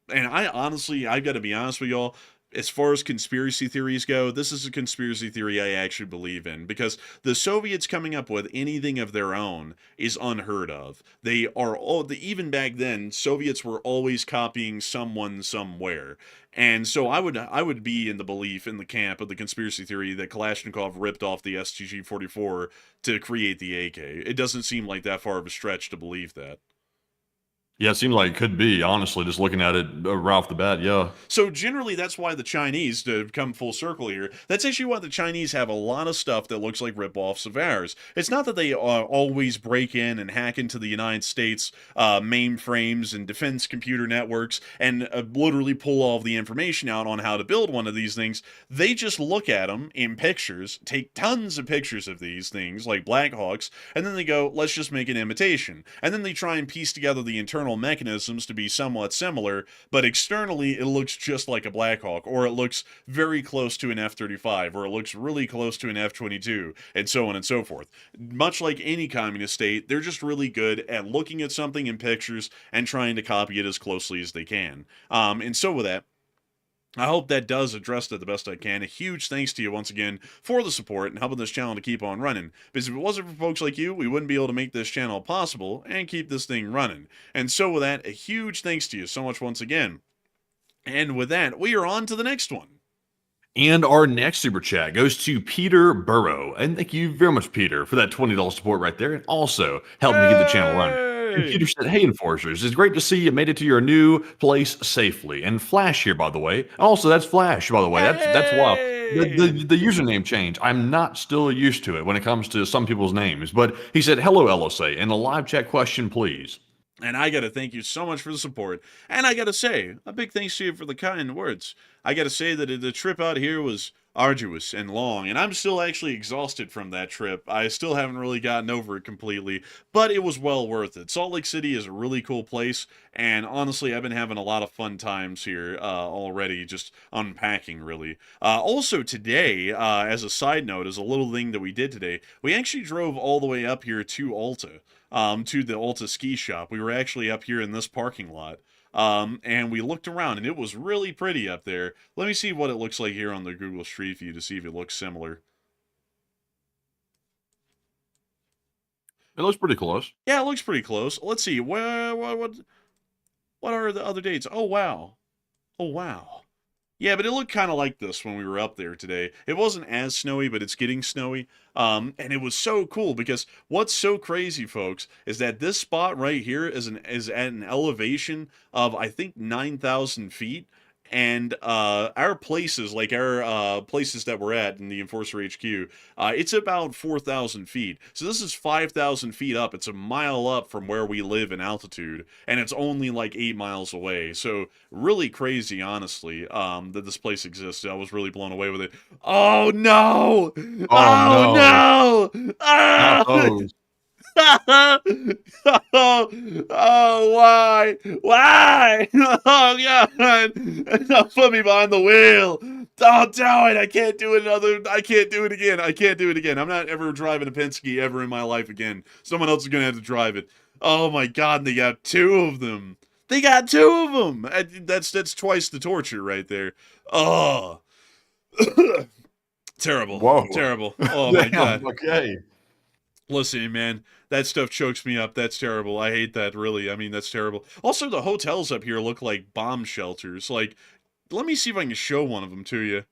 I've got to be honest with y'all, as far as conspiracy theories go, this is a conspiracy theory I actually believe in, because the Soviets coming up with anything of their own is unheard of. They are even back then, Soviets were always copying someone somewhere. And so I would be in the belief, in the camp of the conspiracy theory, that Kalashnikov ripped off the STG-44 to create the AK. It doesn't seem like that far of a stretch to believe that. Yeah, it seems like it could be, honestly, just looking at it right off the bat, yeah. So generally, that's why the Chinese, to come full circle here, that's actually why the Chinese have a lot of stuff that looks like rip-offs of ours. It's not that they always break in and hack into the United States mainframes and defense computer networks and literally pull all of the information out on how to build one of these things. They just look at them in pictures, take tons of pictures of these things, like Black Hawks, and then they go, let's just make an imitation. And then they try and piece together the internal mechanisms to be somewhat similar, but externally it looks just like a Black Hawk, or it looks very close to an F-35, or it looks really close to an F-22, and so on and so forth. Much like any communist state, they're just really good at looking at something in pictures and trying to copy it as closely as they can. And so with that, I hope that does address that the best I can. A huge thanks to you once again for the support and helping this channel to keep on running. Because if it wasn't for folks like you, we wouldn't be able to make this channel possible and keep this thing running. And so with that, a huge thanks to you so much once again. And with that, we are on to the next one. And our next super chat goes to Peter Burrow. And thank you very much, Peter, for that $20 support right there. And also helping to keep the channel running. And Peter said, hey, Enforcers, it's great to see you made it to your new place safely. And Flash here, by the way. Also, that's Flash, by the way. That's wild. The username change, I'm not still used to it when it comes to some people's names. But he said, hello, LSA, and a live chat question, please. And I got to thank you so much for the support. And I got to say, a big thanks to you for the kind words. I got to say that the trip out here was arduous and long, and I'm still actually exhausted from that trip. I still haven't really gotten over it completely, but it was well worth it. Salt Lake City is a really cool place, and honestly, I've been having a lot of fun times here already, just unpacking, really. Also today, as a side note, as a little thing that we did today, we actually drove all the way up here to Alta. To the Alta ski shop. We were actually up here in this parking lot. And we looked around, and it was really pretty up there. Let me see what it looks like here on the Google Street View to see if it looks similar. It looks pretty close. Yeah, it looks pretty close. Let's see. What are the other dates? Oh, wow. Oh, wow. Yeah, but it looked kind of like this when we were up there today. It wasn't as snowy, but it's getting snowy. And it was so cool because what's so crazy, folks, is that this spot right here is at an elevation of I think 9,000 feet. And our places, like our places that we're at in the Enforcer HQ, it's about 4,000 feet. So this is 5,000 feet up. It's a mile up from where we live in altitude, and it's only like 8 miles away. So really crazy, honestly, that this place exists. I was really blown away with it. Oh no! Oh Oh no, no! not Ah! those. oh, oh, why? Why? Oh, God. Don't put me behind the wheel. Don't do it. I can't do it I can't do it again. I can't do it again. I'm not ever driving a Penske ever in my life again. Someone else is going to have to drive it. Oh, my God. And they got two of them. They got two of them. That's twice the torture right there. Oh. Terrible. Whoa. Terrible. Oh, my Damn. God. Okay. Listen, man, that stuff chokes me up. That's terrible. I hate that, really. I mean, that's terrible. Also, the hotels up here look like bomb shelters. Like, let me see if I can show one of them to you.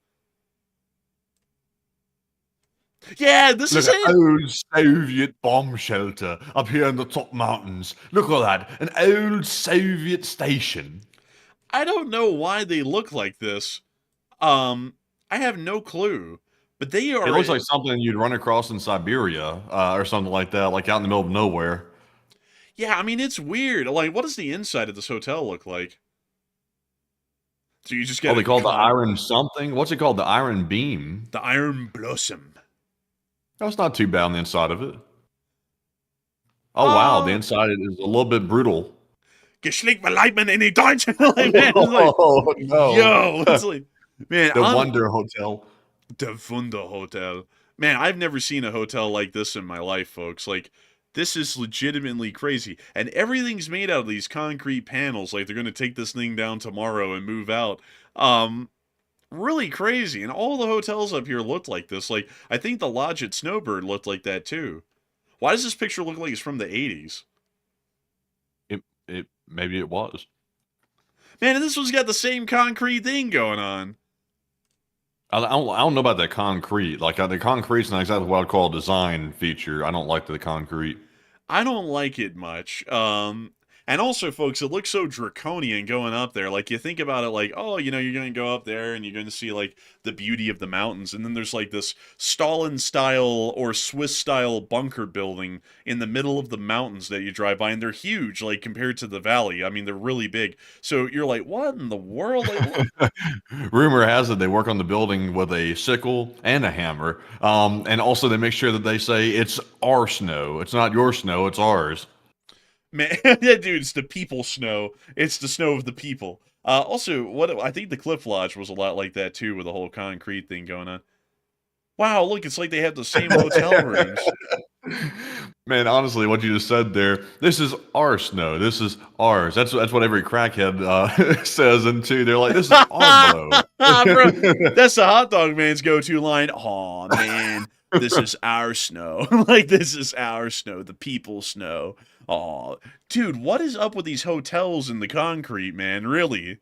Yeah, this Look is at it. old Soviet bomb shelter up here in the top mountains. Look at that, an old Soviet station. I don't know why they look like this. Um, I have no clue. But they It are. looks like something you'd run across in Siberia or something like that, like out in the middle of nowhere. Yeah, I mean, it's weird. Like, what does the inside of this hotel look like? So you just Oh, get they a call it the Iron something. What's it called? The Iron Beam. the Iron Blossom. That's not too bad on the inside of it. Oh wow, the Oh, inside is a little bit brutal. geschlägt mein Leibman in die Deutsche. Like, man, it's like, Oh no, yo, it's like, man, the Wonder Hotel. the Wunder Hotel. Man, I've never seen a hotel like this in my life, folks. Like, this is legitimately crazy. And everything's made out of these concrete panels. Like, they're going to take this thing down tomorrow and move out. Really crazy. And all the hotels up here looked like this. Like, I think the lodge at Snowbird looked like that, too. Why does this picture look like it's from the 80s? It maybe it was. Man, and this one's got the same concrete thing going on. I don't know about that concrete. Like the concrete's not exactly what I'd call a design feature. I don't like the concrete. I don't like it much. And also, folks, it looks so draconian going up there. Like, you think about it like, oh, you know, you're going to go up there and you're going to see, like, the beauty of the mountains. And then there's, like, this Stalin-style or Swiss-style bunker building in the middle of the mountains that you drive by. And they're huge, like, compared to the valley. I mean, they're really big. So you're like, what in the world? Like, Rumor has it they work on the building with a sickle and a hammer. And also they make sure that they say it's our snow. It's not your snow, it's ours. man, yeah, dude, it's the people snow. It's the snow of the people. Also, what I think the Cliff Lodge was a lot like that too, with the whole concrete thing going on. Wow, look, it's like they have the same hotel rooms. Man, honestly, what you just said there, this is our snow. This is ours. That's what every crackhead says, and too. They're like, this is our blow. Bro, that's the hot dog man's go-to line. Aw, man, this is our snow. Like, this is our snow, the people's snow. Aw, dude, what is up with these hotels in the concrete, man? Really?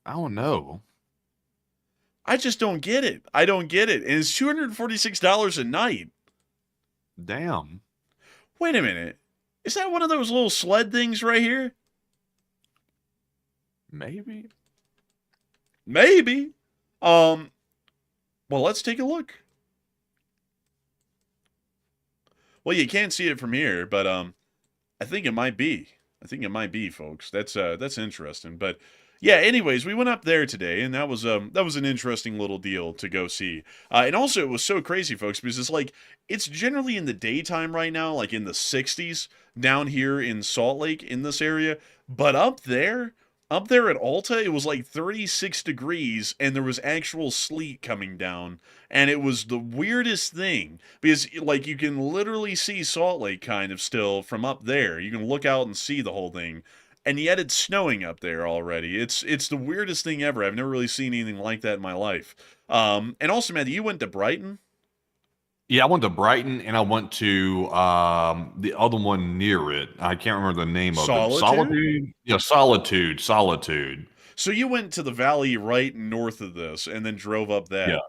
I don't know. I just don't get it. I don't get it. And it's $246 a night. Damn. Wait a minute. Is that one of those little sled things right here? Maybe. Maybe. Well, let's take a look. Well, you can't see it from here, but I think it might be. I think it might be, folks. That's interesting. But yeah, anyways, we went up there today, and that was an interesting little deal to go see. And also, it was so crazy, folks, because it's generally in the daytime right now, like in the 60s down here in Salt Lake in this area, but up there at Alta, it was like 36 degrees, and there was actual sleet coming down, and it was the weirdest thing, because, like, you can literally see Salt Lake kind of still from up there. You can look out and see the whole thing, and yet it's snowing up there already. It's the weirdest thing ever. I've never really seen anything like that in my life. And also, man, you went to Brighton? Yeah, I went to Brighton and I went to the other one near it. I can't remember the name of it. Solitude? Solitude? Yeah, Solitude. Solitude. So you went to the valley right north of this and then drove up Yeah. that.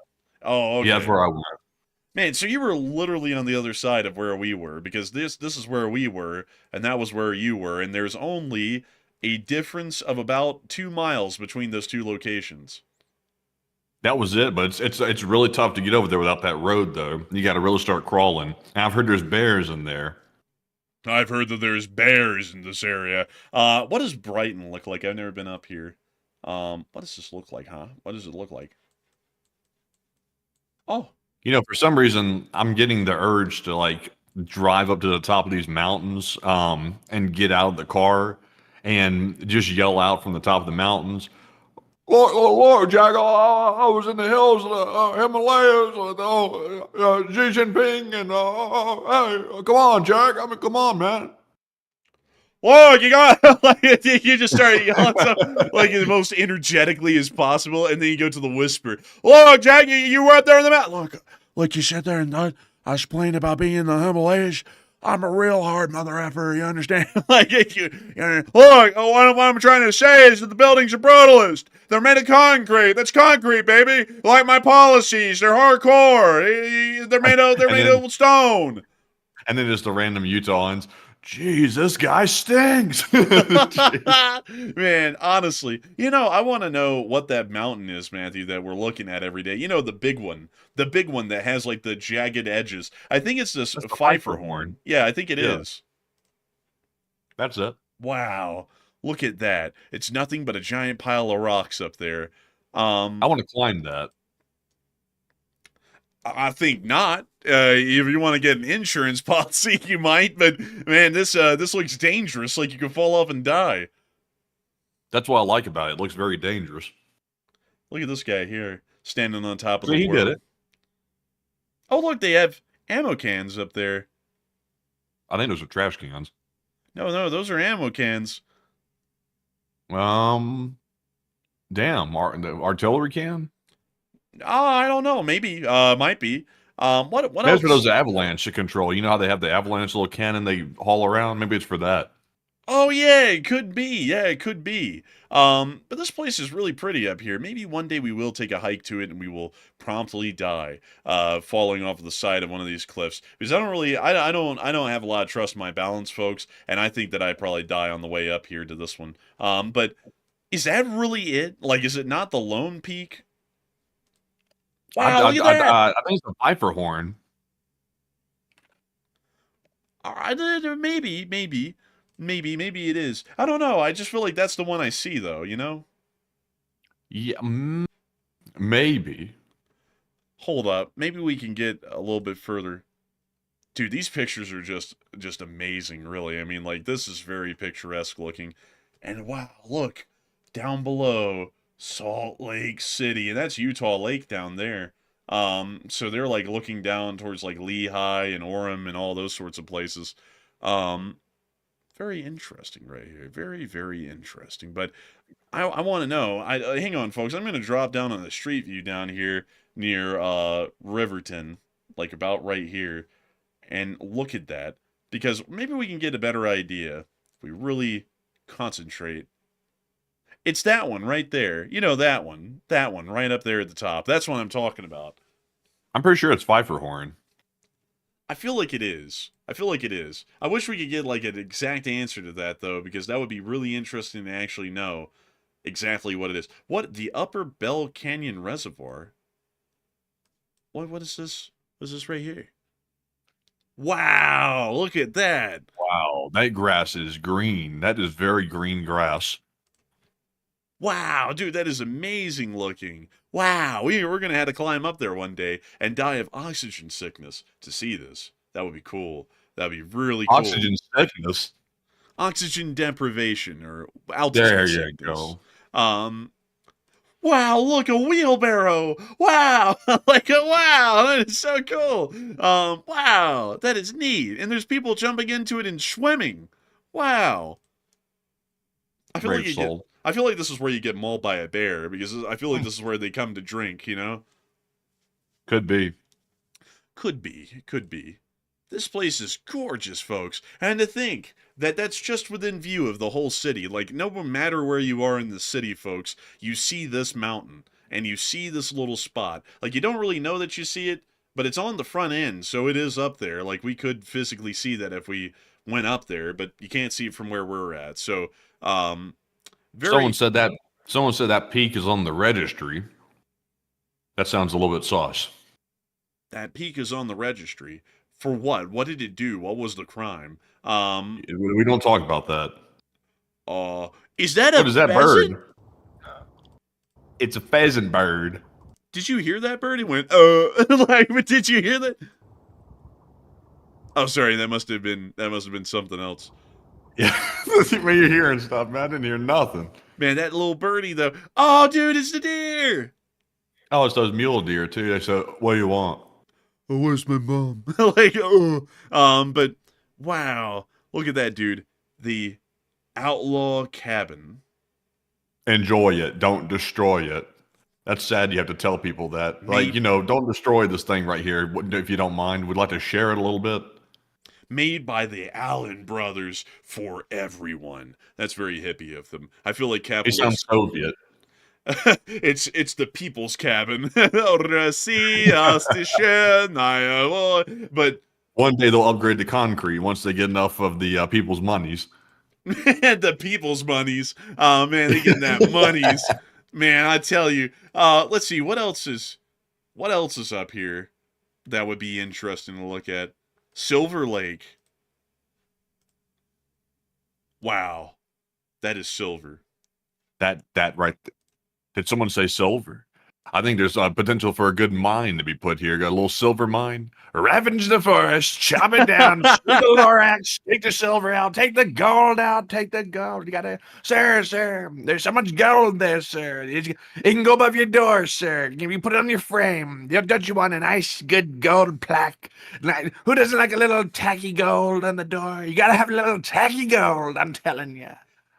Oh, Yeah, that's okay. where I went. Man, so you were literally on the other side of where we were because this is where we were and that was where you were and there's only a difference of about 2 miles between those two locations. That was it, but it's really tough to get over there without that road though. You got to really start crawling. And I've heard there's bears in there. I've heard that there's bears in this area. What does Brighton look like? I've never been up here. What does this look like, huh? What does it look like? Oh, For some reason, I'm getting the urge to like drive up to the top of these mountains, and get out of the car and just yell out from the top of the mountains. Look, Jack, I was in the hills of the Himalayas with Xi Jinping, and hey, come on, Jack. I mean, come on, man. look, you got like you just start yelling something like as most energetically as possible, and then you go to the whisper. Look, Jack, you were up there in the mountain. Look, you sit there and I was playing about being in the Himalayas. I'm a real hard mother effer, you understand? Look, what I'm trying to say is that the buildings are brutalist. They're made of concrete. That's concrete, baby. Like my policies, they're hardcore. They're And made then of stone. and then just the random Utahns. Jeez, this guy stinks. Jeez. Man, honestly, I want to know what that mountain is, Matthew, that we're looking at every day. The big one that has like the jagged edges. I think it's this That's the Pfeiffer Pfeiffer horn. horn. Yeah, I think it Yeah, is. that's it. Wow, look at that. It's nothing but a giant pile of rocks up there. I Um, want to climb that. I think not. If you want to get an insurance policy, you might. But man, this looks dangerous. Like you could fall off and die. That's what I like about it. It looks very dangerous. Look at this guy here, standing on top of See, the he did world. it. Oh, look, they have ammo cans up there. I think those are trash cans. No, those are ammo cans. Um, damn, the artillery can. Oh, I don't know. Maybe, might be. What Maybe it's for else? those avalanche to control. You know how they have the avalanche little cannon they haul around? Maybe it's for that. Oh, yeah, it could be. Yeah, it could be. But this place is really pretty up here. Maybe one day we will take a hike to it and we will promptly die, falling off the side of one of these cliffs. Because I don't have a lot of trust in my balance, folks, and I think that I'd probably die on the way up here to this one. But is that really it? Like, is it not the Lone Peak? Wow, look at that! I think it's a Pfeiffer horn. Maybe it is. I don't know. I just feel like that's the one I see, though. Yeah, maybe. Hold up. Maybe we can get a little bit further. Dude, these pictures are just amazing, really. I mean, like this is very picturesque looking. And wow, look down below Salt Lake City, and that's Utah Lake down there. So they're like looking down towards like Lehigh and Orem and all those sorts of places. Um, Very interesting right here. Very, very interesting. But I want to know. Hang on, folks. I'm going to drop down on the street view down here near Riverton, like about right here, and look at that because maybe we can get a better idea if we really concentrate. It's that one right there. That one right up there at the top. That's what I'm talking about. I'm pretty sure it's Pfeiffer horn. I feel like it is. I feel like it is. I wish we could get like an exact answer to that though, because that would be really interesting to actually know exactly what it is. What the Upper Bell Canyon Reservoir? What is this? What is this right here? Wow, look at that. Wow, that grass is green. That is very green grass. Wow, dude, that is amazing looking. Wow, we're gonna have to climb up there one day and die of oxygen sickness to see this. That would be cool. That'd be really cool. Oxygen sickness. Oxygen deprivation or altitude There you sickness. go. Um, wow, look, a wheelbarrow. Wow, wow, that is so cool. Wow, that is neat. And there's people jumping into it and swimming. Wow. I feel like Brave soul. I feel like this is where you get mauled by a bear because I feel like this is where they come to drink. Could be. Could be. It could be. This place is gorgeous, folks. And to think that that's just within view of the whole city. Like, no matter where you are in the city, folks, you see this mountain and you see this little spot. Like, you don't really know that you see it, but it's on the front end, so it is up there. Like, we could physically see that if we went up there, but you can't see it from where we're at. So, very. Someone said that peak is on the registry. That sounds a little bit sauce. That peak is on the registry. For what? What did it do? What was the crime? We don't talk about that. Is that What is that pheasant? bird? It's a pheasant bird. Did you hear that bird? It went, like, did you hear that? Oh, sorry, that must have been something else. Yeah, when you're hearing stuff, man, I didn't hear nothing. Man, that little birdie though. Oh, dude, it's the deer. Oh, it's those mule deer too. They said, "What do you want?" Oh, where's my mom? Like, but wow, look at that, dude. The outlaw cabin. Enjoy it. Don't destroy it. That's sad. You have to tell people that. Like, don't destroy this thing right here. If you don't mind, we'd like to share it a little bit. Made by the Allen brothers for everyone. That's very hippie of them. I feel like It capitalists. sounds Soviet. It's the people's cabin. But One day they'll upgrade to concrete once they get enough of the people's monies. the people's monies. Oh man, they getting that monies. Man, I tell you. Let's see, what else is up here that would be interesting to look at? Silver Lake. Wow. That is silver. That right. Did someone say silver? I think there's potential for a good mine to be put here. Got a little silver mine. Ravage the forest, chop it down, shoot the lorax, take the silver out, take the gold out, take the gold. You gotta, sir, there's so much gold there, sir. It can go above your door, sir. Can you put it on your frame? Don't you want a nice, good gold plaque? Like, who doesn't like a little tacky gold on the door? You gotta have a little tacky gold, I'm telling you.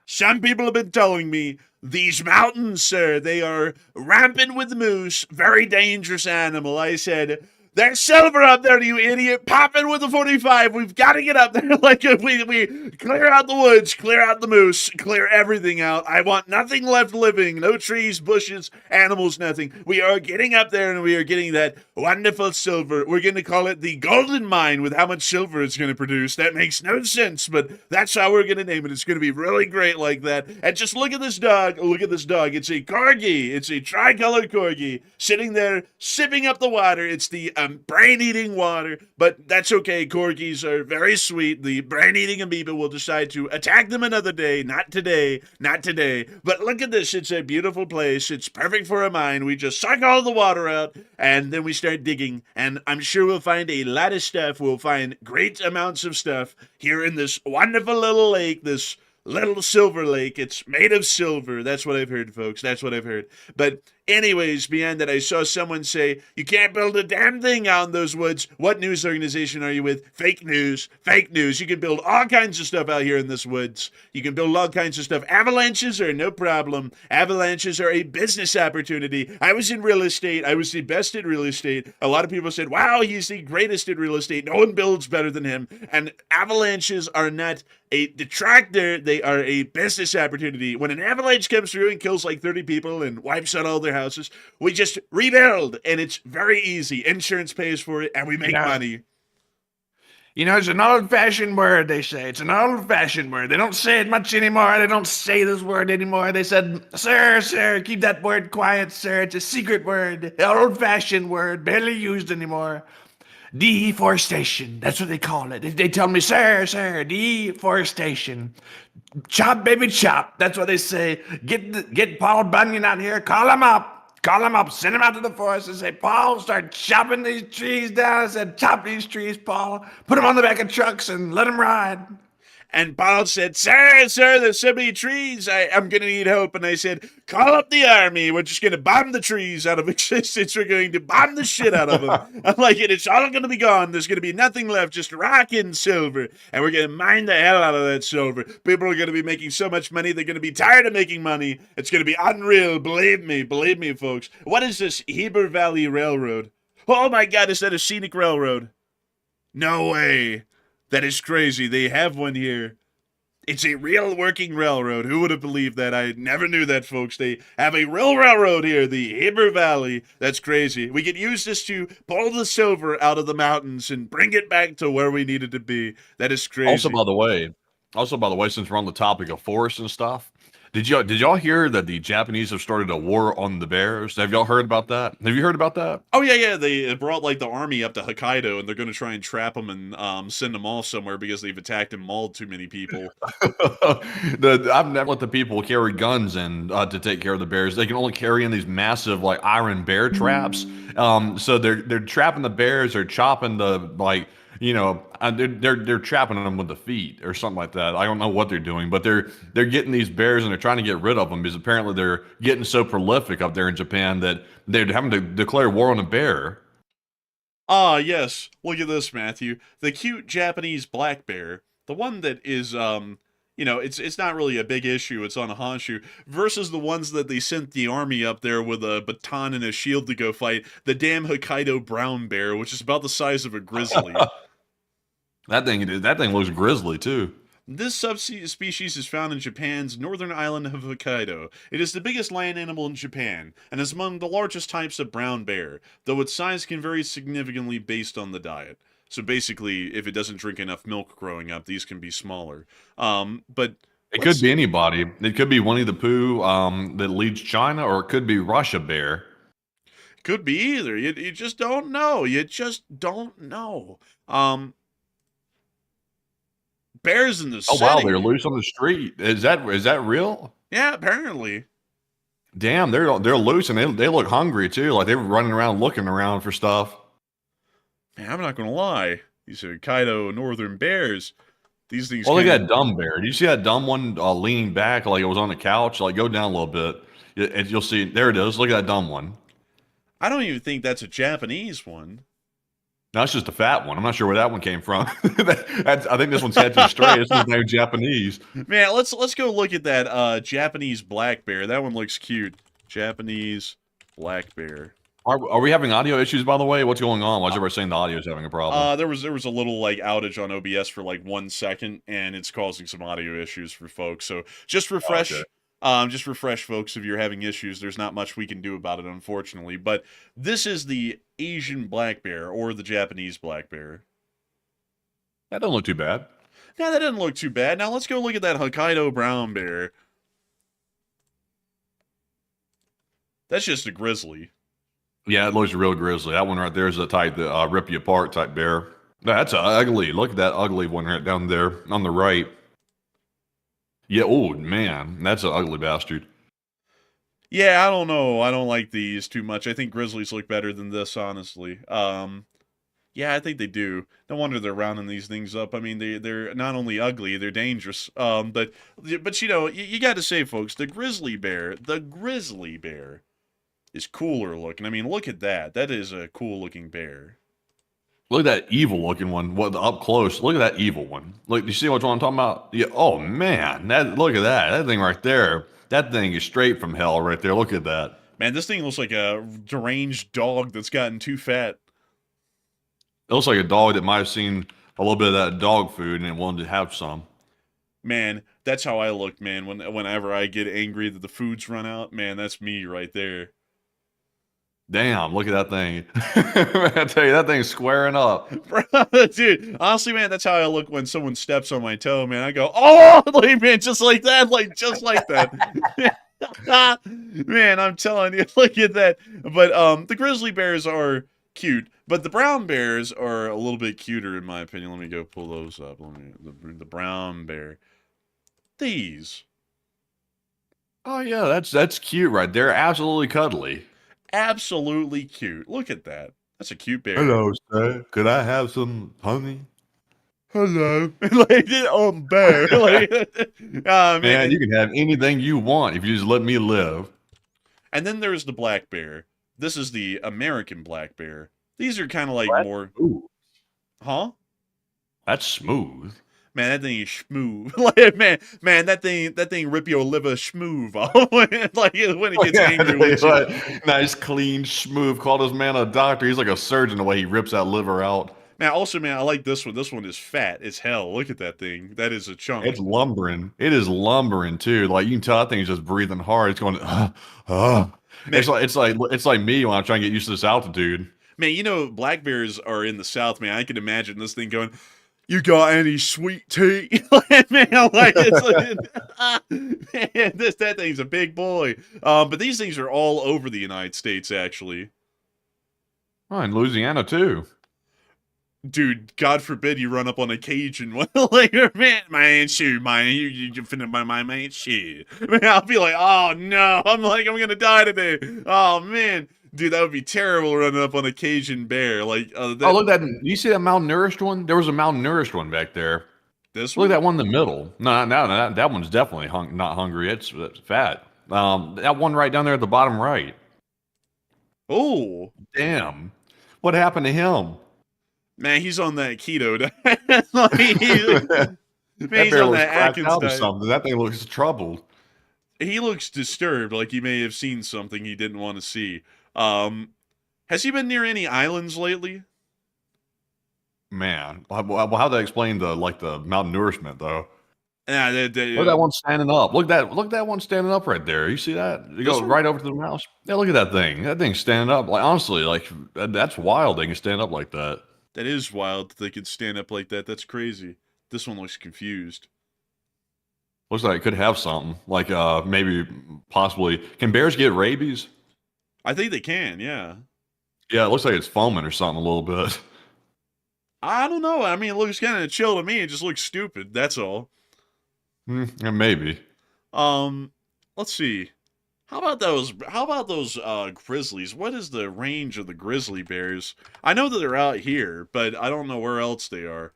Some people have been telling me these mountains, sir, they are rampant with moose, very dangerous animal. I said, there's silver up there, you idiot. Pop it with a 45. We've got to get up there. Like, we clear out the woods, clear out the moose, clear everything out. I want nothing left living. No trees, bushes, animals, nothing. We are getting up there and we are getting that wonderful silver. We're going to call it the golden mine with how much silver it's going to produce. That makes no sense, but that's how we're going to name it. It's going to be really great like that. And just look at this dog. Look at this dog. It's a corgi. It's a tricolored corgi sitting there sipping up the water. It's the brain-eating water, but that's okay. Corgis are very sweet. The brain-eating amoeba will decide to attack them another day. Not today. Not today. But look at this. It's a beautiful place. It's perfect for a mine. We just suck all the water out, and then we start digging, and I'm sure we'll find a lot of stuff. We'll find great amounts of stuff here in this wonderful little lake, this little silver lake. It's made of silver. That's what I've heard, folks. That's what I've heard. But anyways, beyond that, I saw someone say, you can't build a damn thing out in those woods. What news organization are you with? Fake news. Fake news. You can build all kinds of stuff out here in this woods. You can build all kinds of stuff. Avalanches are no problem. Avalanches are a business opportunity. I was in real estate. I was the best at real estate. A lot of people said, wow, he's the greatest at real estate. No one builds better than him. And avalanches are not a detractor. They are a business opportunity. When an avalanche comes through and kills like 30 people and wipes out all their houses, we just rebuild, and it's very easy. Insurance pays for it, and we make money. You know, it's an old-fashioned word, they say. It's an old-fashioned word. They don't say it much anymore. They don't say this word anymore. They said, sir, keep that word quiet, sir. It's a secret word. An old-fashioned word, barely used anymore. Deforestation. That's what they call it. They tell me, sir, deforestation. Chop, baby, chop. That's what they say. Get Paul Bunyan out here. Call him up. Send him out to the forest and say, Paul, start chopping these trees down. I said, chop these trees, Paul. Put them on the back of trucks and let them ride. And Paul said, sir, there's so many trees. I'm going to need help. And I said, call up the army. We're just going to bomb the trees out of existence. We're going to bomb the shit out of them. I'm like, it's all going to be gone. There's going to be nothing left, just rock and silver. And we're going to mine the hell out of that silver. People are going to be making so much money. They're going to be tired of making money. It's going to be unreal. Believe me, folks. What is this Heber Valley Railroad? Oh my God, is that a scenic railroad? No way. That is crazy. They have one here. It's a real working railroad. Who would have believed that? I never knew that, folks. They have a real railroad here, the Heber Valley. That's crazy. We could use this to pull the silver out of the mountains and bring it back to where we needed to be. That is Also, crazy. by the way, since we're on the topic of forests and stuff, did y'all hear that the Japanese have started a war on the bears? Have y'all heard about that? Have you heard about that? Oh yeah. They brought like the army up to Hokkaido, and they're going to try and trap them and send them all somewhere because they've attacked and mauled too many people. I've never let the people carry guns in to take care of the bears. They can only carry in these massive like iron bear traps. So they're trapping the bears. They're chopping the like. They're trapping them with the feet or something like that. I don't know what they're doing, but they're getting these bears and they're trying to get rid of them because apparently they're getting so prolific up there in Japan that they're having to declare war on a bear. Ah, yes. Look at this, Matthew. The cute Japanese black bear, the one that is, it's not really a big issue. It's on a Honshu versus the ones that they sent the army up there with a baton and a shield to go fight. The damn Hokkaido brown bear, which is about the size of a grizzly. That thing looks grisly too. This subspecies is found in Japan's northern island of Hokkaido. It is the biggest land animal in Japan, and is among the largest types of brown bear, though its size can vary significantly based on the diet. So basically, if it doesn't drink enough milk growing up, these can be smaller. But It could be anybody. It could be Winnie the Pooh that leads China, or it could be Russia Bear. Could be either. You just don't know. You just don't know. Bears in the Oh city. wow, they're loose on the street. Is that real? Yeah, apparently. Damn, they're loose and they look hungry too. Like they were running around looking around for stuff. Man, I'm not gonna lie. These Hokkaido northern bears. These things. Well, look at that dumb bear. Do you see that dumb one leaning back like it was on the couch? Like go down a little bit, and you'll see. There it is. Look at that dumb one. I don't even think that's a Japanese one. No, it's just a fat one. I'm not sure where that one came from. I think this one's catching stray. This one's named Japanese. Man, let's go look at that Japanese black bear. That one looks cute. Japanese black bear. Are we having audio issues, by the way? What's going on? Why is everybody saying the audio is having a problem? There was a little like outage on OBS for like 1 second, and it's causing some audio issues for folks. So just refresh. Okay. Just refresh, folks, if you're having issues. There's not much we can do about it, unfortunately. But this is the Asian black bear, or the Japanese black bear. That doesn't look too bad. Now, that doesn't look too bad. Now, let's go look at that Hokkaido brown bear. That's just a grizzly. Yeah, it looks real grizzly. That one right there is the type that rip you apart type bear. That's ugly. Look at that ugly one right down there on the right. Yeah, oh man, that's an ugly bastard. Yeah, I don't know. I don't like these too much. I think grizzlies look better than this, honestly. Yeah, I think they do. No wonder they're rounding these things up. I mean, they're not only ugly, they're dangerous. But you got to say, folks, the grizzly bear is cooler looking. I mean, look at that. That is a cool looking bear. Look at that evil looking one. What up close? Look at that evil one. Look, you see what I'm talking about? Yeah. Oh man, look at that. That thing right there. That thing is straight from hell right there. Look at that. Man, this thing looks like a deranged dog that's gotten too fat. It looks like a dog that might have seen a little bit of that dog food and it wanted to have some. Man, that's how I look, man. Whenever I get angry that the food's run out, man, that's me right there. Damn, look at that thing. I tell you, that thing's squaring up. Dude, honestly, man, that's how I look when someone steps on my toe, man. I go, oh, like, man, just like that, just like that. Man, I'm telling you, look at that. But the grizzly bears are cute, but the brown bears are a little bit cuter, in my opinion. Let me go pull those up. The brown bear. These. Oh yeah, that's cute right there. Absolutely cuddly. Absolutely cute. Look at that. That's a cute bear. Hello, sir. Could I have some honey? Hello. Like, bear. Like, man, you can have anything you want if you just let me live. And then there's the black bear. This is the American black bear. These are kind of like more... Ooh. Huh? That's smooth. Man, that thing is smooth. Like, man, that thing rip your liver smooth off. Like when it gets angry with you. Like, nice, clean, smooth. Call this man a doctor. He's like a surgeon the way he rips that liver out. Man, also, man, I like this one. This one is fat as hell. Look at that thing. That is a chunk. It's lumbering. It is lumbering too. Like you can tell that thing's just breathing hard. It's going, Man. It's like me when I'm trying to get used to this altitude. Man, you know, black bears are in the South, man. I can imagine this thing going, "You got any sweet tea?" Man, like man, that thing's a big boy. But these things are all over the United States, actually. Oh, in Louisiana too. Dude, God forbid you run up on a Cajun one later, man, shoot, man, you finna my man, shit. Man, I'll be like, oh no, I'm gonna die today. Oh man, dude, that would be terrible running up on a Cajun bear. Like, Oh, look at that! You see that malnourished one? There was a malnourished one back there. This Look one? at that one in the middle. No, that one's definitely not hungry. It's fat. That one right down there at the bottom right. Oh, Damn, what happened to him? man, he's on that keto diet. Like, That man, he's bear on looks that cracked Atkins out or diet. something. That thing looks troubled. He looks disturbed, like he may have seen something he didn't want to see. Has he been near any islands lately? Man, well, how'd that explain the malnourishment though? Yeah, Look at that one standing up. Look at that one standing up right there. You see that? You go one? right over to the mouse. Yeah, look at that thing. That thing's standing up. Like honestly, like that's wild. They can stand up like that. That is wild that they could stand up like that. That's crazy. This one looks confused. Looks like it could have something. Like maybe possibly. Can bears get rabies? I think they can, yeah. Yeah, it looks like it's foaming or something a little bit. I don't know. I mean, it looks kind of chill to me. It just looks stupid. That's all. Yeah, maybe. Let's see. How about those grizzlies? What is the range of the grizzly bears? I know that they're out here, but I don't know where else they are.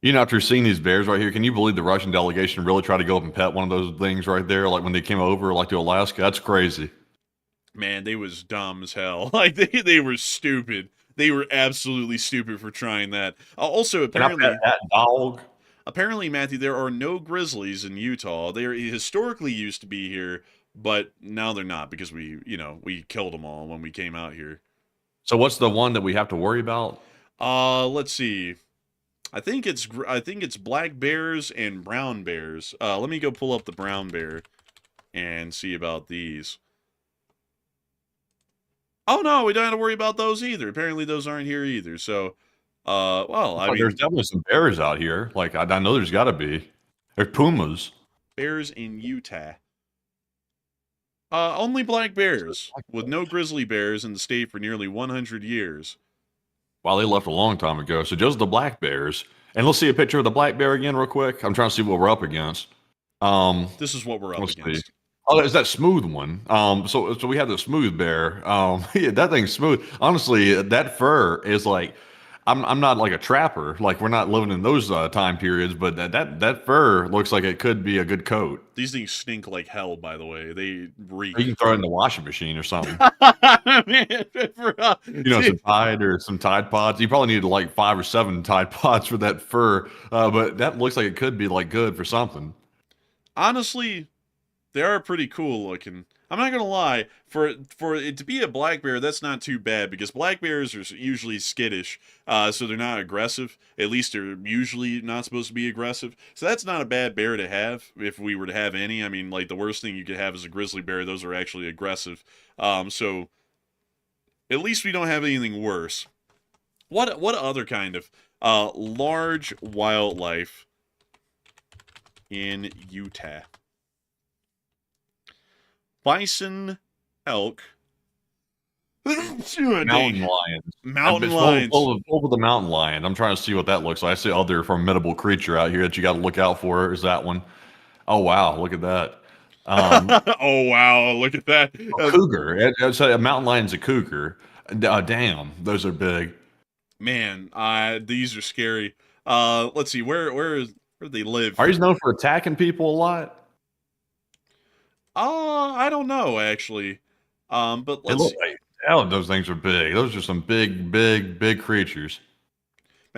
You know, after seeing these bears right here, can you believe the Russian delegation really tried to go up and pet one of those things right there, like when they came over, like to Alaska? That's crazy. Man, they was dumb as hell. Like they were stupid. They were absolutely stupid for trying that. Also, Can I apparently, pet that dog? apparently, Matthew, there are no grizzlies in Utah. They historically used to be here, but now they're not because we killed them all when we came out here. So what's the one that we have to worry about? Let's see. I think it's black bears and brown bears. Let me go pull up the brown bear and see about these. Oh no, we don't have to worry about those either. Apparently those aren't here either. So, well, I mean, There's definitely some bears out here. Like I know there's got to be. There's pumas. bears in Utah. Only black bears, with no grizzly bears in the state for nearly 100 years. Wow, they left a long time ago. So just the black bears. And let's see a picture of the black bear again real quick. I'm trying to see what we're up against. This is what we're up Let's see. against. Oh, it's that smooth one. So we have the smooth bear. Yeah, that thing's smooth. Honestly, that fur is like, I'm not like a trapper. Like we're not living in those time periods, but that fur looks like it could be a good coat. These things stink like hell, by the way. They reek. Or you can throw it in the washing machine or something. Man, Some Tide Pods. You probably need like 5 or 7 Tide Pods for that fur. But that looks like it could be like good for something. Honestly, they are pretty cool looking. I'm not gonna lie, for it to be a black bear, that's not too bad because black bears are usually skittish, so they're not aggressive. At least they're usually not supposed to be aggressive. So that's not a bad bear to have if we were to have any. I mean, like the worst thing you could have is a grizzly bear. Those are actually aggressive. So at least we don't have anything worse. What other kind of large wildlife in Utah? Bison, elk, Mountain lions. mountain lions. Over the mountain lion. I'm trying to see what that looks like. I see other formidable creature out here that you got to look out for. Is that one? Oh wow, look at that. Oh wow, look at that. A cougar. So a mountain lion's a cougar. Damn, those are big. Man, these are scary. Let's see, where do they live? Are these known for attacking people a lot? I don't know actually. But They let's look see. like, hell, those things are big. Those are some big creatures.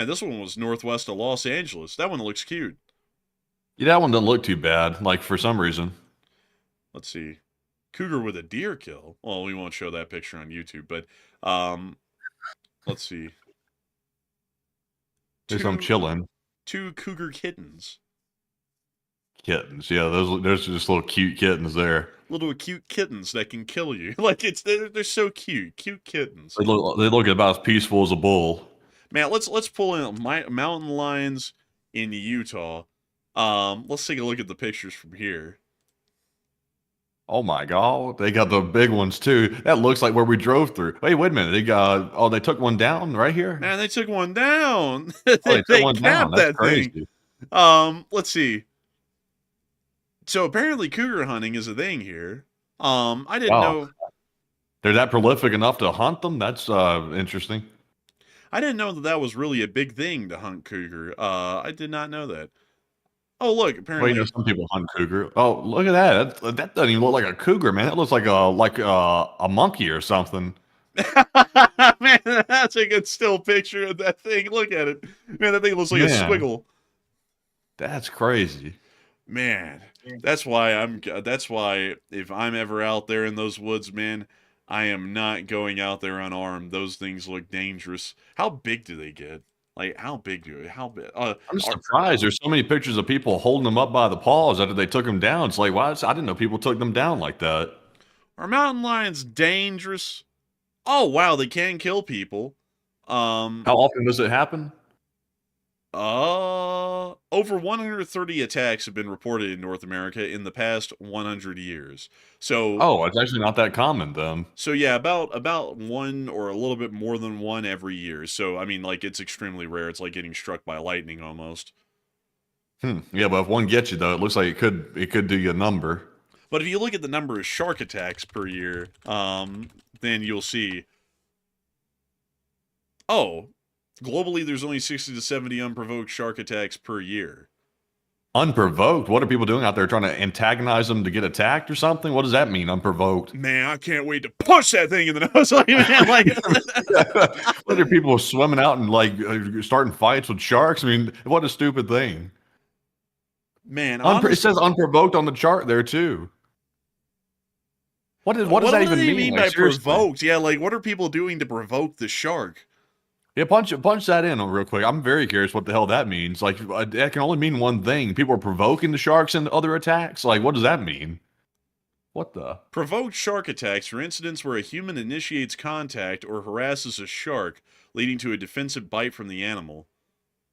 Man, this one was northwest of Los Angeles. That one looks cute. Yeah, that one doesn't look too bad. Like for some reason, Let's see. Cougar with a deer kill. Well, we won't show that picture on YouTube, but um, let's see. there's some Two chilling two cougar kittens. kittens. Yeah, there's just little cute kittens there. Little cute kittens that can kill you. Like they're so cute. Cute kittens. They look about as peaceful as a bull. Man, let's pull in mountain lions in Utah. Let's take a look at the pictures from here. Oh my God, they got the big ones too. That looks like where we drove through. Wait a minute. They took one down right here. Man, they took one down. Oh, they took They one down. capped That's that thing. crazy. Let's see. So apparently cougar hunting is a thing here. I didn't Wow. know They're that prolific enough to hunt them? That's interesting. I didn't know that that was really a big thing to hunt cougar. I did not know that. Oh, look, Well, apparently some people hunt cougar. Oh, look at that. That doesn't even look like a cougar, man. That looks like a monkey or something. Man, that's a good still picture of that thing. Look at it. Man, that thing looks like a Yeah. squiggle. That's crazy. Man, that's why if I'm ever out there in those woods, man, I am not going out there unarmed. Those things look dangerous. How big do they get? Like how big? I'm just surprised. There's so many pictures of people holding them up by the paws after they took them down. It's like, why? I didn't know people took them down like that. Are mountain lions dangerous? Oh wow, they can kill people. How often does it happen? Over 130 attacks have been reported in North America in the past 100 years. So, Oh, it's actually not that common then. so yeah, about one or a little bit more than one every year. So, I mean, like it's extremely rare. It's like getting struck by lightning almost. Yeah, but if one gets you though, it looks like it could do you a number. But if you look at the number of shark attacks per year, then you'll see. Oh, globally, there's only 60 to 70 unprovoked shark attacks per year. Unprovoked? What are people doing out there trying to antagonize them to get attacked or something? What does that mean, unprovoked? Man, I can't wait to punch that thing in the nose. Like, man, like What are people swimming out and like starting fights with sharks? I mean, what a stupid thing. man, It honestly, says unprovoked on the chart there too. What does that do even they mean? mean Like, by seriously. provoked? Yeah, like what are people doing to provoke the shark? Yeah, punch that in real quick. I'm very curious what the hell that means. Like, that can only mean one thing. People are provoking the sharks in other attacks. Like, what does that mean? What the? Provoked shark attacks are incidents where a human initiates contact or harasses a shark, leading to a defensive bite from the animal.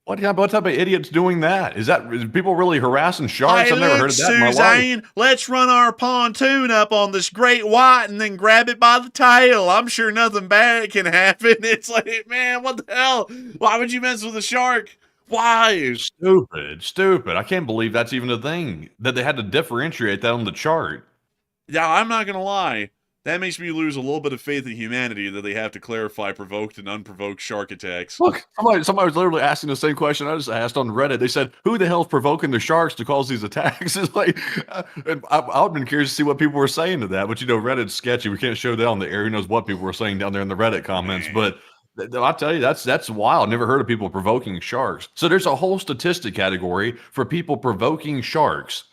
What type of idiot's doing that? Is people really harassing sharks? I've never heard of that in my life. Suzanne, let's run our pontoon up on this great white and then grab it by the tail. I'm sure nothing bad can happen. It's like, man, what the hell? Why would you mess with a shark? Why? Stupid. I can't believe that's even a thing. That they had to differentiate that on the chart. Now, I'm not going to lie. That makes me lose a little bit of faith in humanity that they have to clarify provoked and unprovoked shark attacks. Look, somebody was literally asking the same question I just asked on Reddit. They said, "Who the hell's provoking the sharks to cause these attacks?" It's like, I've been curious to see what people were saying to that. But Reddit's sketchy. We can't show that on the air. Who knows what people were saying down there in the Reddit comments? Man. But I'll tell you, that's wild. Never heard of people provoking sharks. So there's a whole statistic category for people provoking sharks.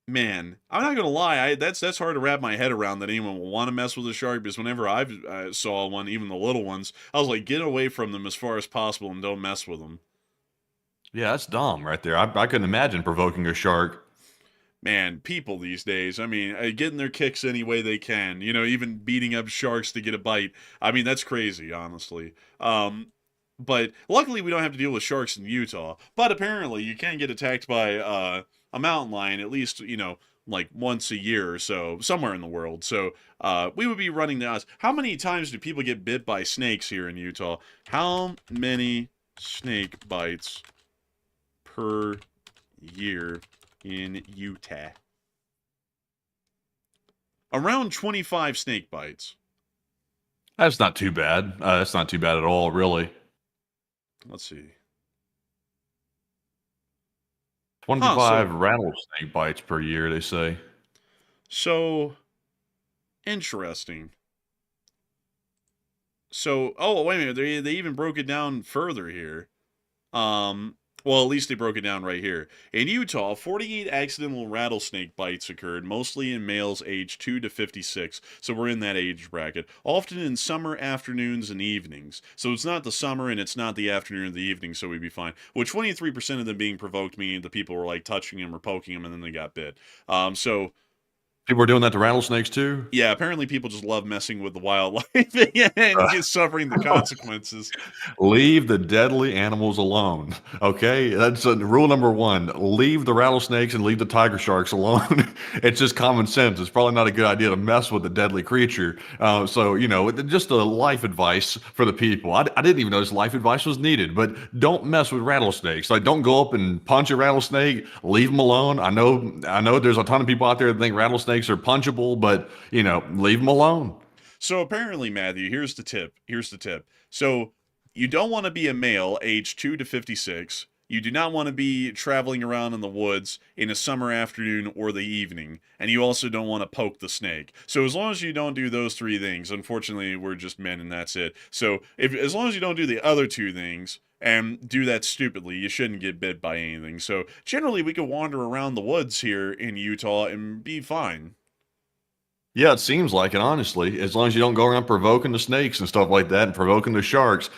Man, I'm not gonna lie. That's hard to wrap my head around that anyone will want to mess with a shark. Because whenever I saw one, even the little ones, I was like, get away from them as far as possible and don't mess with them. Yeah, that's dumb right there. I couldn't imagine provoking a shark. Man, people these days, I mean, getting their kicks any way they can. Even beating up sharks to get a bite. I mean, that's crazy, honestly. But luckily we don't have to deal with sharks in Utah. But apparently you can get attacked by a mountain lion at least, like once a year or so, somewhere in the world. So we would be running the odds. How many times do people get bit by snakes here in Utah? How many snake bites per year in Utah? Around 25 snake bites. That's not too bad. That's not too bad at all, really. Let's see. 25 rattlesnake bites per year, they say. So, interesting. So, oh, wait a minute. They even broke it down further here. Well, at least they broke it down right here. In Utah, 48 accidental rattlesnake bites occurred, mostly in males aged 2 to 56. So we're in that age bracket. Often in summer afternoons and evenings. So it's not the summer and it's not the afternoon or the evening, so we'd be fine. With 23% of them being provoked, meaning the people were like touching them or poking them and then they got bit. So People are doing that to rattlesnakes too. yeah, apparently people just love messing with the wildlife and just suffering the consequences. Leave the deadly animals alone. Okay, that's rule number one. Leave the rattlesnakes and leave the tiger sharks alone. It's just common sense. It's probably not a good idea to mess with a deadly creature. So just a life advice for the people. I didn't even know this life advice was needed, but don't mess with rattlesnakes. Like, don't go up and punch a rattlesnake. Leave them alone. I know. There's a ton of people out there that think rattlesnakes are punchable, but leave them alone. So apparently, Matthew, here's the tip. Here's the tip. So you don't want to be a male aged 2 to 56. You do not want to be traveling around in the woods in a summer afternoon or the evening. And you also don't want to poke the snake. So as long as you don't do those three things, unfortunately, we're just men and that's it. So as long as you don't do the other two things and do that stupidly, you shouldn't get bit by anything. So generally, we could wander around the woods here in Utah and be fine. Yeah, it seems like it, honestly. As long as you don't go around provoking the snakes and stuff like that and provoking the sharks.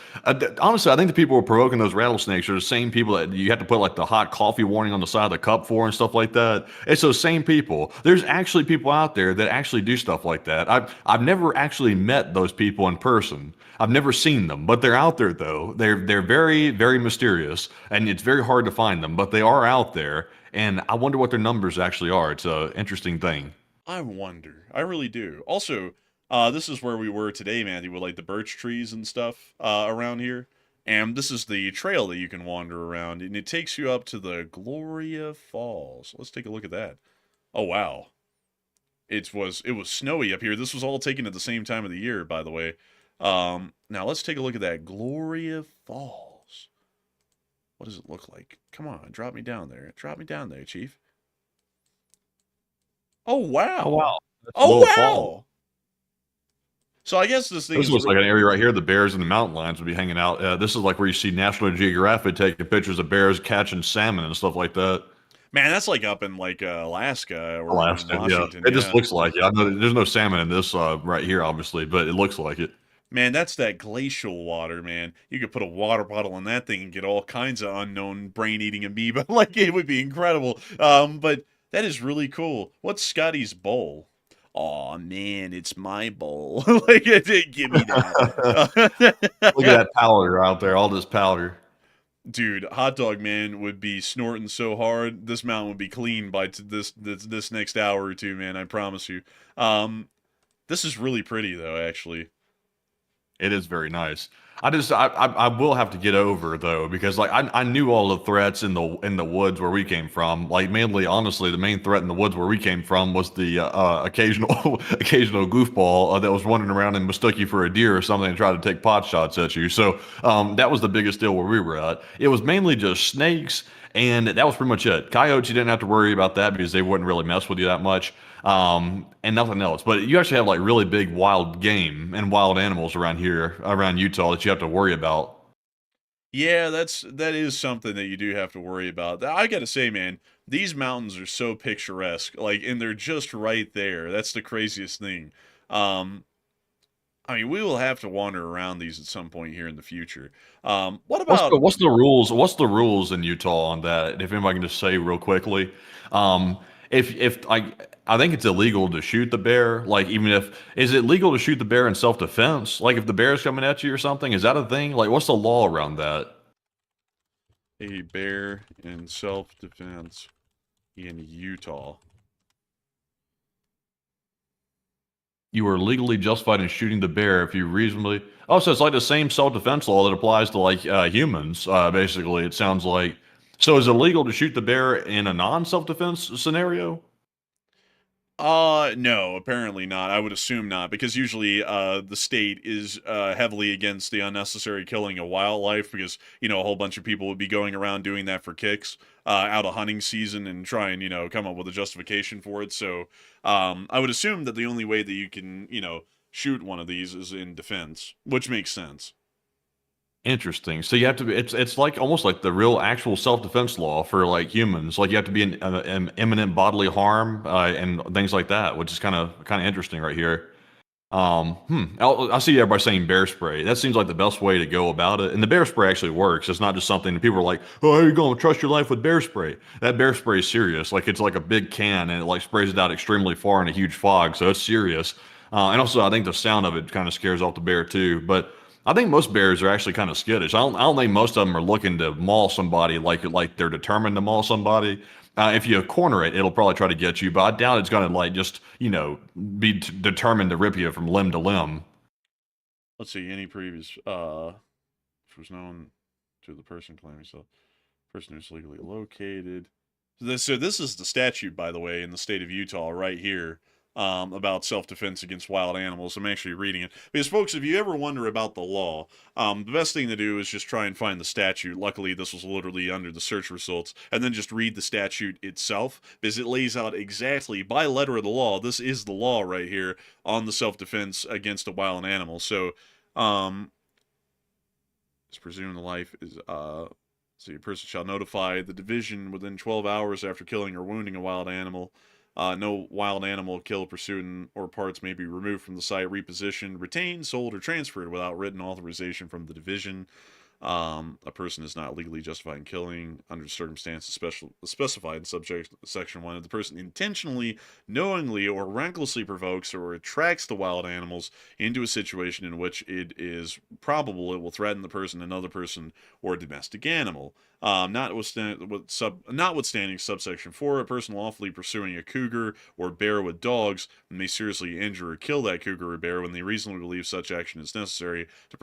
Honestly, I think the people who are provoking those rattlesnakes are the same people that you have to put like the hot coffee warning on the side of the cup for and stuff like that. It's those same people. There's actually people out there that actually do stuff like that. I've never actually met those people in person. I've never seen them, but they're out there though. They're very, very mysterious and it's very hard to find them, but they are out there. And I wonder what their numbers actually are. It's an interesting thing. I wonder. I really do. Also, this is where we were today, Matthew, with like the birch trees and stuff around here. And this is the trail that you can wander around, and it takes you up to the Gloria Falls. Let's take a look at that. Oh wow, it was snowy up here. This was all taken at the same time of the year, by the way. Now let's take a look at that Gloria Falls. What does it look like? Come on, drop me down there. Drop me down there, Chief. Oh Oh wow. wow. That's a Oh little fall. wow. So I guess this thing This is looks like an area right here. The bears and the mountain lions would be hanging out. This is like where you see National Geographic taking pictures of bears catching salmon and stuff like that. man, that's like up in like Alaska or in Alaska, yeah. Washington, It just yeah. looks like it. I know there's no salmon in this right here, obviously, but it looks like it. Man, that's that glacial water, man. You could put a water bottle in that thing and get all kinds of unknown brain-eating amoeba. Like it would be incredible. But that is really cool. What's Scotty's bowl? Aw, man, it's my bowl. Like, give me that. Look at that powder out there, all this powder. Dude, hot dog man would be snorting so hard, this mountain would be clean by this next hour or two, man. I promise you. This is really pretty though, actually. It is very nice. I will have to get over though because like I knew all the threats in the woods where we came from. Like mainly, honestly, the main threat in the woods where we came from was the occasional goofball that was wandering around and mistook you for a deer or something and tried to take pot shots at you. So that was the biggest deal where we were at. It was mainly just snakes. And that was pretty much it. Coyotes, you didn't have to worry about that because they wouldn't really mess with you that much. And nothing else. But you actually have like really big wild game and wild animals around here, around Utah that you have to worry about. Yeah, that is something that you do have to worry about. I gotta say, man, these mountains are so picturesque, like, and they're just right there. That's the craziest thing. Um, I mean, we will have to wander around these at some point here in the future. What What's about? the rules? What's the rules in Utah on that? If anybody can just say real quickly, um, if I think it's illegal to shoot the bear. Like even if is it legal to shoot the bear in self defense? Like if the bear's coming at you or something, is that a thing? Like what's the law around that? A bear in self-defense in Utah. You are legally justified in shooting the bear if you reasonably. Oh, so it's like the same self defense law that applies to like humans. Basically, it sounds like. So is it illegal to shoot the bear in a non self defense scenario? No, apparently not. I would assume not, because usually, the state is, heavily against the unnecessary killing of wildlife because, a whole bunch of people would be going around doing that for kicks, out of hunting season and try and, come up with a justification for it. So, I would assume that the only way that you can, shoot one of these is in defense, which makes sense. Interesting. So you have to be, it's like almost like the real actual self-defense law for like humans. Like you have to be in imminent bodily harm and things like that, which is kind of interesting right here. I see everybody saying bear spray. That seems like the best way to go about it. And the bear spray actually works. It's not just something that people are like, oh, how are you going to trust your life with bear spray? That bear spray is serious. Like it's like a big can and it like sprays it out extremely far in a huge fog. So it's serious. And also I think the sound of it kind of scares off the bear too. But I think most bears are actually kind of skittish. I don't think most of them are looking to maul somebody like they're determined to maul somebody. If you corner it, it'll probably try to get you, but I doubt it's going to like just, be determined to rip you from limb to limb. Let's see, any previous, which was known to the person claiming so, person who's legally located. So this is the statute, by the way, in the state of Utah right here, about self-defense against wild animals. I'm actually reading it. Because, folks, if you ever wonder about the law, the best thing to do is just try and find the statute. Luckily, this was literally under the search results. And then just read the statute itself, because it lays out exactly, by letter of the law, this is the law right here, on the self-defense against a wild animal. So, it's presumed the life is, see, a person shall notify the division within 12 hours after killing or wounding a wild animal. No wild animal killed, pursued, or parts may be removed from the site, repositioned, retained, sold, or transferred without written authorization from the division. A person is not legally justified in killing under circumstances specified in subsection 1. If the person intentionally, knowingly, or recklessly provokes or attracts the wild animals into a situation in which it is probable it will threaten the person, another person, or a domestic animal. Notwithstanding subsection 4, a person lawfully pursuing a cougar or bear with dogs may seriously injure or kill that cougar or bear when they reasonably believe such action is necessary to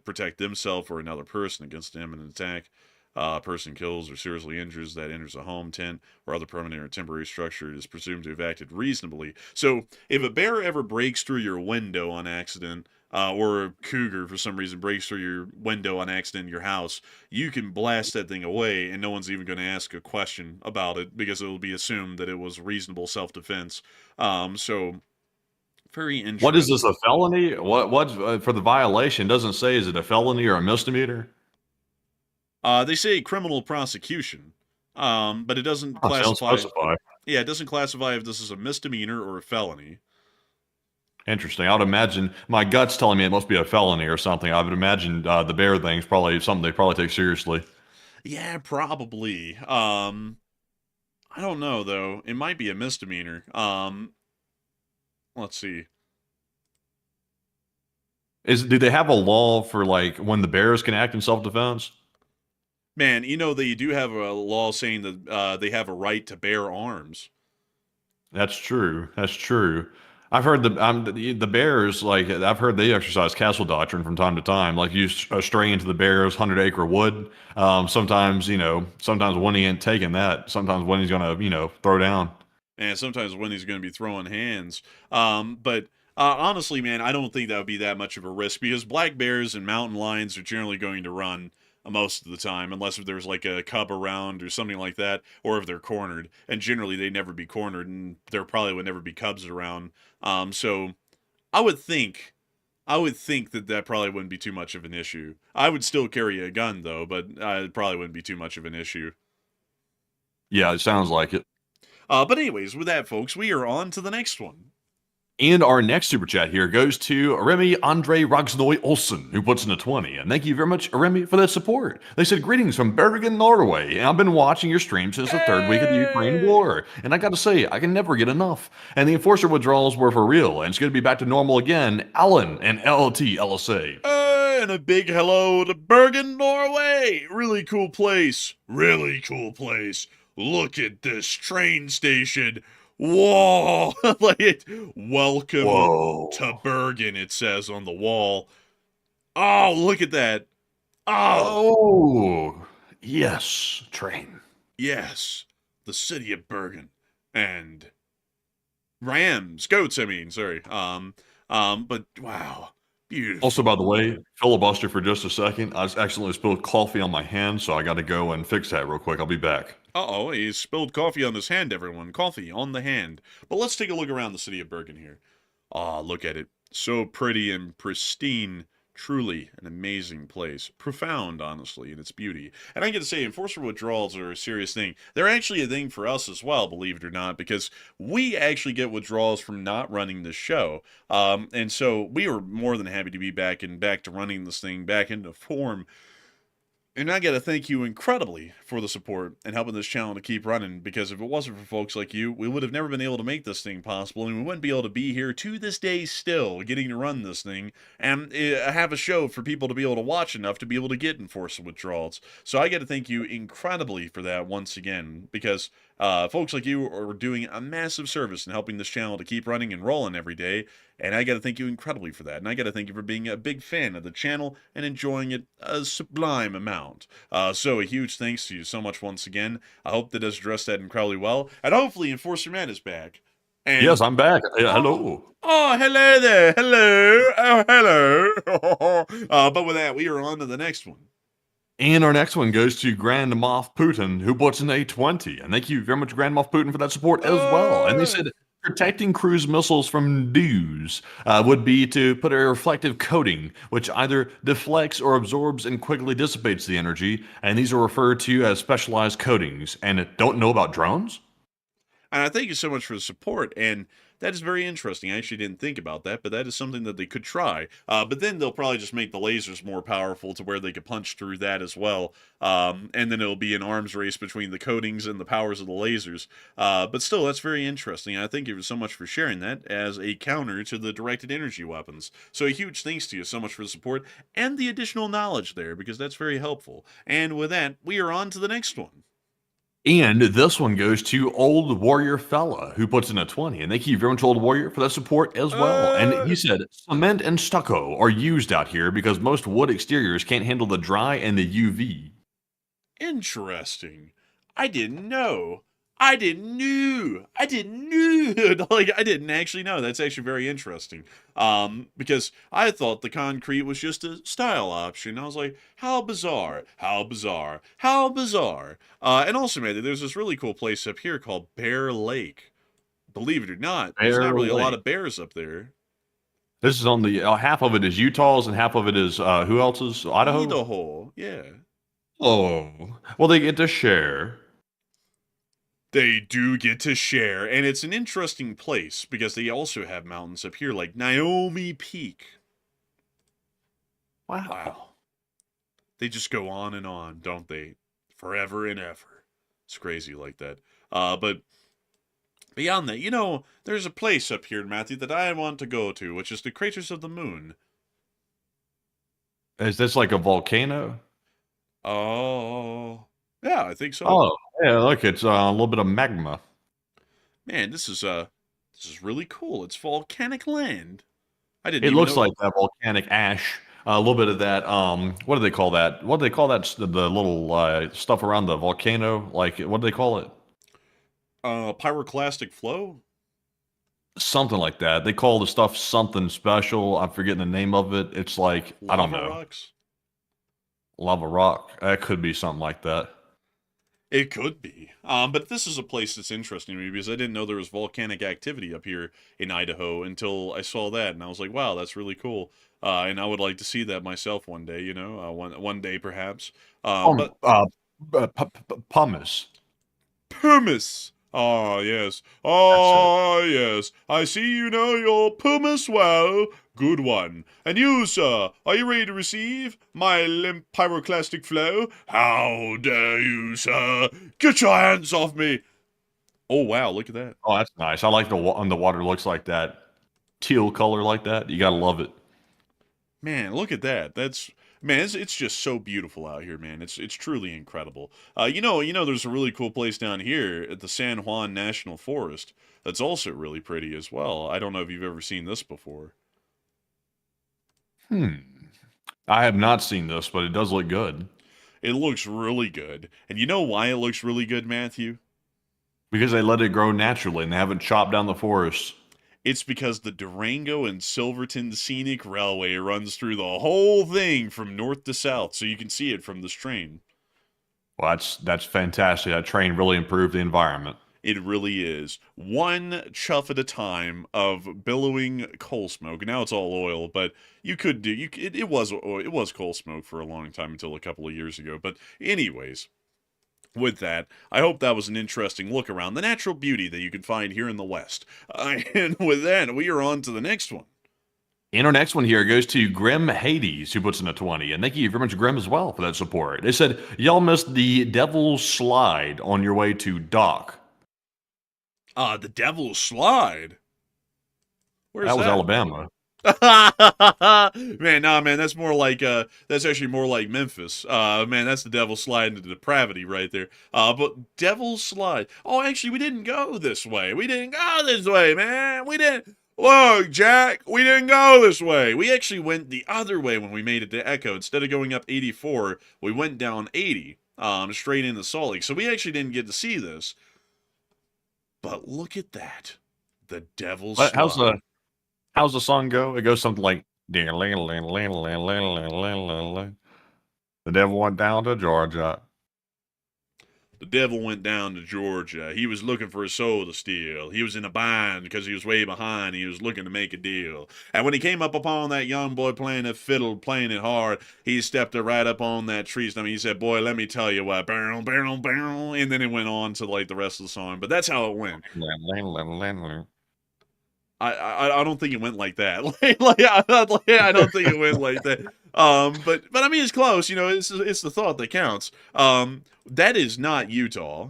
protect themselves or another person against an imminent attack. A person kills or seriously injures that enters a home, tent, or other permanent or temporary structure, it is presumed to have acted reasonably. So if a bear ever breaks through your window on accident, or a cougar for some reason breaks through your window on accident in your house, you can blast that thing away and no one's even going to ask a question about it because it will be assumed that it was reasonable self-defense. So very interesting. What is this, a felony? What for the violation? Doesn't say, is it a felony or a misdemeanor? They say criminal prosecution, but it doesn't Oh, sounds classify. specify. Yeah, it doesn't classify if this is a misdemeanor or a felony. Interesting. I would imagine my gut's telling me it must be a felony or something. I would imagine the bear thing's probably something they probably take seriously. Yeah, probably. I don't know though. It might be a misdemeanor. Let's see. Do they have a law for like when the bears can act in self-defense? Man, they do have a law saying that they have a right to bear arms. That's true. That's true. I've heard the bears, like I've heard they exercise castle doctrine from time to time. Like you stray into the bear's 100-acre wood. Sometimes when he ain't taking that, sometimes when he's gonna throw down. And sometimes when he's going to be throwing hands. But honestly, man, I don't think that would be that much of a risk because black bears and mountain lions are generally going to run most of the time, unless if there's like a cub around or something like that, or if they're cornered. And generally, they never be cornered, and there probably would never be cubs around. So I would think that probably wouldn't be too much of an issue. I would still carry a gun though, but it probably wouldn't be too much of an issue. Yeah, it sounds like it. But anyways, with that, folks, we are on to the next one. And our next super chat here goes to Remy Andre Rogsnoy Olsen, who puts in a 20. And thank you very much, Remy, for that support. They said, greetings from Bergen, Norway. And I've been watching your stream since the third week of the Ukraine war. And I got to say, I can never get enough. And the enforcer withdrawals were for real. And it's going to be back to normal again. Alan and LLT LSA. And a big hello to Bergen, Norway. Really cool place. Really cool place. Look at this train station. Whoa! Welcome to Bergen, it says on the wall. Oh, look at that. Oh, yes, train. Yes, the city of Bergen. And goats, I mean, sorry. But wow. Beautiful. Also, by the way, filibuster for just a second. I accidentally spilled coffee on my hand, so I got to go and fix that real quick. I'll be back. Uh-oh, he spilled coffee on his hand, everyone. Coffee on the hand. But let's take a look around the city of Bergen here. Ah, look at it. So pretty and pristine. Truly an amazing place. Profound, honestly, in its beauty. And I get to say, enforcer withdrawals are a serious thing. They're actually a thing for us as well, believe it or not, because we actually get withdrawals from not running the show. And so we are more than happy to be back to running this thing back into form. And I got to thank you incredibly for the support and helping this channel to keep running, because if it wasn't for folks like you, we would have never been able to make this thing possible, and we wouldn't be able to be here to this day still, getting to run this thing, and have a show for people to be able to watch enough to be able to get enforcer withdrawals. So I got to thank you incredibly for that once again, because folks like you are doing a massive service in helping this channel to keep running and rolling every day, and I got to thank you incredibly for that. And I got to thank you for being a big fan of the channel and enjoying it a sublime amount. So a huge thanks to you so much once again. I hope that has addressed that incredibly well. And hopefully Enforcer Matt is back. And Yes, I'm back. Hello. Oh, hello there. Hello. Oh, hello. But with that, we are on to the next one. And our next one goes to Grand Moff Putin, who puts in a 20. And thank you very much, Grand Moff Putin, for that support as well. And they said protecting cruise missiles from dews would be to put a reflective coating, which either deflects or absorbs and quickly dissipates the energy. And these are referred to as specialized coatings. And don't know about drones? And I thank you so much for the support, and that is very interesting. I actually didn't think about that, but that is something that they could try. But then they'll probably just make the lasers more powerful to where they could punch through that as well. And then it'll be an arms race between the coatings and the powers of the lasers. But still, that's very interesting. I thank you so much for sharing that as a counter to the directed energy weapons. So a huge thanks to you so much for the support and the additional knowledge there, because that's very helpful. And with that, we are on to the next one. And this one goes to Old Warrior Fella, who puts in a 20. And thank you very much, Old Warrior, for that support as well. And he said, cement and stucco are used out here because most wood exteriors can't handle the dry and the UV. Interesting. I didn't know. I didn't know. Like, I didn't actually know. That's actually very interesting. Because I thought the concrete was just a style option. I was like, how bizarre, how bizarre, how bizarre. And also, man, there's this really cool place up here called Bear Lake. Believe it or not, there's not really a lot of bears up there. This is on the, half of it is Utah's and half of it is, who else's? Idaho? Idaho, yeah. Oh, well, they get to share. They do get to share, and it's an interesting place because they also have mountains up here like Naomi Peak. Wow. They just go on, don't they? Forever and ever. It's crazy like that. But beyond that, you know, there's a place up here, Matthew, that I want to go to, which is the Craters of the Moon. Is this like a volcano? Oh, yeah, I think so. Oh, yeah, look, it's a little bit of magma. Man, this is really cool. It's volcanic land. I didn't It even looks know. like that volcanic ash. A little bit of that. What do they call that? What do they call that? The little stuff around the volcano. Like, what do they call it? Pyroclastic flow? Something like that. They call the stuff something special. I'm forgetting the name of it. It's like, I don't know. Rocks? Lava rock. That could be something like that. It could be. But this is a place that's interesting to me because I didn't know there was volcanic activity up here in Idaho until I saw that, and I was like, wow, that's really cool. And I would like to see that myself one day, you know, one day perhaps. Pumice. Pumice. Ah, yes. Ah, yes. I see you know your pumice well. Good one. And you, sir, are you ready to receive my limp pyroclastic flow? How dare you, sir? Get your hands off me. Oh, wow, look at that. Oh, that's nice. I like when the water looks like that. Teal color like that. You gotta love it. Man, look at that. Man, it's just so beautiful out here, man. It's truly incredible. You know, there's a really cool place down here at the San Juan National Forest that's also really pretty as well. I don't know if you've ever seen this before. I have not seen this, but it does look good. It looks really good. And you know why it looks really good, Matthew? Because they let it grow naturally and they haven't chopped down the forest. It's because the Durango and Silverton Scenic Railway runs through the whole thing from north to south, so you can see it from this train. Well, that's fantastic. That train really improved the environment. It really is. One chuff at a time of billowing coal smoke. Now it's all oil, but you could do it was oil, it was coal smoke for a long time until a couple of years ago. But anyways, with that, I hope that was an interesting look around the natural beauty that you can find here in the West. And with that, we are on to the next one. And our next one here goes to Grim Hades, who puts in a 20. And thank you very much, Grim, as well, for that support. They said, y'all missed the Devil's Slide on your way to Dock. The Devil's Slide. Where's That was that? Alabama. Man, that's more like that's actually more like Memphis. Man, that's the Devil's Slide into depravity right there. But Devil's Slide. Oh, actually, we didn't go this way. We didn't go this way, man. We didn't. Look, Jack, we didn't go this way. We actually went the other way when we made it to Echo. Instead of going up 84, we went down 80, straight into Salt Lake. So we actually didn't get to see this. But look at that. The Devil's Slide. How's the song go? It goes something like, the devil went down to Georgia. The devil went down to Georgia. He was looking for a soul to steal. He was in a bind because he was way behind. He was looking to make a deal. And when he came up upon that young boy playing that fiddle, playing it hard, he stepped right up on that tree stump. He said, boy, let me tell you what, barrel, barrel, barrel. And then it went on to like the rest of the song. But that's how it went. I don't think it went like that. I don't think it went like that. But I mean, it's close. You know, it's the thought that counts. That is not Utah.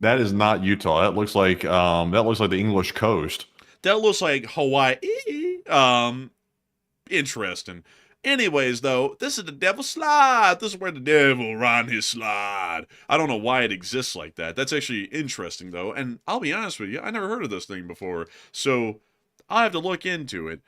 That is not Utah. That looks like the English coast. That looks like Hawaii. Interesting. Anyways, though, this is the Devil's Slide. This is where the devil run his slide. I don't know why it exists like that. That's actually interesting, though. And I'll be honest with you, I never heard of this thing before, so I have to look into it.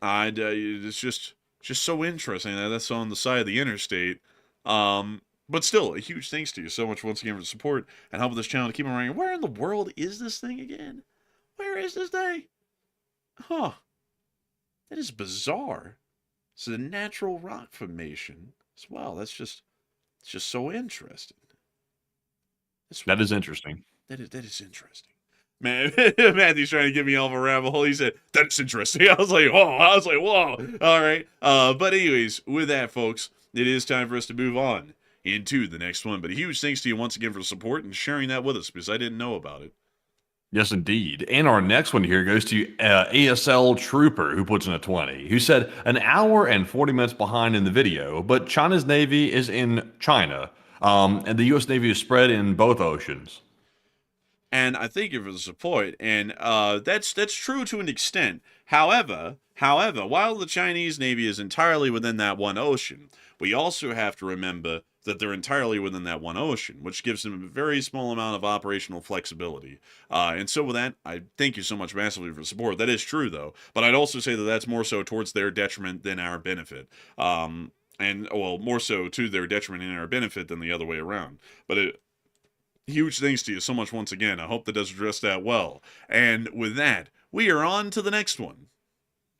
It's just so interesting that that's on the side of the interstate. But still, a huge thanks to you so much once again for the support and helping this channel to keep on running. Where in the world is this thing again? Where is this thing? Huh. That is bizarre. It's a natural rock formation as well. It's just so interesting. That is interesting. That is interesting. Man, Matthew's trying to get me off a rabbit hole. He said, that's interesting. I was like, whoa. All right. But anyways, with that, folks, it is time for us to move on into the next one. But a huge thanks to you once again for the support and sharing that with us because I didn't know about it. Yes, indeed. And our next one here goes to ASL Trooper, who puts in a 20, who said, an hour and 40 minutes behind in the video, but China's Navy is in China, and the U.S. Navy is spread in both oceans. And I thank you for the support, and that's true to an extent. However, while the Chinese Navy is entirely within that one ocean, we also have to remember that they're entirely within that one ocean, which gives them a very small amount of operational flexibility. And so with that, I thank you so much massively for the support. That is true, though. But I'd also say that that's more so towards their detriment than our benefit. More so to their detriment and our benefit than the other way around. But huge thanks to you so much once again. I hope that does address that well. And with that, we are on to the next one.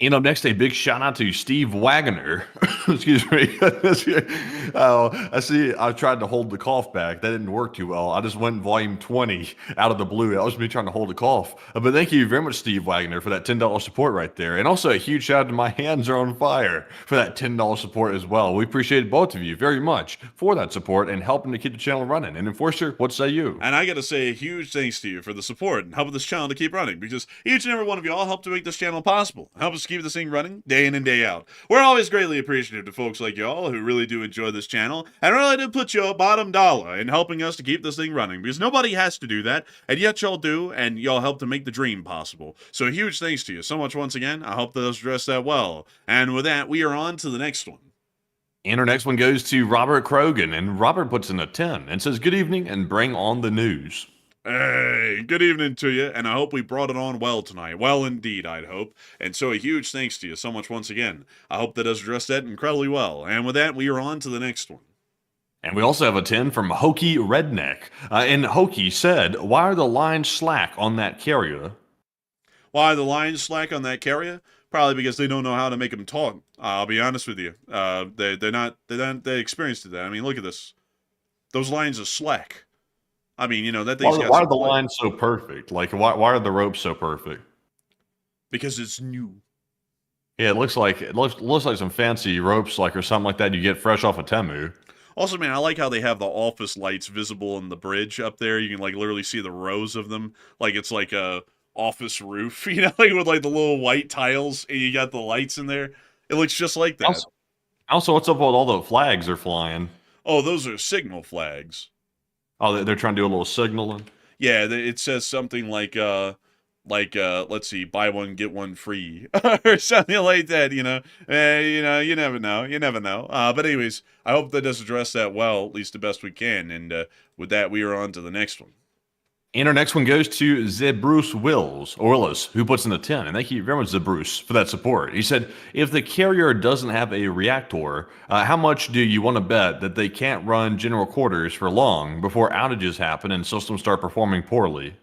And up next, a big shout out to Steve Wagner. Excuse me. I see. I tried to hold the cough back. That didn't work too well. I just went volume 20 out of the blue. That was me trying to hold the cough. But thank you very much, Steve Wagner, for that $10 support right there. And also a huge shout out to My Hands Are on Fire for that $10 support as well. We appreciate both of you very much for that support and helping to keep the channel running. And Enforcer, what say you? And I got to say a huge thanks to you for the support and helping this channel to keep running, because each and every one of you all help to make this channel possible. Help us keep this thing running day in and day out. We're always greatly appreciative to folks like y'all who really do enjoy this channel and really do put your bottom dollar in helping us to keep this thing running, because nobody has to do that, and yet y'all do, and y'all help to make the dream possible. So a huge thanks to you so much once again. I hope that was addressed that well. And with that, we are on to the next one. And our next one goes to Robert Krogan, and Robert puts in a 10 and says, good evening and bring on the news. Hey, good evening to you, and I hope we brought it on well tonight. Well, indeed, I'd hope. And so a huge thanks to you so much once again. I hope that does address that incredibly well. And with that, we are on to the next one. And we also have a 10 from Hokey Redneck. And Hokey said, why are the lines slack on that carrier? Why are the lines slack on that carrier? Probably because they don't know how to make them talk. I'll be honest with you. They're not experienced at that. I mean, look at this. Those lines are slack. I mean, you know, that Why, thing's got why some are the play. lines so perfect? Like, why are the ropes so perfect? Because it's new. Yeah, it looks like some fancy ropes, like or something like that you get fresh off of Temu. Also, man, I like how they have the office lights visible in the bridge up there. You can like literally see the rows of them, like it's like a office roof, you know, like with like the little white tiles, and you got the lights in there. It looks just like that. Also, what's up with all the flags they're flying? Oh, those are signal flags. Oh, they're trying to do a little signaling. Yeah, it says something let's see, buy one get one free or something like that. You know, you never know, you never know. But anyways, I hope that does address that well, at least the best we can. And with that, we are on to the next one. And our next one goes to Zebrus Willis, who puts in the 10. And thank you very much, Zebrus, for that support. He said, if the carrier doesn't have a reactor, how much do you want to bet that they can't run general quarters for long before outages happen and systems start performing poorly?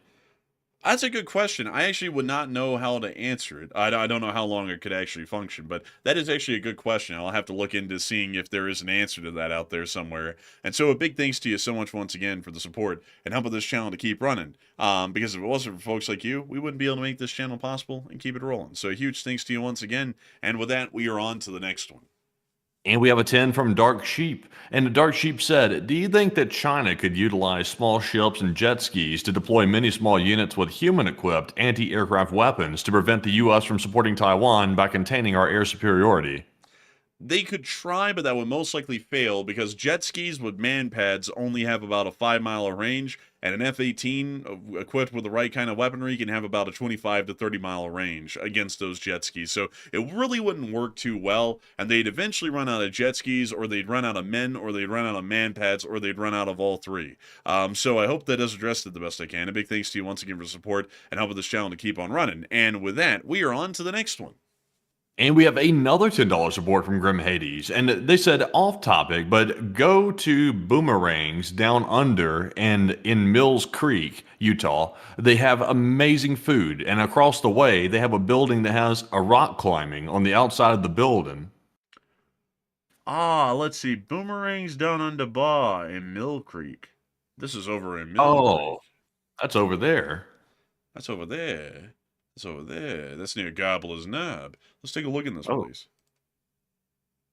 That's a good question. I actually would not know how to answer it. I don't know how long it could actually function, but that is actually a good question. I'll have to look into seeing if there is an answer to that out there somewhere. And so a big thanks to you so much once again for the support and helping this channel to keep running. Because if it wasn't for folks like you, we wouldn't be able to make this channel possible and keep it rolling. So a huge thanks to you once again. And with that, we are on to the next one. And we have a 10 from Dark Sheep. And the Dark Sheep said, do you think that China could utilize small ships and jet skis to deploy many small units with human-equipped anti-aircraft weapons to prevent the U.S. from supporting Taiwan by containing our air superiority? They could try, but that would most likely fail because jet skis with man pads only have about a 5 mile range, and an F-18 equipped with the right kind of weaponry can have about a 25 to 30 mile range against those jet skis. So it really wouldn't work too well, and they'd eventually run out of jet skis, or they'd run out of men, or they'd run out of man pads, or they'd run out of all three. So I hope that does address it the best I can. A big thanks to you once again for support and helping this channel to keep on running. And with that, we are on to the next one. And we have another $10 support from Grim Hades. And they said, off topic, but go to Boomerangs down under and in Mills Creek, Utah. They have amazing food. And across the way, they have a building that has a rock climbing on the outside of the building. Let's see. Boomerangs down under bar in Mill Creek. This is over in Mill Oh, Creek. that's over there. That's over there. That's over there. That's near Gobbler's Knob. Let's take a look in this place.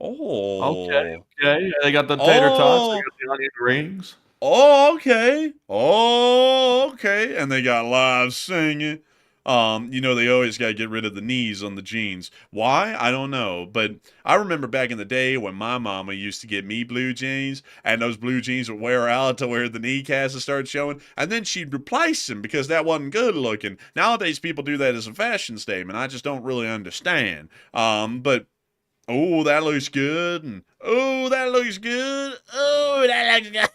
Okay, Oh. okay. They got the tater tots. They Oh. got the onion rings. Oh, okay. Oh, okay. And they got live singing. You know, they always got to get rid of the knees on the jeans. Why? I don't know. But I remember back in the day when my mama used to get me blue jeans, and those blue jeans would wear out to where the kneecaps would start showing, and then she'd replace them because that wasn't good looking. Nowadays, people do that as a fashion statement. I just don't really understand. But oh, that looks good. And oh, that looks good. Oh, that looks good.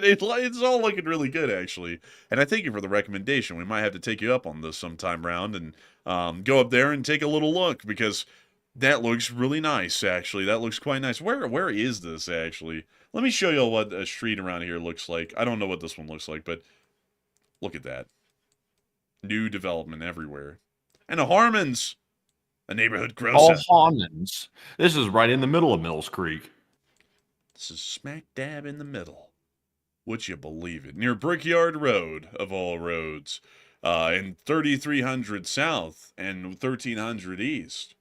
It's all looking really good, actually. And I thank you for the recommendation. We might have to take you up on this sometime round and go up there and take a little look because that looks really nice, actually. That looks quite nice. Where is this, actually? Let me show you what a street around here looks like. I don't know what this one looks like, but look at that. New development everywhere. And a Harmon's. A neighborhood grocer. All Harmons. This is right in the middle of Mills Creek. This is smack dab in the middle. Would you believe it? Near Brickyard Road, of all roads. In 3300 South and 1300 East.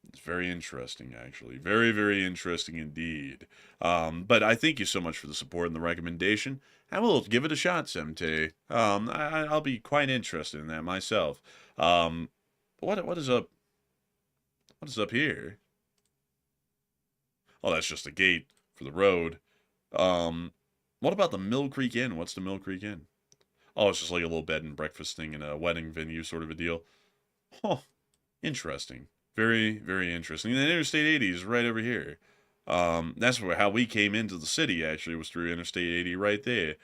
It's very interesting, actually. Very, very interesting indeed. But I thank you so much for the support and the recommendation. I will give it a shot someday. I'll be quite interested in that myself. What is up? What is up here? Oh, that's just a gate for the road. What about the Mill Creek Inn? What's the Mill Creek Inn? Oh, it's just like a little bed and breakfast thing in a wedding venue sort of a deal. Oh, interesting. Very, very interesting. And then Interstate 80 is right over here. That's how we came into the city, actually, was through Interstate 80 right there.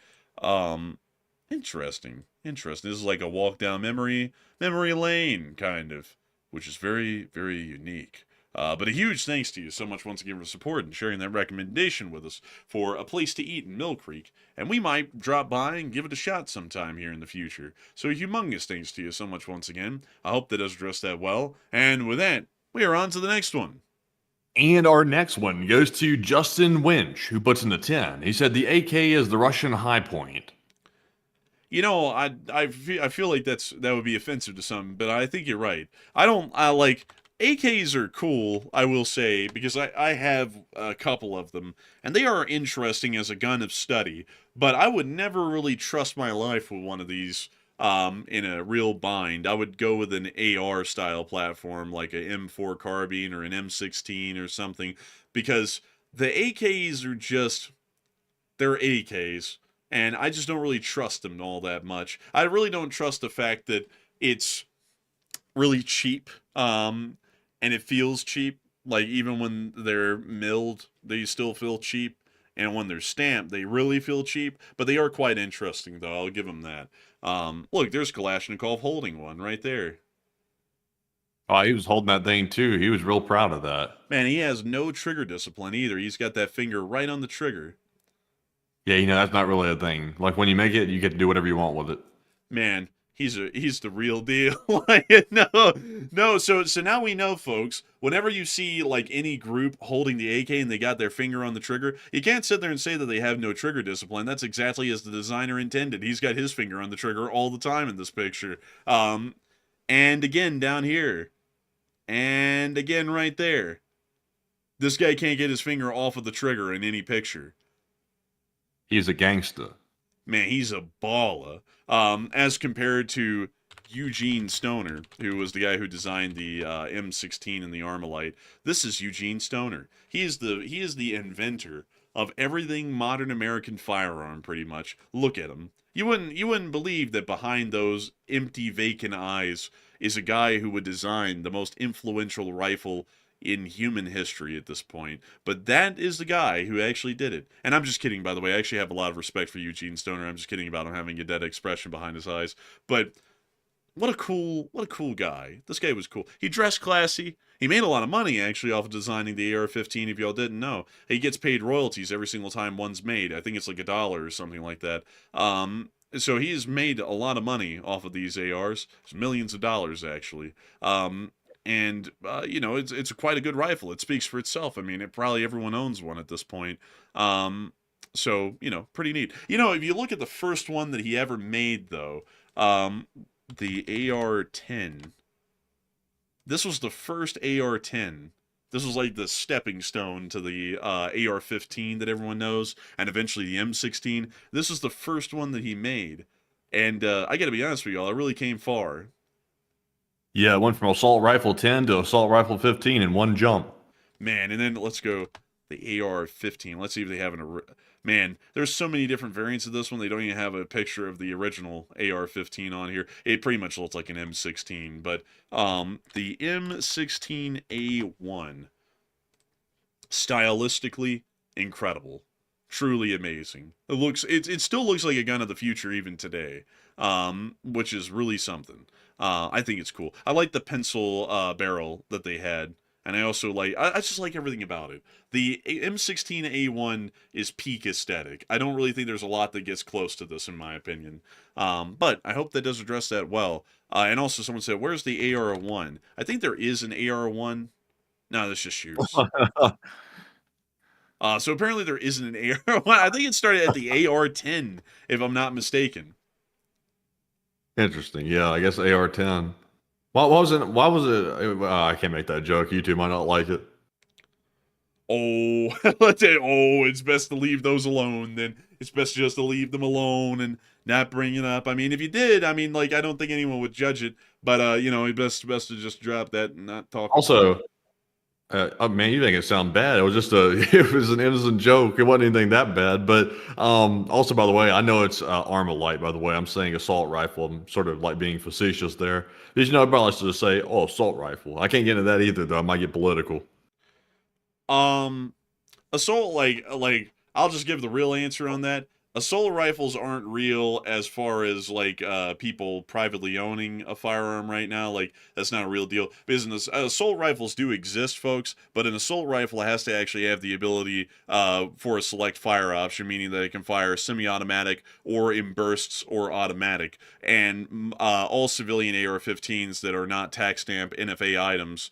Interesting. Interesting. This is like a walk down memory lane, kind of, which is very, very unique. But a huge thanks to you so much once again for support and sharing that recommendation with us for a place to eat in Mill Creek. And we might drop by and give it a shot sometime here in the future. So a humongous thanks to you so much once again. I hope that does address that well. And with that, we are on to the next one. And our next one goes to Justin Winch, who puts in the 10. He said the AK is the Russian high point. You know, I feel like that would be offensive to some, but I think you're right. I like AKs are cool, I will say, because I have a couple of them, and they are interesting as a gun of study, but I would never really trust my life with one of these in a real bind. I would go with an AR style platform like a M4 carbine or an M16 or something, because the AKs are just they're AKs, and I just don't really trust them all that much. I really don't trust the fact that it's really cheap, and it feels cheap. Like even when they're milled, they still feel cheap, and when they're stamped, they really feel cheap. But they are quite interesting, though. I'll give them that. Look, there's Kalashnikov holding one right there. Oh, he was holding that thing too. He was real proud of that. Man, he has no trigger discipline either. He's got that finger right on the trigger. Yeah, that's not really a thing. Like when you make it, you get to do whatever you want with it. Man, he's the real deal. Like, no. So now we know, folks. Whenever you see like any group holding the AK and they got their finger on the trigger, you can't sit there and say that they have no trigger discipline. That's exactly as the designer intended. He's got his finger on the trigger all the time in this picture. And again down here, and again right there. This guy can't get his finger off of the trigger in any picture. He's a gangster. Man, he's a baller. As compared to Eugene Stoner, who was the guy who designed the M16 and the Armalite. This is Eugene Stoner. He is the inventor of everything modern American firearm, pretty much. Look at him. You wouldn't believe that behind those empty, vacant eyes is a guy who would design the most influential rifle in human history at this point. But that is the guy who actually did it. And I'm just kidding, by the way. I actually have a lot of respect for Eugene Stoner. I'm just kidding about him having a dead expression behind his eyes. But what a cool guy. This guy was cool. He dressed classy. He made a lot of money, actually, off of designing the AR-15, if y'all didn't know. He gets paid royalties every single time one's made. I think it's like $1 or something like that. So he's made a lot of money off of these ARs. It's millions of dollars, actually. It's quite a good rifle. It speaks for itself. I mean, probably everyone owns one at this point. Pretty neat. If you look at the first one that he ever made, though, the AR-10. This was the first AR-10. This was like the stepping stone to the AR-15 that everyone knows, and eventually the M16. This was the first one that he made. And I gotta be honest with y'all, it really came far. Yeah, it went from assault rifle 10 to assault rifle 15 in one jump. Man, and then let's go the AR-15. Let's see if they have Man, there's so many different variants of this one. They don't even have a picture of the original AR-15 on here. It pretty much looks like an M16, but the M16A1, stylistically incredible, truly amazing. It still looks like a gun of the future even today, which is really something. I think it's cool. I like the pencil barrel that they had. And I also I just like everything about it. The M16A1 is peak aesthetic. I don't really think there's a lot that gets close to this, in my opinion. But I hope that does address that well. And also, someone said, where's the AR-1? I think there is an AR-1. No, that's just shoes. So apparently there isn't an AR-1. I think it started at the AR-10, if I'm not mistaken. Interesting. Yeah, I guess AR-10. Why was it? I can't make that joke. You two might not like it. Oh, let's say, it's best to leave those alone. Then it's best just to leave them alone and not bring it up. I mean, if you did, I don't think anyone would judge it. But best to just drop that and not talk. Also, man, you make it sound bad. It was just it was an innocent joke. It wasn't anything that bad. But also, by the way, I know it's Armalite. By the way, I'm saying assault rifle. I'm sort of like being facetious there. Because everybody likes to just say, "Oh, assault rifle." I can't get into that either, though. I might get political. Assault I'll just give the real answer on that. Assault rifles aren't real as far as people privately owning a firearm right now. That's not a real deal. Business assault rifles do exist, folks, but an assault rifle has to actually have the ability for a select fire option, meaning that it can fire semi-automatic or in bursts or automatic. And all civilian AR-15s that are not tax stamp NFA items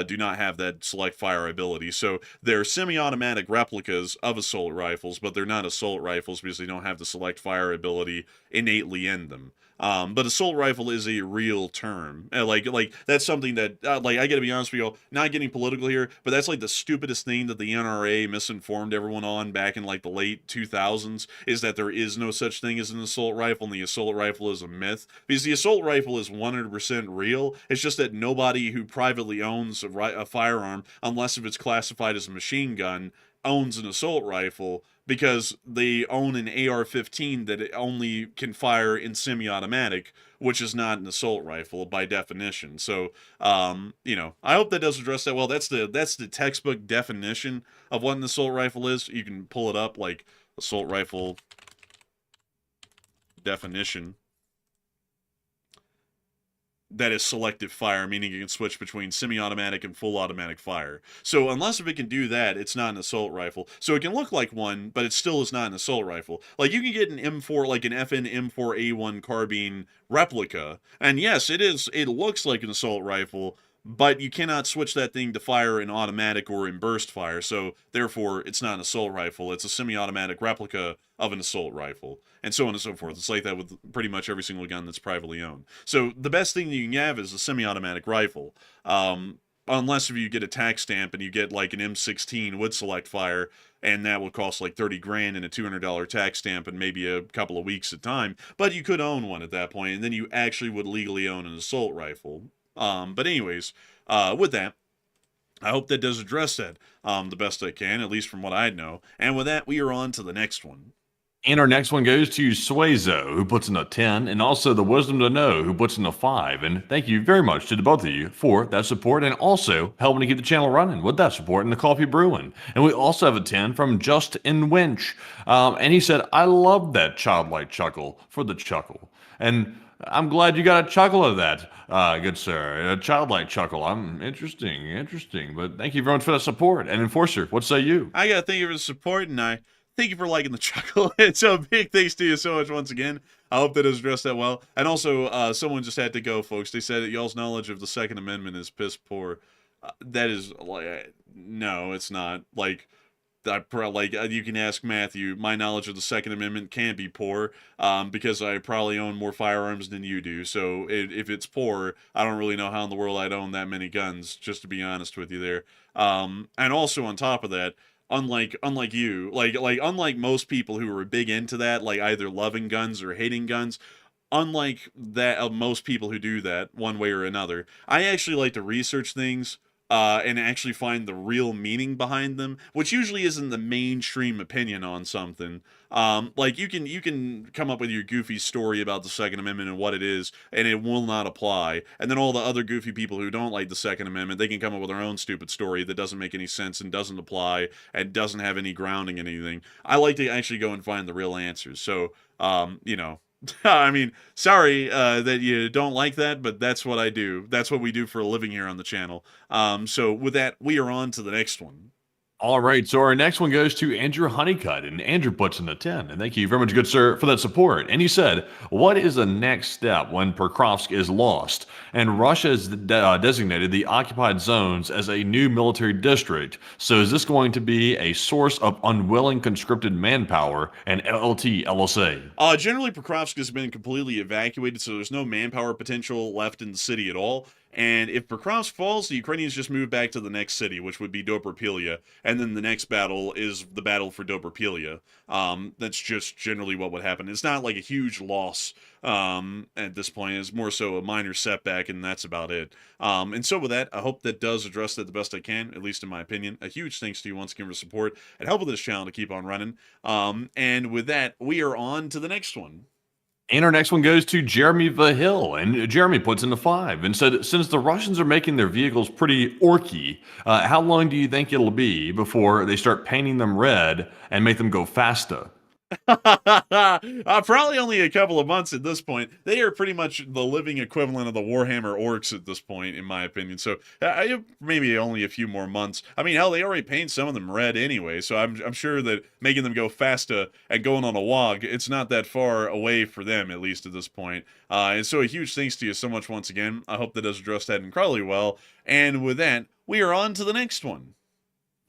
do not have that select fire ability. So they're semi-automatic replicas of assault rifles, but they're not assault rifles because they don't have the select fire ability innately in them. But assault rifle is a real term. Like that's something that like I gotta be honest with you, not getting political here, but that's like the stupidest thing that the NRA misinformed everyone on back in like the late 2000s is that there is no such thing as an assault rifle, and the assault rifle is a myth because the assault rifle is 100% real. It's just that nobody who privately owns a firearm, unless if it's classified as a machine gun, owns an assault rifle because they own an AR-15 that it only can fire in semi-automatic, which is not an assault rifle by definition. So, you know, I hope that does address that well. That's the textbook definition of what an assault rifle is. You can pull it up, like assault rifle definition. That is selective fire, meaning you can switch between semi-automatic and full automatic fire. So unless if it can do that, it's not an assault rifle. So it can look like one, but it still is not an assault rifle. Like you can get an M4, like an FN M4A1 carbine replica, and yes, it looks like an assault rifle, but you cannot switch that thing to fire in automatic or in burst fire, so therefore it's not an assault rifle. It's a semi-automatic replica of an assault rifle, and so on and so forth. It's like that with pretty much every single gun that's privately owned. So the best thing you can have is a semi-automatic rifle, unless if you get a tax stamp and you get like an M16 with select fire, and that would cost like 30 grand and a $200 tax stamp and maybe a couple of weeks at time, but you could own one at that point, and then you actually would legally own an assault rifle. But anyways, with that, I hope that does address that the best I can, at least from what I know. And with that, we are on to the next one. And our next one goes to Suezo, who puts in a 10, and also the Wisdom to Know, who puts in a 5. And thank you very much to the both of you for that support and also helping to keep the channel running with that support and the coffee brewing. And we also have a 10 from Just in Winch. And he said, I love that childlike chuckle for the chuckle. And I'm glad you got a chuckle of that, good sir. A childlike chuckle. Interesting. But thank you very much for that support. And Enforcer, what say you? I gotta thank you for the support, and I thank you for liking the chuckle. And so big thanks to you so much once again. I hope that has addressed that well. And also, someone just had to go, folks. They said that y'all's knowledge of the Second Amendment is piss poor. That is, like, no, it's not. Like, you can ask Matthew. My knowledge of the Second Amendment can be poor, because I probably own more firearms than you do. So if it's poor, I don't really know how in the world I'd own that many guns. Just to be honest with you, there. And also on top of that, unlike you, unlike most people who are big into that, like either loving guns or hating guns. Unlike that, of most people who do that one way or another, I actually like to research things. And actually find the real meaning behind them, which usually isn't the mainstream opinion on something. Like you can come up with your goofy story about the Second Amendment and what it is, and it will not apply. And then all the other goofy people who don't like the Second Amendment, they can come up with their own stupid story that doesn't make any sense and doesn't apply and doesn't have any grounding in anything. I like to actually go and find the real answers. So, you know. I mean, sorry that you don't like that, but that's what I do. That's what we do for a living here on the channel. So with that, we are on to the next one. All right, so our next one goes to Andrew Honeycutt, and Andrew puts in a 10. And thank you very much, good sir, for that support. And he said, what is the next step when Pokrovsk is lost? And Russia has designated the occupied zones as a new military district. So is this going to be a source of unwilling conscripted manpower and LLT LSA? Generally, Pokrovsk has been completely evacuated, so there's no manpower potential left in the city at all. And if Pokrovsk falls, the Ukrainians just move back to the next city, which would be Dobrpilia. And then the next battle is the battle for Dobrpilia. That's just generally what would happen. It's not like a huge loss at this point. It's more so a minor setback, and that's about it. And so with that, I hope that does address that the best I can, at least in my opinion. A huge thanks to you once again for support and helping this channel to keep on running. And with that, we are on to the next one. And our next one goes to Jeremy Vahill, and Jeremy puts in a 5 and said, since the Russians are making their vehicles pretty orky, how long do you think it'll be before they start painting them red and make them go faster? Probably only a couple of months at this point. They are pretty much the living equivalent of the Warhammer orcs at this point, in my opinion. So maybe only a few more months. I mean, hell, they already paint some of them red anyway. So I'm sure that making them go faster and going on a walk, it's not that far away for them, at least at this point. And so a huge thanks to you so much once again. I hope that does address that incredibly well. And with that, we are on to the next one.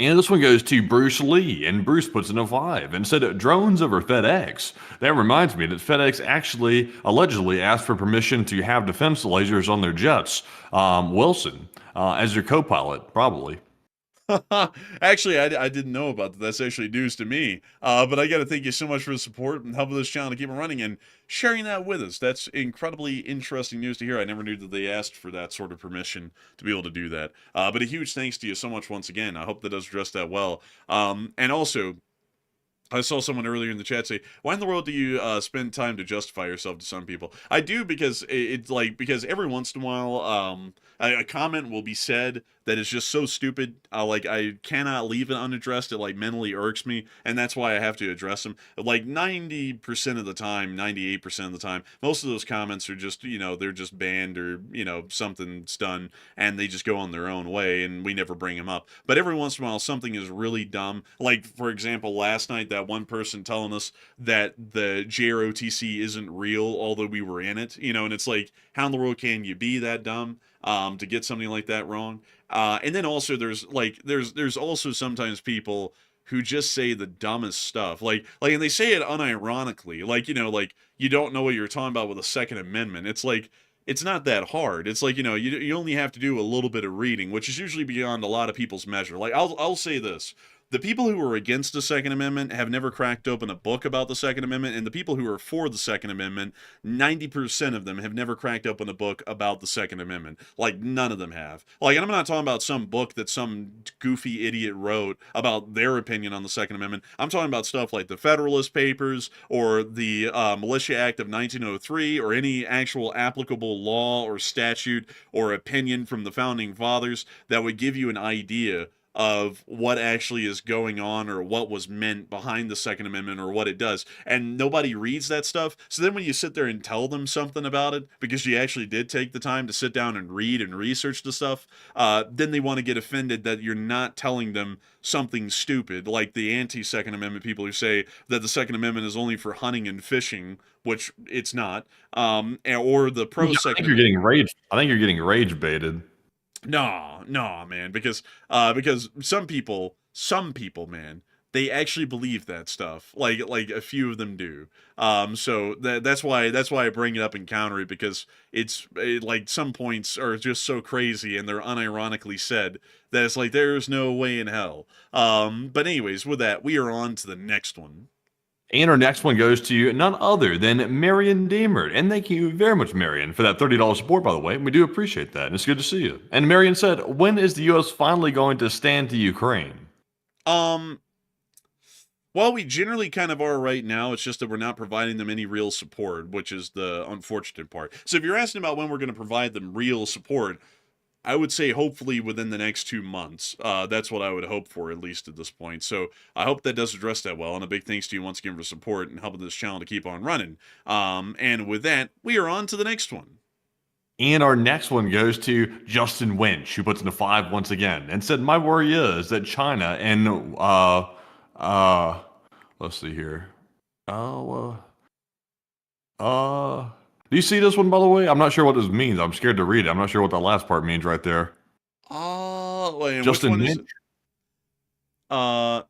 And this one goes to Bruce Lee, and Bruce puts in a 5 and said drones over FedEx. That reminds me that FedEx actually allegedly asked for permission to have defense lasers on their jets. Wilson, as their co-pilot, probably. Actually, I didn't know about that. That's actually news to me. But I got to thank you so much for the support and helping this channel to keep it running and sharing that with us. That's incredibly interesting news to hear. I never knew that they asked for that sort of permission to be able to do that. But a huge thanks to you so much once again. I hope that does address that well. And also, I saw someone earlier in the chat say, "Why in the world do you spend time to justify yourself to some people?" I do because it's like because every once in a while, a comment will be said that is just so stupid. Like I cannot leave it unaddressed. It like mentally irks me, and that's why I have to address them. Like 90% of the time, 98% of the time, most of those comments are just they're just banned or something's done, and they just go on their own way, and we never bring them up. But every once in a while, something is really dumb. Like for example, last night that one person telling us that the JROTC isn't real, although we were in it, and it's like, how in the world can you be that dumb to get something like that wrong? And then also there's also sometimes people who just say the dumbest stuff, and they say it unironically, like you don't know what you're talking about with the Second Amendment. It's like it's not that hard. It's like you only have to do a little bit of reading, which is usually beyond a lot of people's measure. Like I'll say this. The people who are against the Second Amendment have never cracked open a book about the Second Amendment, and the people who are for the Second Amendment, 90% of them have never cracked open a book about the Second Amendment. Like, none of them have. Like, and I'm not talking about some book that some goofy idiot wrote about their opinion on the Second Amendment. I'm talking about stuff like the Federalist Papers, or the Militia Act of 1903, or any actual applicable law or statute or opinion from the Founding Fathers that would give you an idea of what actually is going on or what was meant behind the Second Amendment or what it does. And nobody reads that stuff. So then when you sit there and tell them something about it, because you actually did take the time to sit down and read and research the stuff, then they want to get offended that you're not telling them something stupid, like the anti-Second Amendment people who say that the Second Amendment is only for hunting and fishing, which it's not, or the pro-Second I think you're getting rage. I think you're getting rage baited. No, man, because some people, man, they actually believe that stuff. Like a few of them do. So that's why I bring it up and counter it, because like some points are just so crazy and they're unironically said that it's like there's no way in hell. But anyways, with that, we are on to the next one. And our next one goes to none other than Marion Deemer. And thank you very much, Marion, for that $30 support, by the way. We do appreciate that, and it's good to see you. And Marion said, when is the U.S. finally going to stand to Ukraine? Well, we generally kind of are right now. It's just that we're not providing them any real support, which is the unfortunate part. So if you're asking about when we're going to provide them real support, I would say hopefully within the next 2 months. That's what I would hope for, at least at this point. So I hope that does address that well. And a big thanks to you once again for support and helping this channel to keep on running. And with that, we are on to the next one. And our next one goes to Justin Winch, who puts in a 5 once again and said, my worry is that China and, let's see here. Do you see this one, by the way? I'm not sure what this means. I'm scared to read it. I'm not sure what that last part means right there. Oh, wait, Justin which one is Winch. it?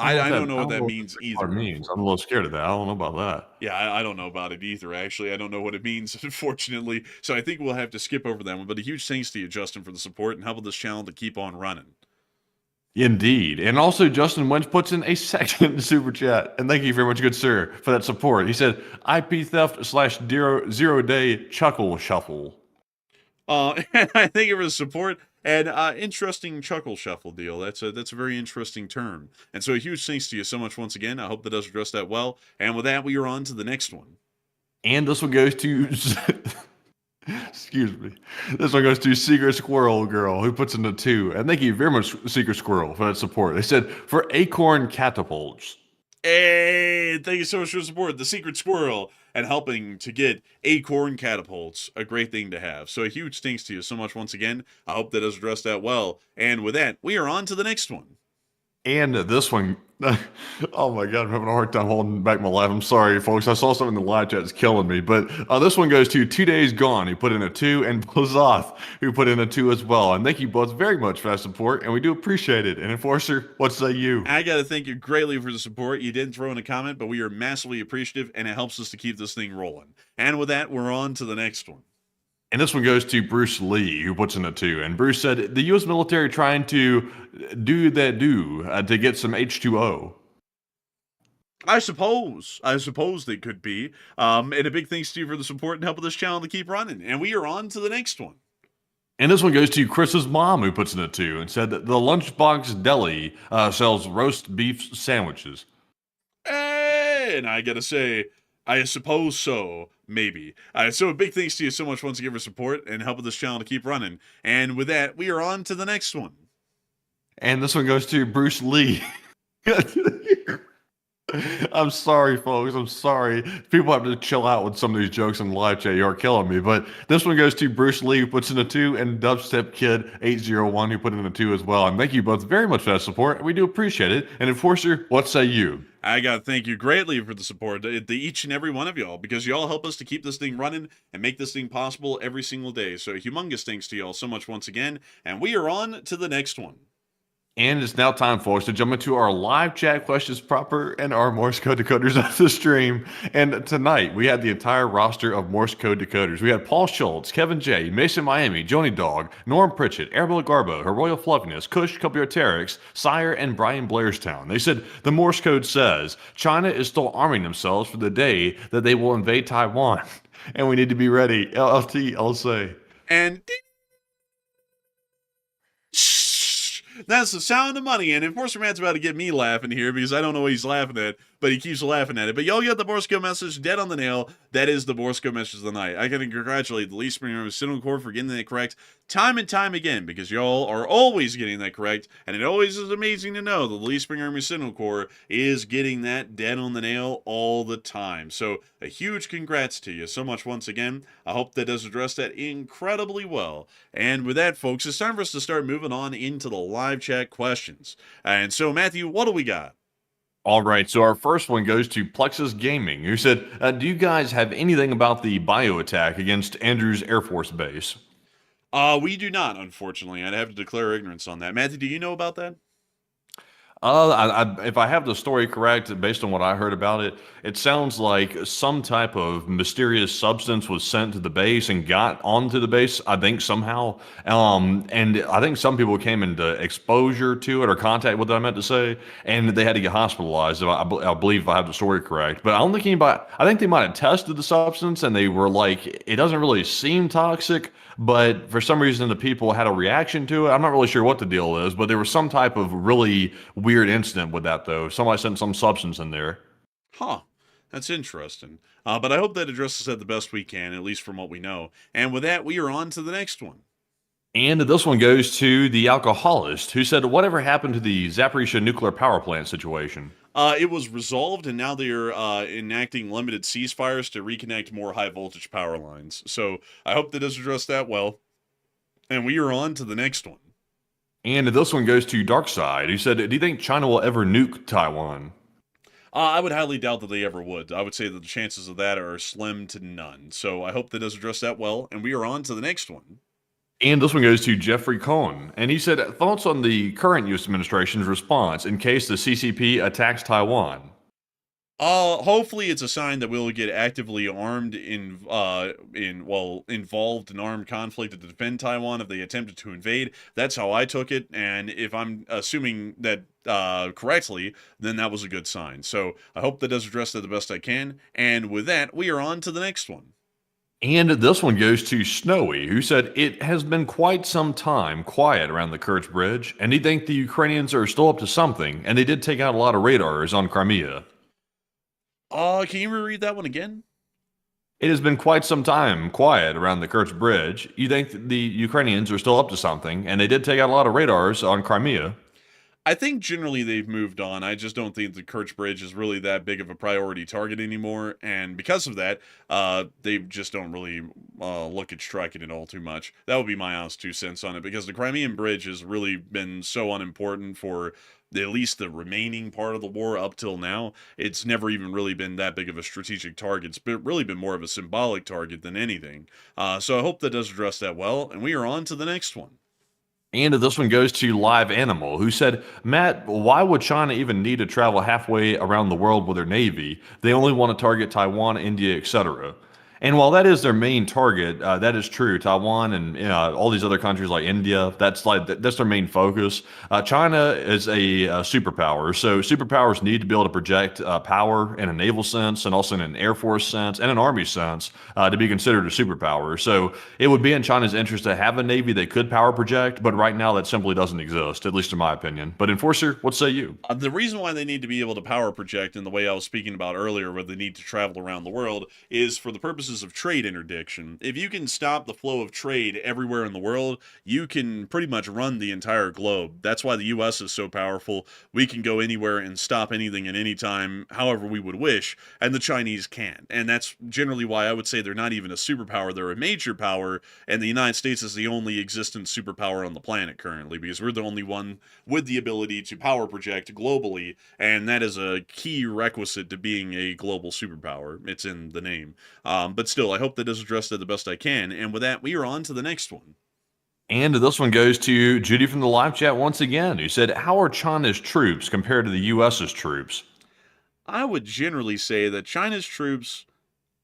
I don't know what that means either. I'm a little scared of that. I don't know about that. Yeah, I don't know about it either, actually. I don't know what it means, unfortunately. So I think we'll have to skip over that one. But a huge thanks to you, Justin, for the support and helping this channel to keep on running. Indeed. And also, Justin Winch puts in a second super chat. And thank you very much, good sir, for that support. He said, IP theft / zero day chuckle shuffle. And I thank you for the support. And interesting chuckle shuffle deal. That's a very interesting term. And so a huge thanks to you so much once again. I hope that does address that well. And with that, we are on to the next one. And this one goes to Excuse me. This one goes to Secret Squirrel Girl, who puts in a 2. And thank you very much, Secret Squirrel, for that support. They said, for acorn catapults. Hey, thank you so much for the support. The Secret Squirrel and helping to get acorn catapults. A great thing to have. So a huge thanks to you so much once again. I hope that has addressed that well. And with that, we are on to the next one. And this one, oh my God, I'm having a hard time holding back my laugh. I'm sorry, folks. I saw something in the live chat that's killing me. But this one goes to 2 Days Gone, who put in a 2, and Plazoth, who put in a 2 as well. And thank you both very much for that support, and we do appreciate it. And Enforcer, what say you? I got to thank you greatly for the support. You didn't throw in a comment, but we are massively appreciative, and it helps us to keep this thing rolling. And with that, we're on to the next one. And this one goes to Bruce Lee, who puts in a 2. And Bruce said, the U.S. military trying to do to get some H2O. I suppose they could be. And a big thanks to you for the support and helping this channel to keep running. And we are on to the next one. And this one goes to Chris's mom, who puts in a 2, and said that the Lunchbox Deli sells roast beef sandwiches. And I gotta say, I suppose so. Maybe. So a big thanks to you so much once again for support and helping this channel to keep running. And with that, we are on to the next one. And this one goes to Bruce Lee. I'm sorry, folks. I'm sorry. People have to chill out with some of these jokes in the live chat. You are killing me. But this one goes to Bruce Lee, who puts in a 2, and Dubstep Kid 801, who put in a 2 as well. And thank you both very much for that support. We do appreciate it. And Enforcer, what say you? I gotta thank you greatly for the support to each and every one of y'all, because y'all help us to keep this thing running and make this thing possible every single day. So humongous thanks to y'all so much once again. And we are on to the next one. And it's now time for us to jump into our live chat questions proper and our Morse code decoders of the stream. And tonight we had the entire roster of Morse code decoders. We had Paul Schultz, Kevin J, Mason Miami, Joni Dog, Norm Pritchett, Arabella Garbo, Her Royal Fluffiness, Kush Kopioterix, Sire, and Brian Blairstown. They said the Morse code says China is still arming themselves for the day that they will invade Taiwan. And we need to be ready. LLT, LSA. And that's the sound of money. And Enforcer Matt's about to get me laughing here because I don't know what he's laughing at, but he keeps laughing at it. But y'all get the Morse code message dead on the nail. That is the Morse code message of the night. I can congratulate the Lee Springer Cinema Corps for getting that correct time and time again, because y'all are always getting that correct. And it always is amazing to know that the Lee Springer Army Cinema Corps is getting that dead on the nail all the time. So a huge congrats to you so much once again. I hope that does address that incredibly well. And with that, folks, it's time for us to start moving on into the live chat questions. And so, Matthew, what do we got? All right, so our first one goes to Plexus Gaming, who said, do you guys have anything about the bio attack against Andrews Air Force Base? We do not, unfortunately. I'd have to declare ignorance on that. Matthew, do you know about that? If I have the story correct, based on what I heard about it, it sounds like some type of mysterious substance was sent to the base and got onto the base, I think, somehow. And I think some people came into exposure to it or contact with it, I meant to say, and they had to get hospitalized, I believe, if I have the story correct. But I don't think anybody, I think they might have tested the substance and they were like, it doesn't really seem toxic, but for some reason the people had a reaction to it. I'm not really sure what the deal is, but there was some type of really weird incident with that, though. Somebody sent some substance in there. Huh. That's interesting. But I hope that addresses that the best we can, at least from what we know. And with that, we are on to the next one. And this one goes to the alcoholist, who said, whatever happened to the Zaporizhia nuclear power plant situation? It was resolved, and now they're enacting limited ceasefires to reconnect more high-voltage power lines. So I hope that does address that well. And we are on to the next one. And this one goes to Darkside, who said, do you think China will ever nuke Taiwan? I would highly doubt that they ever would. I would say that the chances of that are slim to none. So I hope that does address that well. And we are on to the next one. And this one goes to Jeffrey Cohn. And he said, thoughts on the current U.S. administration's response in case the CCP attacks Taiwan? Hopefully it's a sign that we'll get actively armed involved in armed conflict to defend Taiwan if they attempted to invade. That's how I took it, and if I'm assuming that correctly, then that was a good sign. So I hope that does address that the best I can. And with that, we are on to the next one. And this one goes to Snowy, who said, it has been quite some time quiet around the Kerch Bridge, and he thinks the Ukrainians are still up to something, and they did take out a lot of radars on Crimea. Can you reread that one again? It has been quite some time quiet around the Kerch Bridge. You think the Ukrainians are still up to something, and they did take out a lot of radars on Crimea. I think generally they've moved on. I just don't think the Kerch Bridge is really that big of a priority target anymore, and because of that, they just don't really look at striking it all too much. That would be my honest 2 cents on it, because the Crimean Bridge has really been so unimportant for at least the remaining part of the war up till now. It's never even really been that big of a strategic target. It's really been more of a symbolic target than anything. So I hope that does address that well, and we are on to the next one. And this one goes to Live Animal, who said, Matt, why would China even need to travel halfway around the world with their navy? They only want to target Taiwan, India, etc. And while that is their main target, that is true. Taiwan and all these other countries like India, that's their main focus. China is a superpower, so superpowers need to be able to project power in a naval sense, and also in an air force sense, and an army sense to be considered a superpower. So it would be in China's interest to have a navy that could power project, but right now that simply doesn't exist, at least in my opinion. But Enforcer, what say you? The reason why they need to be able to power project in the way I was speaking about earlier, where they need to travel around the world, is for the purposes of trade interdiction. If you can stop the flow of trade everywhere in the world, you can pretty much run the entire globe. That's why the US is so powerful. We can go anywhere and stop anything at any time, however we would wish, and the Chinese can't. And that's generally why I would say they're not even a superpower, they're a major power, and the United States is the only existent superpower on the planet currently, because we're the only one with the ability to power project globally, and that is a key requisite to being a global superpower. It's in the name. But still, I hope that does address that the best I can. And with that, we are on to the next one. And this one goes to Judy from the live chat once again, who said, how are China's troops compared to the US's troops? I would generally say that China's troops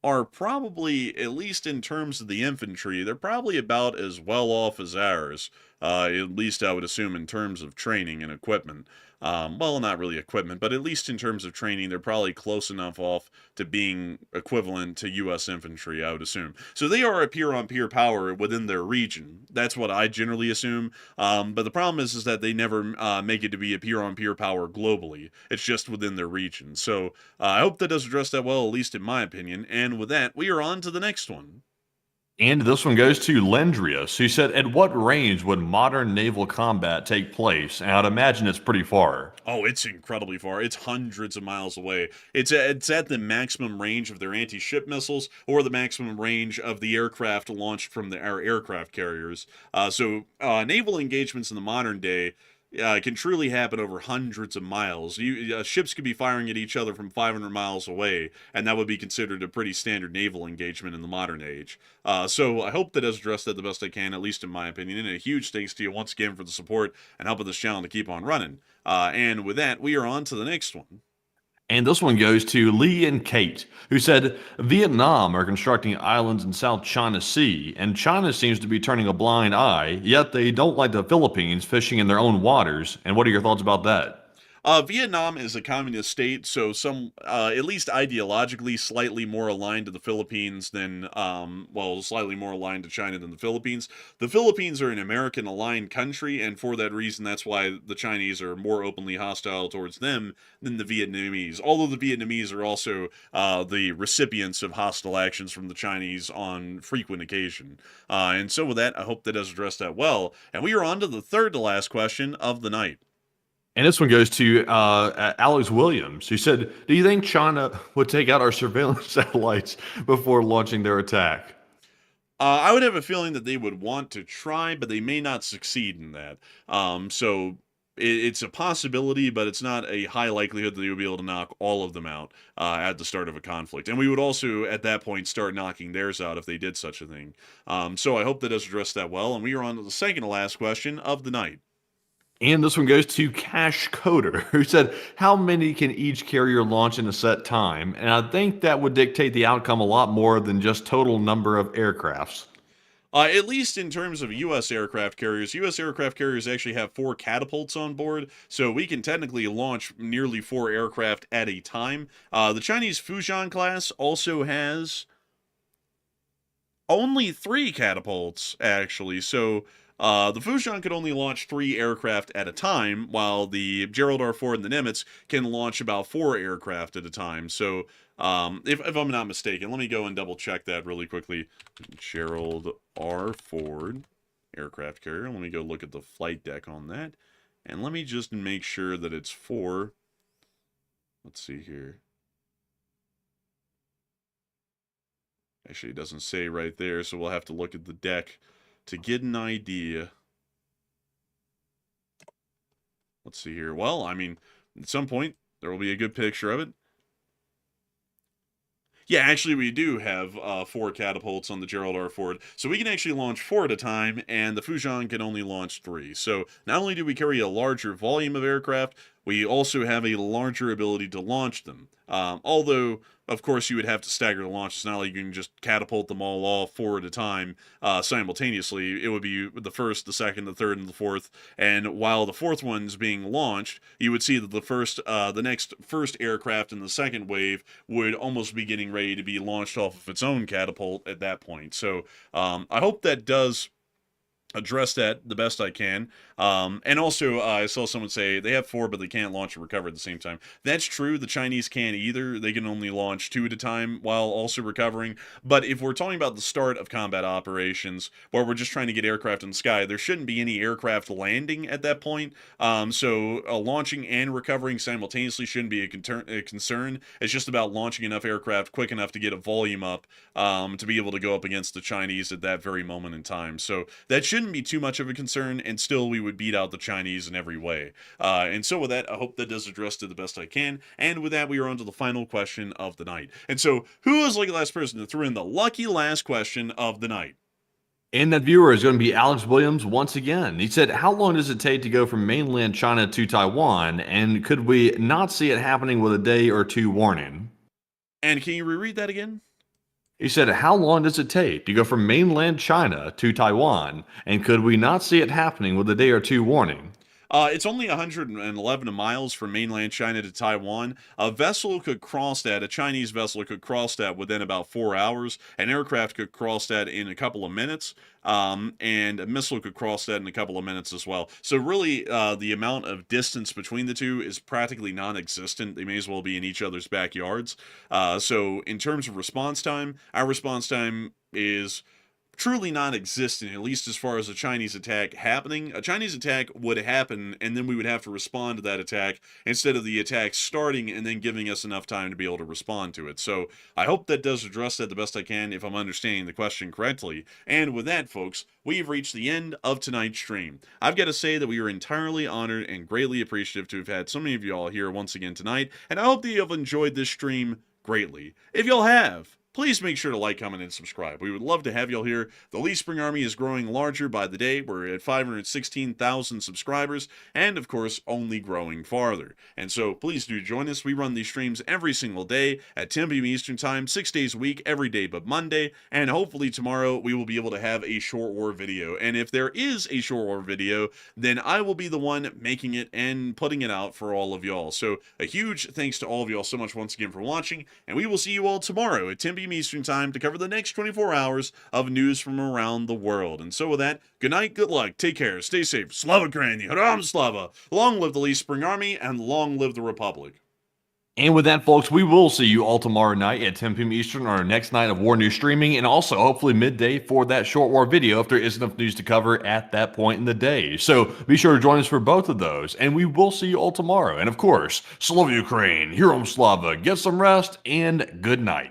are probably, at least in terms of the infantry, they're probably about as well off as ours. At least I would assume in terms of training and equipment. Well, not really equipment, but at least in terms of training, they're probably close enough off to being equivalent to U.S. infantry, I would assume. So they are a peer-on-peer power within their region. That's what I generally assume. But the problem is that they never make it to be a peer-on-peer power globally. It's just within their region. So I hope that does address that well, at least in my opinion. And with that, we are on to the next one. And this one goes to Lendrius, who said, at what range would modern naval combat take place? And I'd imagine it's pretty far. Oh, it's incredibly far. It's hundreds of miles away. It's at the maximum range of their anti-ship missiles, or the maximum range of the aircraft launched from our aircraft carriers. So naval engagements in the modern day can truly happen over hundreds of miles. Ships could be firing at each other from 500 miles away, and that would be considered a pretty standard naval engagement in the modern age. So I hope that does address that the best I can, at least in my opinion. And a huge thanks to you once again for the support and helping this channel to keep on running. And with that, we are on to the next one. And this one goes to Lee and Kate, who said, Vietnam are constructing islands in South China Sea, and China seems to be turning a blind eye, yet they don't like the Philippines fishing in their own waters. And what are your thoughts about that? Vietnam is a communist state, so at least ideologically, slightly more aligned to the Philippines than, slightly more aligned to China than the Philippines. The Philippines are an American-aligned country, and for that reason, that's why the Chinese are more openly hostile towards them than the Vietnamese. Although the Vietnamese are also the recipients of hostile actions from the Chinese on frequent occasion. And so with that, I hope that does address that well. And we are on to the third to last question of the night. And this one goes to Alex Williams, who said, do you think China would take out our surveillance satellites before launching their attack? I would have a feeling that they would want to try, but they may not succeed in that. It's a possibility, but it's not a high likelihood that they would be able to knock all of them out at the start of a conflict. And we would also, at that point, start knocking theirs out if they did such a thing. So I hope that does address that well. And we are on to the second to last question of the night. And this one goes to Cash Coder, who said, how many can each carrier launch in a set time? And I think that would dictate the outcome a lot more than just total number of aircrafts. At least in terms of U.S. aircraft carriers, U.S. aircraft carriers actually have 4 catapults on board, so we can technically launch nearly 4 aircraft at a time. The Chinese Fujian class also has only 3 catapults, actually, so The Fujian could only launch 3 aircraft at a time, while the Gerald R. Ford and the Nimitz can launch about 4 aircraft at a time. So, if I'm not mistaken, let me go and double check that really quickly. Gerald R. Ford aircraft carrier. Let me go look at the flight deck on that. And let me just make sure that it's 4. Let's see here. Actually, it doesn't say right there, so we'll have to look at the deck to get an idea. Let's see here. Well, I mean, at some point, there will be a good picture of it. Yeah, actually, we do have 4 catapults on the Gerald R. Ford, so we can actually launch 4 at a time, and the Fujian can only launch 3. So not only do we carry a larger volume of aircraft, we also have a larger ability to launch them. Although, of course, you would have to stagger the launch. It's not like you can just catapult them all off 4 at a time simultaneously. It would be the first, the second, the third, and the fourth. And while the fourth one's being launched, you would see that the next first aircraft in the second wave would almost be getting ready to be launched off of its own catapult at that point. So I hope that does address that the best I can. And also, I saw someone say they have 4, but they can't launch and recover at the same time. That's true. The Chinese can't either. They can only launch 2 at a time while also recovering. But if we're talking about the start of combat operations, where we're just trying to get aircraft in the sky, there shouldn't be any aircraft landing at that point. So launching and recovering simultaneously shouldn't be a concern. It's just about launching enough aircraft quick enough to get a volume up to be able to go up against the Chinese at that very moment in time. So that shouldn't be too much of a concern, and still we would beat out the Chinese in every way. And so with that, I hope that does address it the best I can. And with that, we are on to the final question of the night. And so, who is the lucky last person to throw in the lucky last question of the night? And that viewer is going to be Alex Williams once again. He said, how long does it take to go from mainland China to Taiwan? And could we not see it happening with a day or 2 warning? And can you reread that again? He said, how long does it take to go from mainland China to Taiwan? And could we not see it happening with a day or 2 warning? It's only 111 miles from mainland China to Taiwan. A vessel could cross that, a Chinese vessel could cross that within about 4 hours. An aircraft could cross that in a couple of minutes. And a missile could cross that in a couple of minutes as well. So really, the amount of distance between the two is practically non-existent. They may as well be in each other's backyards. So in terms of response time, our response time is truly non-existent, at least as far as a Chinese attack happening. A Chinese attack would happen, and then we would have to respond to that attack instead of the attack starting and then giving us enough time to be able to respond to it. So I hope that does address that the best I can, if I'm understanding the question correctly. And with that, folks, we've reached the end of tonight's stream. I've got to say that we are entirely honored and greatly appreciative to have had so many of you all here once again tonight, and I hope that you've enjoyed this stream greatly. If y'all have, please make sure to like, comment, and subscribe. We would love to have y'all here. The Lee Spring Army is growing larger by the day. We're at 516,000 subscribers, and of course, only growing farther. And so please do join us. We run these streams every single day at 10 p.m. Eastern Time, 6 days a week, every day but Monday. And hopefully tomorrow we will be able to have a short war video. And if there is a short war video, then I will be the one making it and putting it out for all of y'all. So a huge thanks to all of y'all so much once again for watching, and we will see you all tomorrow at 10 p.m. Eastern Time to cover the next 24 hours of news from around the world. And so with that, good night, good luck, take care, stay safe, Slava Ukraini, Haram Slava, long live the Lee Spring Army, and long live the Republic. And with that, folks, we will see you all tomorrow night at 10 p.m. Eastern on our next night of War News streaming, and also hopefully midday for that short war video if there is enough news to cover at that point in the day. So be sure to join us for both of those, and we will see you all tomorrow. And of course, Slava Ukraine, Hiram Slava, get some rest, and good night.